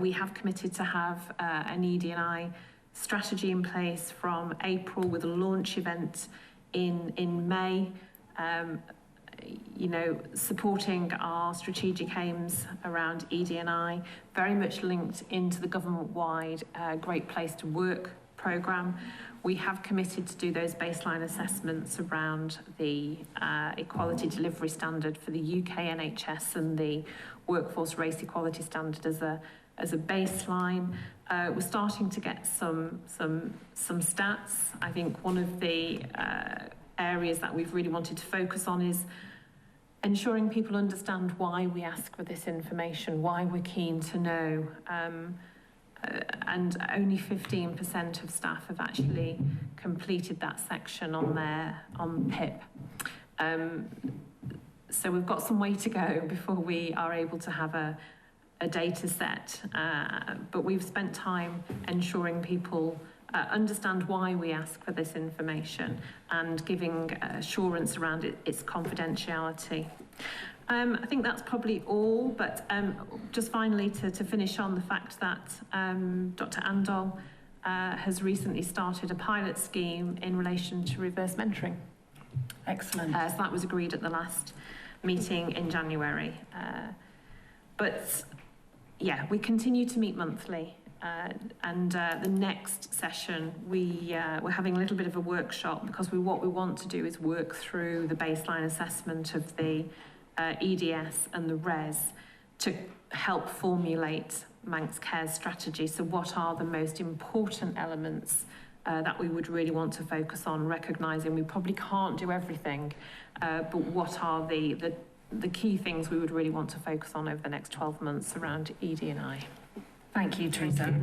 We have committed to have an ED&I strategy in place from April, with a launch event in May, supporting our strategic aims around ED&I, very much linked into the government-wide Great Place to Work programme. We have committed to do those baseline assessments around the equality delivery standard for the UK NHS and the workforce race equality standard as a baseline. We're starting to get some stats. I think one of the areas that we've really wanted to focus on is ensuring people understand why we ask for this information, why we're keen to know. And only 15% of staff have actually completed that section on PIP. So we've got some way to go before we are able to have a data set, but we've spent time ensuring people understand why we ask for this information and giving assurance around its confidentiality. I think that's probably all, but just finally to finish on the fact that Dr. Andol has recently started a pilot scheme in relation to reverse mentoring. Excellent. So that was agreed at the last meeting in January. But yeah, we continue to meet monthly. And the next session, we're having a little bit of a workshop, because what we want to do is work through the baseline assessment of the EDS and the RES to help formulate Manx Care's strategy. So what are the most important elements that we would really want to focus on, recognising we probably can't do everything, but what are the key things we would really want to focus on over the next 12 months around ED&I. Thank you, Teresa.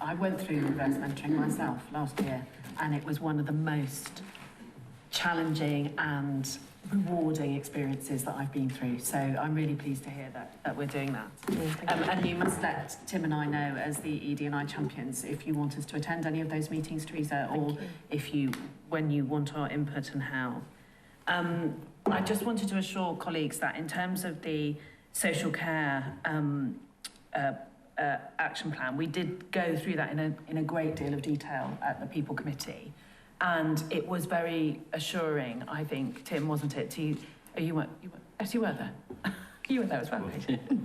I went through reverse mentoring myself last year, and it was one of the most challenging and rewarding experiences that I've been through. So I'm really pleased to hear that we're doing that. And you must let Tim and I know, as the ED&I champions, if you want us to attend any of those meetings, Teresa, or when you want our input and how. I just wanted to assure colleagues that in terms of the social care action plan, we did go through that in a great deal of detail at the People Committee, and it was very assuring, I think, Tim, wasn't it? You were there. You were there as well.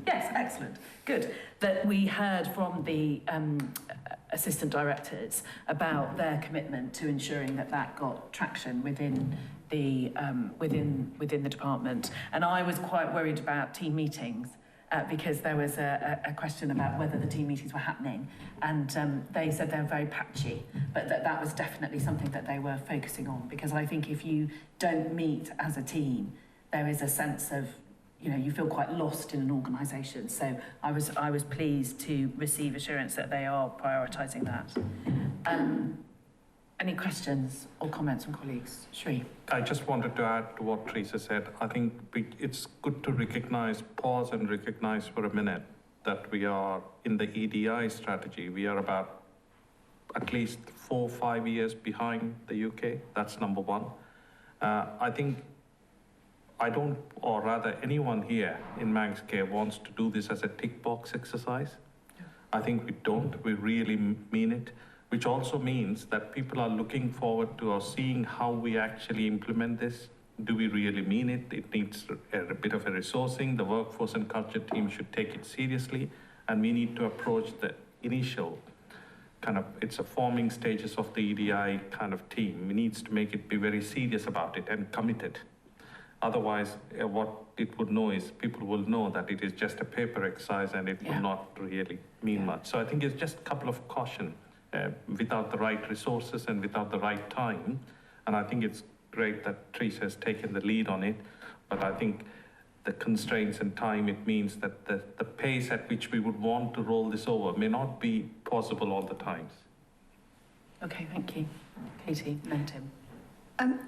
Yes, excellent, good. That we heard from the assistant directors about their commitment to ensuring that got traction within the department, and I was quite worried about team meetings. Because there was a question about whether the team meetings were happening, and they said they were very patchy, but that was definitely something that they were focusing on, because I think if you don't meet as a team, there is a sense of, you feel quite lost in an organisation. So I was pleased to receive assurance that they are prioritising that. Any questions or comments from colleagues? Shri. I just wanted to add to what Teresa said. I think it's good to pause and recognise for a minute that we are in the EDI strategy. We are about at least 4 or 5 years behind the UK. That's number one. I think anyone here in Manx Care wants to do this as a tick box exercise. Yeah. I think we don't. We really mean it. Which also means that people are looking forward to or seeing how we actually implement this. Do we really mean it? It needs a bit of a resourcing. The workforce and culture team should take it seriously, and we need to approach the initial it's a forming stages of the EDI kind of team. We needs to make it be very serious about it and committed. Otherwise, what it would know is people will know that it is just a paper exercise and it will not really mean much. So I think it's just a couple of caution without the right resources and without the right time. And I think it's great that Teresa has taken the lead on it, but I think the constraints and time, it means that the pace at which we would want to roll this over may not be possible all the times. Okay, thank you. Katie, then Tim.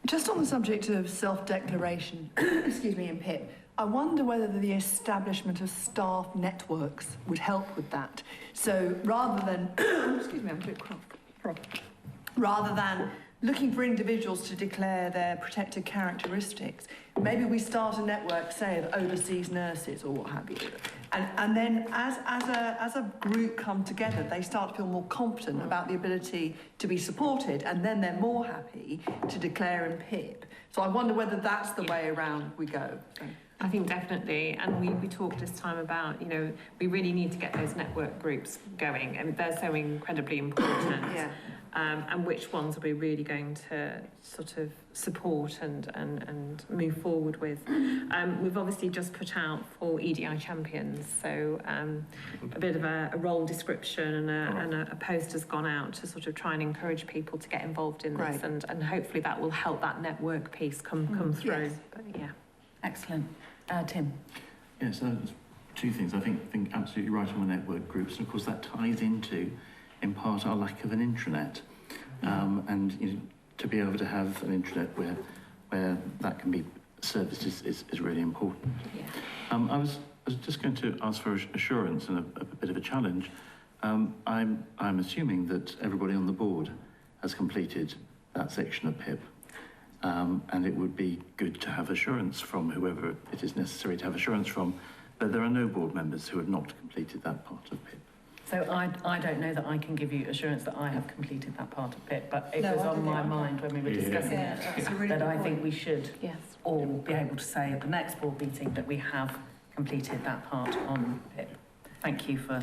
Just on the subject of self-declaration, excuse me, in PIP, I wonder whether the establishment of staff networks would help with that. So rather than, excuse me, I'm a bit cross. Rather than looking for individuals to declare their protected characteristics, maybe we start a network, say, of overseas nurses or what have you. And then as a group come together, they start to feel more confident about the ability to be supported, and then they're more happy to declare in PIP. So I wonder whether that's the way around we go. So. I think definitely, and we talked this time about, you know, we really need to get those network groups going, and they're so incredibly important. Yeah. And which ones are we really going to sort of support and move forward with? We've obviously just put out for EDI champions, so a bit of a role description and a post has gone out to sort of try and encourage people to get involved in this, and hopefully that will help that network piece come through. Yes. But yeah. Excellent. Tim. Yes, two things. I think absolutely right on the network groups, and of course that ties into, in part, our lack of an intranet, and you know, to be able to have an intranet where that can be serviced is really important. Yeah. I was just going to ask for assurance and a bit of a challenge. I'm assuming that everybody on the board has completed that section of PIP. And it would be good to have assurance from whoever it is necessary to have assurance from that there are no board members who have not completed that part of PIP. So I don't know that I can give you assurance that I have completed that part of PIP, but it was on my mind when we were discussing it, really that I think we should Yes. all be able to say at the next board meeting that we have completed that part on PIP. Thank you for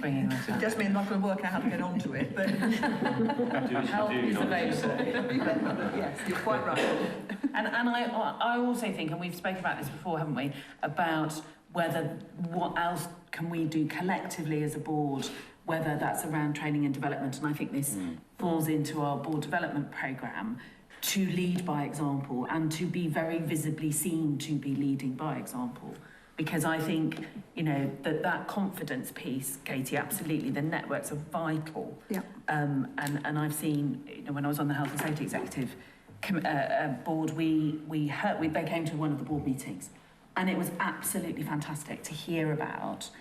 bringing that up. It does mean I'm not going to work out how to get onto it, but help is available. yes, you're quite right. And I also think, and we've spoken about this before, haven't we, about what else can we do collectively as a board, whether that's around training and development, and I think this falls into our board development programme, to lead by example and to be very visibly seen to be leading by example. Because I think, you know, that confidence piece, Katie, absolutely, the networks are vital. Yeah. And I've seen, you know, when I was on the Health and Safety Executive board, they came to one of the board meetings, and it was absolutely fantastic to hear about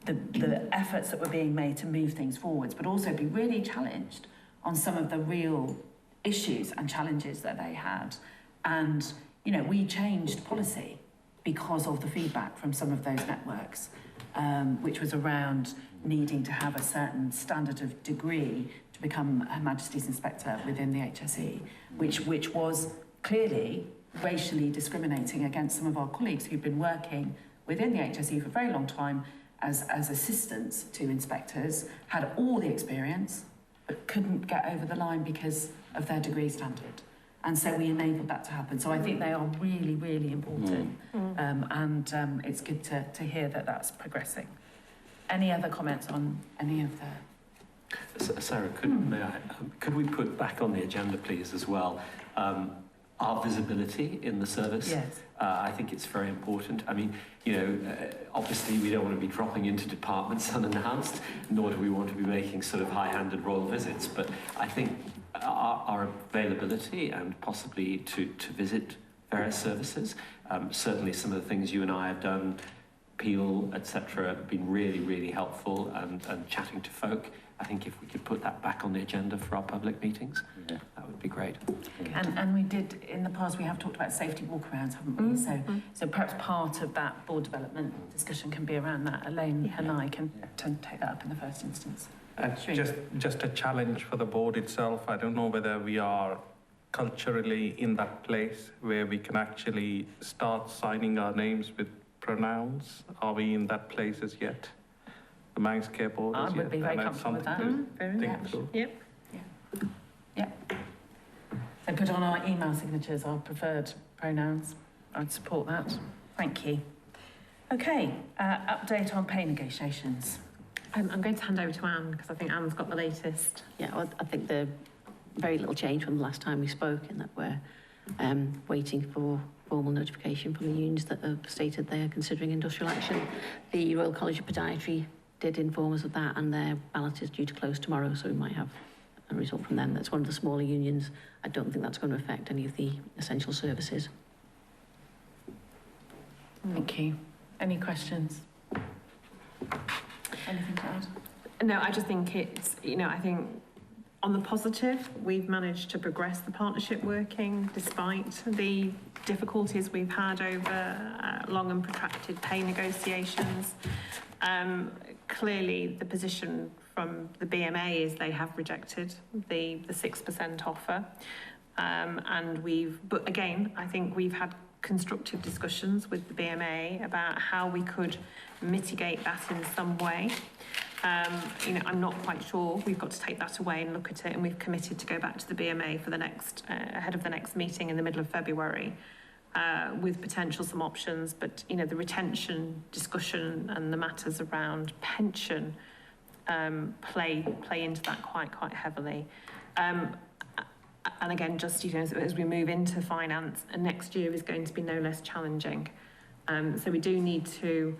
the efforts that were being made to move things forwards, but also be really challenged on some of the real issues and challenges that they had. And, you know, we changed policy because of the feedback from some of those networks, which was around needing to have a certain standard of degree to become Her Majesty's Inspector within the HSE, which was clearly racially discriminating against some of our colleagues who've been working within the HSE for a very long time as assistants to inspectors, had all the experience, but couldn't get over the line because of their degree standard. And so we enabled that to happen. So I think they are really, really important. And it's good to hear that that's progressing. Any other comments on any of the... Sarah, could we put back on the agenda, please, as well, our visibility in the service? Yes. I think it's very important. I mean, you know, obviously we don't want to be dropping into departments unannounced, nor do we want to be making sort of high-handed royal visits, but I think our availability and possibly to visit various services, certainly some of the things you and I have done, Peel, etc., have been really, really helpful, and chatting to folk. I think if we could put that back on the agenda for our public meetings, that would be great. And we did, in the past, we have talked about safety walkarounds, haven't we? So perhaps part of that board development discussion can be around that. Elaine and I can take that up in the first instance. Just a challenge for the board itself. I don't know whether we are culturally in that place where we can actually start signing our names with pronouns. Are we in that place as yet? the Manx Care Board? I as would yet? be very And that's comfortable with that. something to Very think much. through. Yep. So put on our email signatures our preferred pronouns. I'd support that. Thank you. Okay, update on pay negotiations. I'm going to hand over to Anne because I think Anne's got the latest. Yeah, well, I think the very little change from the last time we spoke, in that we're waiting for formal notification from the unions that have stated they are considering industrial action. The Royal College of Podiatry did inform us of that, and their ballot is due to close tomorrow, so we might have a result from them. That's one of the smaller unions. I don't think that's going to affect any of the essential services. Thank you. Any questions? Anything to add? No, I just think it's, I think on the positive, we've managed to progress the partnership working despite the difficulties we've had over long and protracted pay negotiations. Clearly, the position from the BMA is they have rejected the 6% offer. But again, I think we've had constructive discussions with the BMA about how we could mitigate that in some way. I'm not quite sure. We've got to take that away and look at it, and we've committed to go back to the BMA for the next, ahead of the next meeting in the middle of February, with potential some options. But, the retention discussion and the matters around pension play into that quite heavily. And again, just, as we move into finance, and next year is going to be no less challenging. So we do need to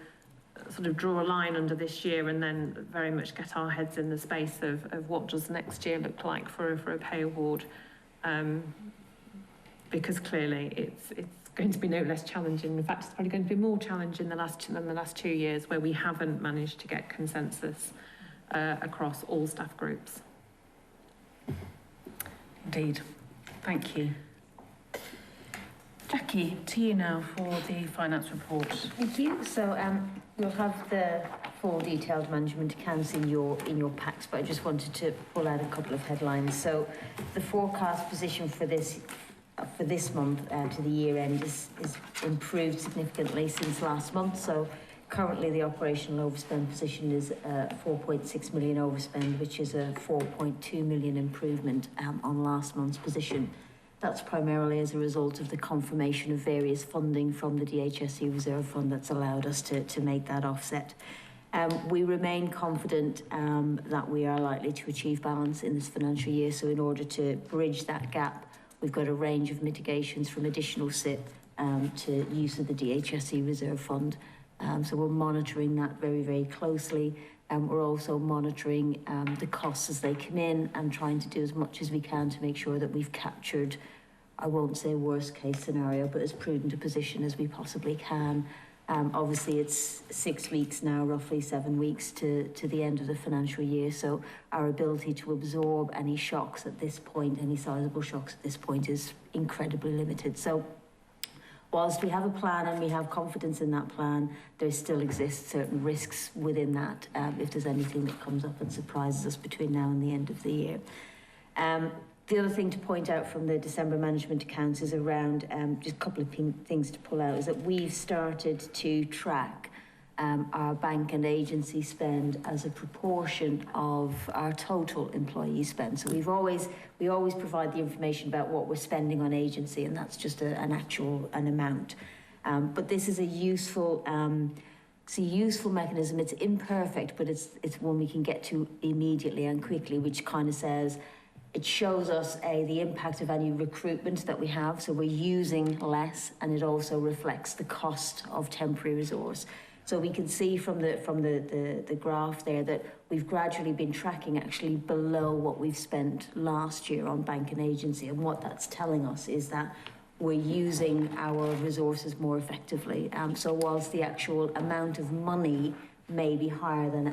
sort of draw a line under this year and then very much get our heads in the space of what does next year look like for a pay award. Because clearly it's going to be no less challenging. In fact, it's probably going to be more challenging than the last 2 years, where we haven't managed to get consensus across all staff groups. Indeed. Thank you. Jackie, to you now for the finance report. Thank you. So you'll have the full detailed management accounts in your packs, but I just wanted to pull out a couple of headlines. So the forecast position for this month to the year end is improved significantly since last month. So currently the operational overspend position is 4.6 million overspend, which is a 4.2 million improvement on last month's position. That's primarily as a result of the confirmation of various funding from the DHSC Reserve Fund that's allowed us to make that offset. We remain confident that we are likely to achieve balance in this financial year. So in order to bridge that gap, we've got a range of mitigations from additional SIP to use of the DHSC Reserve Fund. So we're monitoring that very, very closely. We're also monitoring the costs as they come in and trying to do as much as we can to make sure that we've captured, I won't say worst case scenario, but as prudent a position as we possibly can. Obviously, it's 6 weeks now, roughly 7 weeks to the end of the financial year. So our ability to absorb any shocks at this point, any sizable shocks at this point, is incredibly limited. So whilst we have a plan and we have confidence in that plan, there still exists certain risks within that if there's anything that comes up and surprises us between now and the end of the year. The other thing to point out from the December management accounts is around just a couple of things to pull out, is that we've started to track our bank and agency spend as a proportion of our total employee spend. So we always provide the information about what we're spending on agency, and that's just an amount. But this is a useful mechanism. It's imperfect, but it's one we can get to immediately and quickly, which kind of says, it shows us the impact of any recruitment that we have, so we're using less, and it also reflects the cost of temporary resource. So we can see from the graph there that we've gradually been tracking actually below what we've spent last year on bank and agency, and what that's telling us is that we're using our resources more effectively. So whilst the actual amount of money may be higher than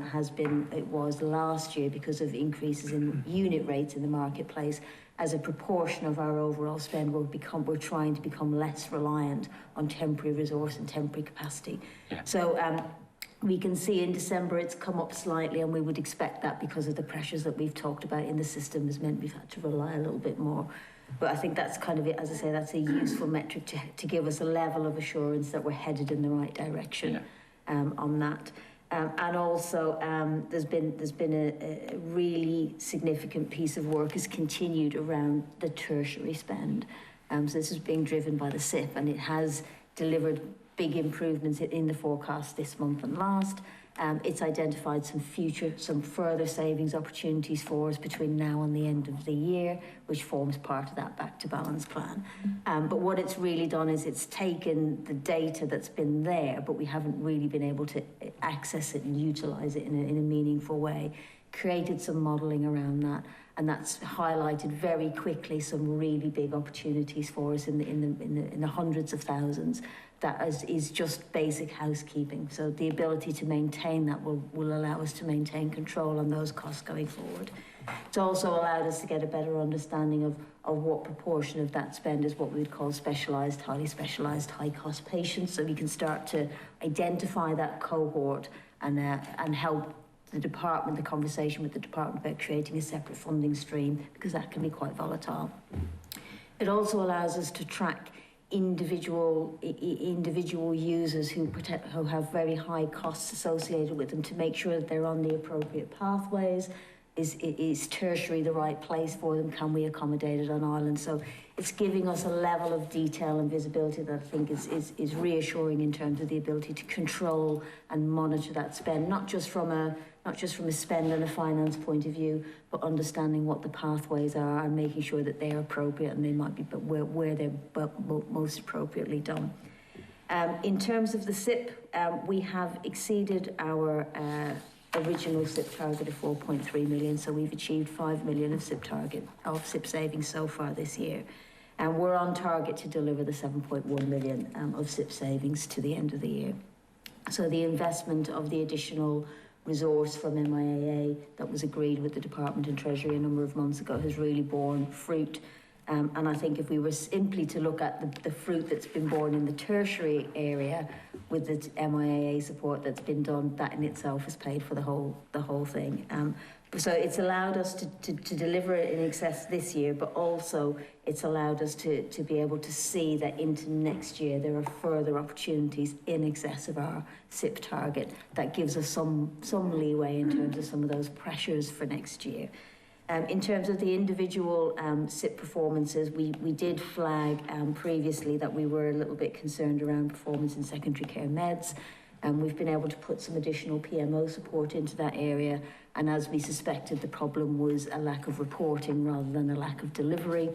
it was last year because of increases in unit rates in the marketplace, as a proportion of our overall spend, we're trying to become less reliant on temporary resource and temporary capacity. Yeah. So we can see in December it's come up slightly, and we would expect that because of the pressures that we've talked about in the system has meant we've had to rely a little bit more. But I think that's kind of it. As I say, that's a useful metric to give us a level of assurance that we're headed in the right direction on that. And also, there's been a really significant piece of work has continued around the tertiary spend. So this is being driven by the SIP, and it has delivered big improvements in the forecast this month and last. It's identified some further savings opportunities for us between now and the end of the year, which forms part of that back to balance plan. But what it's really done is it's taken the data that's been there, but we haven't really been able to access it and utilise it in a meaningful way, created some modelling around that, and that's highlighted very quickly some really big opportunities for us in the hundreds of thousands. That is just basic housekeeping. So the ability to maintain that will allow us to maintain control on those costs going forward. It's also allowed us to get a better understanding of what proportion of that spend is what we would call specialised, highly specialised, high-cost patients. So we can start to identify that cohort and help the conversation with the department about creating a separate funding stream, because that can be quite volatile. It also allows us to track individual users who have very high costs associated with them, to make sure that they're on the appropriate pathways. Is tertiary the right place for them? Can we accommodate it on Ireland? So it's giving us a level of detail and visibility that I think is reassuring in terms of the ability to control and monitor that spend, not just from a spend and a finance point of view, but understanding what the pathways are and making sure that they are appropriate, and they might be, but where they're most appropriately done. In terms of the SIP, we have exceeded our original SIP target of 4.3 million, so we've achieved 5 million of SIP savings so far this year, and we're on target to deliver the 7.1 million of SIP savings to the end of the year. So the investment of the additional resource from MIAA that was agreed with the Department and Treasury a number of months ago has really borne fruit. And I think if we were simply to look at the fruit that's been borne in the tertiary area with the MIAA support that's been done, that in itself has paid for the whole thing. So it's allowed us to deliver it in excess this year, but also it's allowed us to be able to see that into next year there are further opportunities in excess of our SIP target. That gives us some leeway in terms of some of those pressures for next year. In terms of the individual SIP performances, we did flag previously that we were a little bit concerned around performance in secondary care meds. We've been able to put some additional PMO support into that area, and as we suspected, the problem was a lack of reporting rather than a lack of delivery.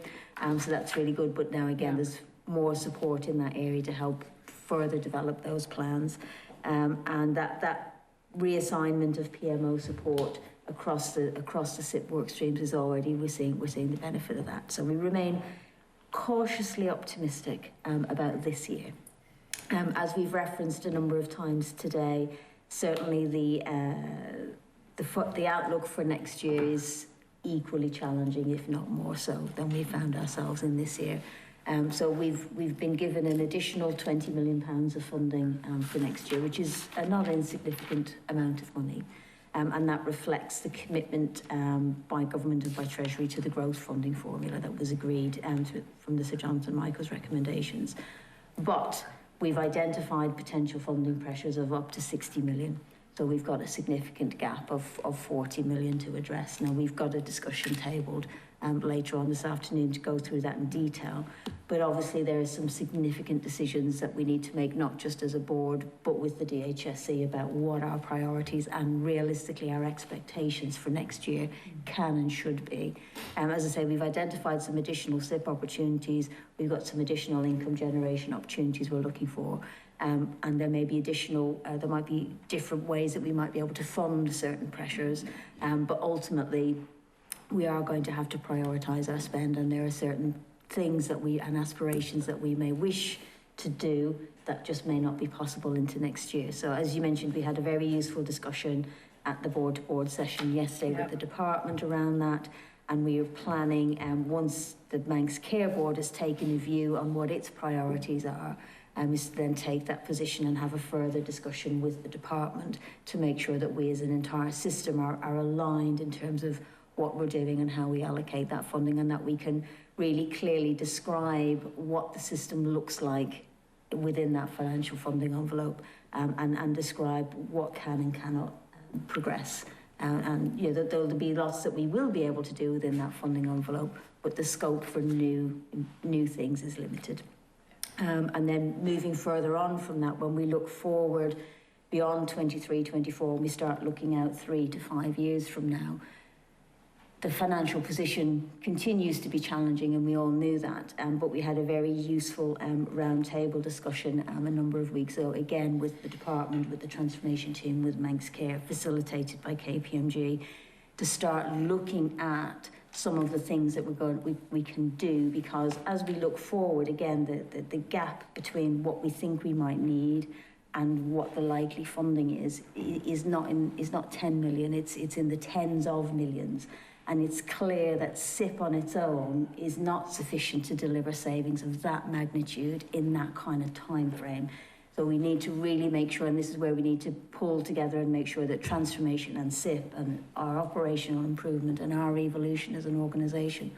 So that's really good, but now again, there's more support in that area to help further develop those plans. And that reassignment of PMO support across the SIP work streams is already, we're seeing the benefit of that. So we remain cautiously optimistic about this year. As we've referenced a number of times today, certainly the outlook for next year is equally challenging, if not more so, than we found ourselves in this year. So we've been given an additional £20 million of funding for next year, which is a not insignificant amount of money. And that reflects the commitment by government and by Treasury to the growth funding formula that was agreed from the Sir Jonathan Michael's recommendations. But we've identified potential funding pressures of up to 60 million. So we've got a significant gap of 40 million to address. Now, we've got a discussion tabled later on this afternoon to go through that in detail. But obviously there are some significant decisions that we need to make, not just as a board, but with the DHSC, about what our priorities and realistically our expectations for next year can and should be. As I say, we've identified some additional SIP opportunities. We've got some additional income generation opportunities we're looking for. And there may be there might be different ways that we might be able to fund certain pressures. But ultimately, we are going to have to prioritise our spend, and there are certain things and aspirations that we may wish to do that just may not be possible into next year. So as you mentioned, we had a very useful discussion at the board-to-board session yesterday with the department around that, and we are planning, once the Manx Care Board has taken a view on what its priorities are, is to then take that position and have a further discussion with the department to make sure that we as an entire system are aligned in terms of what we're doing and how we allocate that funding, and that we can really clearly describe what the system looks like within that financial funding envelope, and describe what can and cannot progress. And you know, that there'll be lots that we will be able to do within that funding envelope, but the scope for new things is limited. And then moving further on from that, when we look forward beyond 23, 24, we start looking out 3 to 5 years from now, the financial position continues to be challenging, and we all knew that, but we had a very useful roundtable discussion a number of weeks ago, again with the department, with the transformation team, with Manx Care, facilitated by KPMG, to start looking at some of the things that we can do, because as we look forward, again, the gap between what we think we might need and what the likely funding is not 10 million, it's in the tens of millions. And it's clear that SIP on its own is not sufficient to deliver savings of that magnitude in that kind of time frame. So we need to really make sure, and this is where we need to pull together and make sure that transformation and SIP and our operational improvement and our evolution as an organisation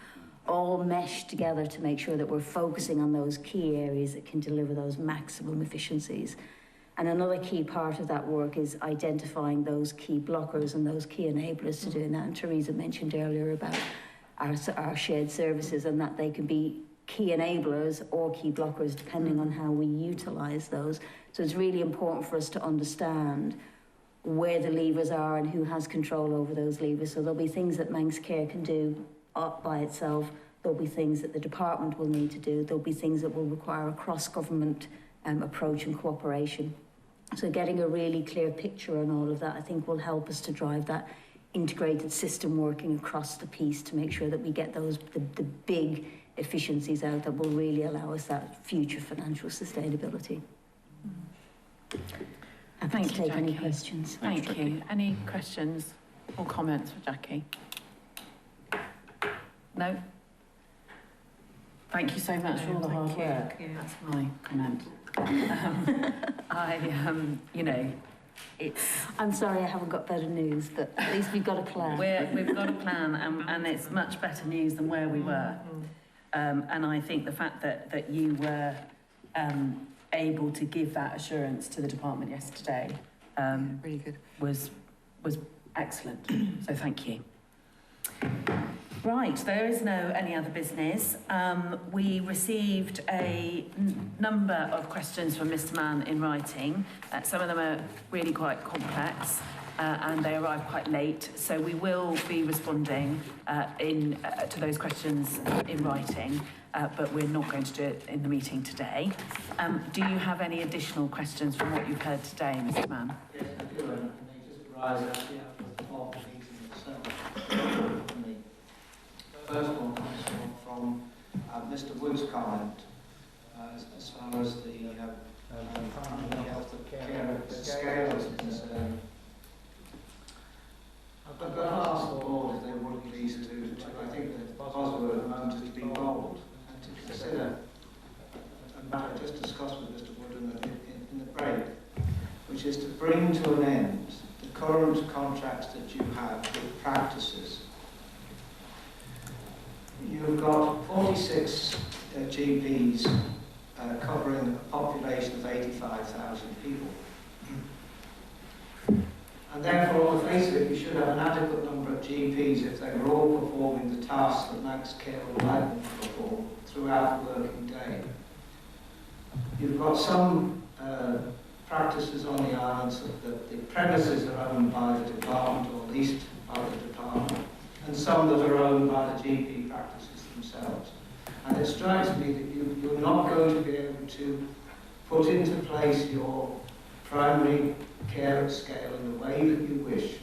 all mesh together to make sure that we're focusing on those key areas that can deliver those maximum efficiencies. And another key part of that work is identifying those key blockers and those key enablers to doing that. And Teresa mentioned earlier about our shared services, and that they can be key enablers or key blockers depending on how we utilise those. So it's really important for us to understand where the levers are and who has control over those levers. So there'll be things that Manx Care can do up by itself. There'll be things that the department will need to do. There'll be things that will require a cross-government approach and cooperation. So getting a really clear picture on all of that, I think, will help us to drive that integrated system working across the piece to make sure that we get those the big efficiencies out that will really allow us that future financial sustainability. Happy to take any questions. Thank you. Any questions or comments for Jackie? No? Thank you so much for all the hard work. That's my comment. You know, it's... I'm sorry I haven't got better news, but at least we've got a plan. We've got a plan, and it's much better news than where we were. And I think the fact that you were able to give that assurance to the department yesterday really good. was excellent. So thank you. Right, there is no any other business. We received a number of questions from Mr. Mann in writing. Some of them are really quite complex and they arrived quite late. So we will be responding to those questions in writing, but we're not going to do it in the meeting today. Do you have any additional questions from what you've heard today, Mr. Mann? Yes, I do, and they just arise actually out of the whole meeting itself. The first one comes from Mr. Wood's comment as far as the health care scale is concerned. I've got to ask the board if they would please to I think the buzzword at the moment is to be bold and to consider a matter just discussed with Mr. Wood in the break, which is to bring to an end the current contracts that you have with practices. You've got 46 GPs covering a population of 85,000 people. And therefore, on the face of it, you should have an adequate number of GPs if they were all performing the tasks that Manx Care would like them to perform throughout the working day. You've got some practices on the islands that the premises are owned by the department or leased by the department, and some that are owned by the GP practices themselves. And it strikes me that you're not going to be able to put into place your primary care scale in the way that you wish,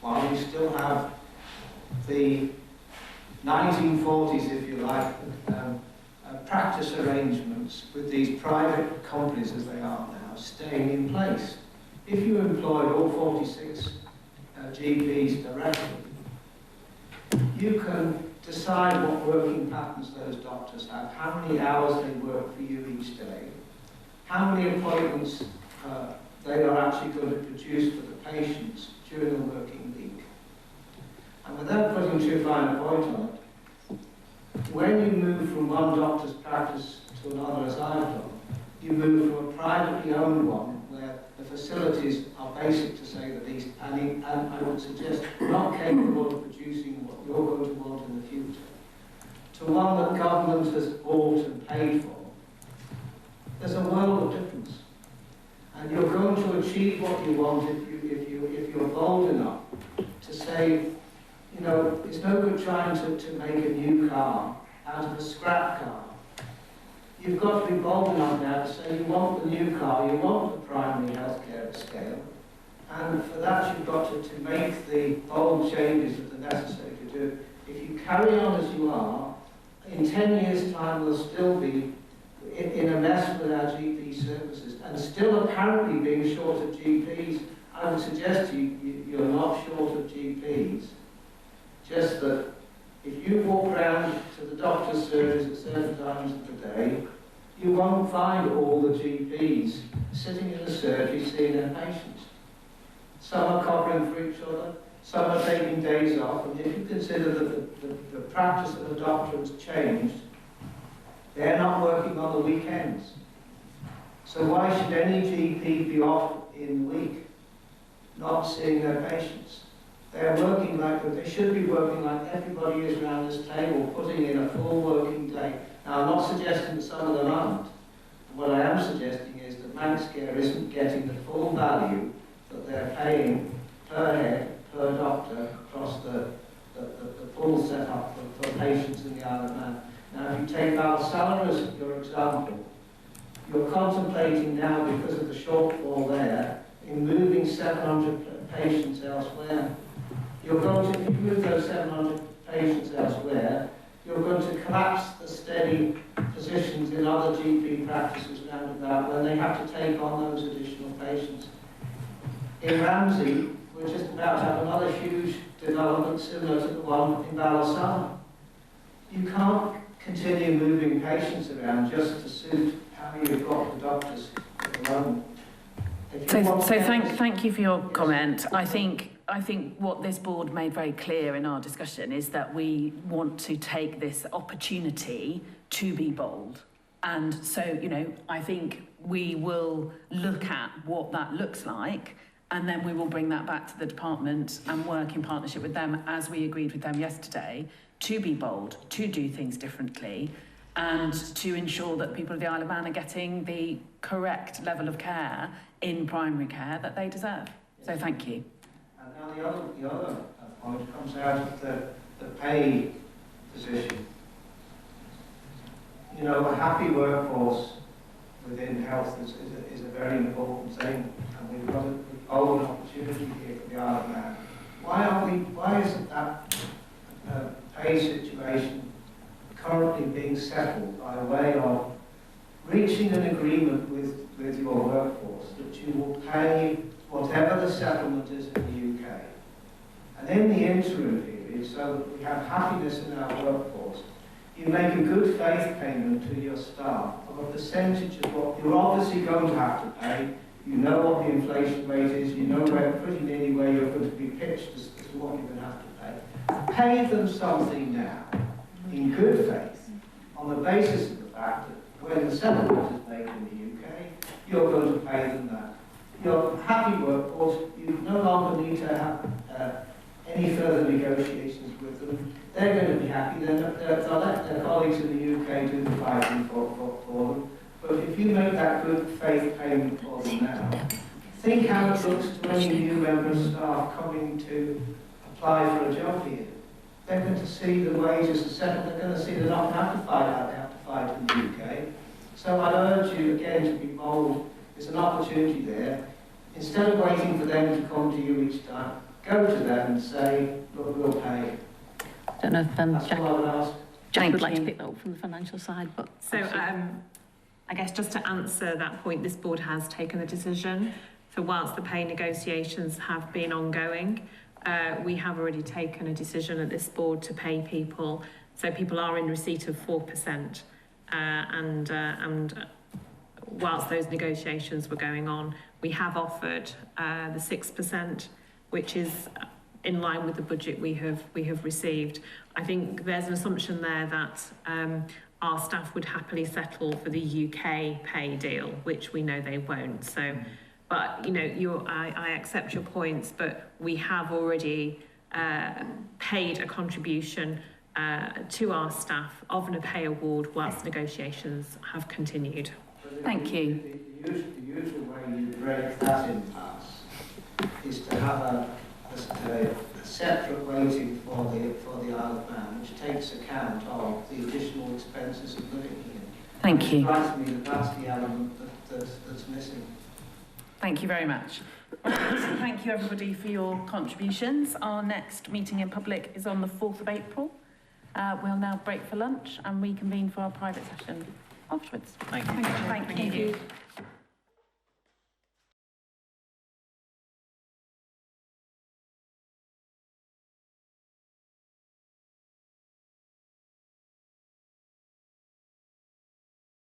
while you still have the 1940s, if you like, practice arrangements with these private companies as they are now staying in place. If you employed all 46 GPs directly, you can decide what working patterns those doctors have, how many hours they work for you each day, how many appointments they are actually going to produce for the patients during the working week. And without putting too fine a point on it, when you move from one doctor's practice to another, as I've done, you move from a privately owned one, where facilities are basic to say the least, and I would suggest not capable of producing what you're going to want in the future, to one that government has bought and paid for, there's a world of difference. And you're going to achieve what you want if you're bold enough to say, you know, it's no good trying to make a new car out of a scrap car. You've got to be bold enough now to say you want the new car, you want the primary healthcare at scale, and for that you've got to make the bold changes that are necessary to do. If you carry on as you are, in 10 years' time we'll still be in a mess with our GP services, and still apparently being short of GPs. I would suggest you're not short of GPs, just that if you walk around to the doctor's surgeries at certain times of the day, you won't find all the GPs sitting in the surgery seeing their patients. Some are covering for each other, some are taking days off, and if you consider that the practice of a doctor has changed, they're not working on the weekends. So why should any GP be off in the week, not seeing their patients? They're working like, they should be working like everybody is around this table, putting in a full working day. Now, I'm not suggesting that some of them aren't. What I am suggesting is that Manx Care isn't getting the full value that they're paying per head, per doctor, across the full setup for patients in the Isle of Man. Now, if you take Valsala as your example, you're contemplating now, because of the shortfall there, in moving 700 patients elsewhere. You're going to, if you move those 700 patients elsewhere, you're going to collapse the steady positions in other GP practices around about when they have to take on those additional patients. In Ramsey, we're just about to have another huge development similar to the one in Valsala. You can't continue moving patients around just to suit how you've got the doctors at the moment. Thank you for your comment. I think what this board made very clear in our discussion is that we want to take this opportunity to be bold. And so, you know, I think we will look at what that looks like, and then we will bring that back to the department and work in partnership with them, as we agreed with them yesterday, to be bold, to do things differently, and to ensure that people of the Isle of Man are getting the correct level of care in primary care that they deserve. So thank you. And now the other point comes out of the pay position. You know, a happy workforce within health is a very important thing, and we've got an opportunity here for the Isle of Man. Why isn't that pay situation currently being settled by way of reaching an agreement with your workforce that you will pay whatever the settlement is in the UK? And in the interim period, so that we have happiness in our workforce, you make a good faith payment to your staff of a percentage of what you're obviously going to have to pay. You know what the inflation rate is, you know pretty nearly where you're going to be pitched as to what you're going to have to pay. Pay them something now, in good faith, on the basis of the fact that when the settlement is made in the UK, you're going to pay them that. Your happy workforce, you no longer need to have any further negotiations with them. They're going to be happy. They'll let their colleagues in the UK do the fighting for them. But if you make that good faith payment for them now, think how it looks to any new member of staff coming to apply for a job here. They're going to see the wages are settled. They're going to see they're not going to have to fight out. They have to fight in the UK. So I urge you again to be bold. There's an opportunity there. Instead of waiting for them to come to you each time, go to them and say, look, we'll pay. I don't know if Jack would like to pick that up from the financial side, but... So I guess just to answer that point, this board has taken a decision. So whilst the pay negotiations have been ongoing, we have already taken a decision at this board to pay people. So people are in receipt of 4%. And whilst those negotiations were going on, we have offered the 6%, which is in line with the budget we have received. I think there's an assumption there that our staff would happily settle for the UK pay deal, which we know they won't. So But, you know, I accept your points, but we have already paid a contribution to our staff of a pay award whilst negotiations have continued. Thank you. The usual way you break that impasse is to have a separate weighting for the Isle of Man, which takes account of the additional expenses of living here. Thank you. It strikes me that that's the element that's missing. Thank you very much. So thank you everybody for your contributions. Our next meeting in public is on the 4th of April. We'll now break for lunch and reconvene for our private session afterwards. Thank you. Thank you.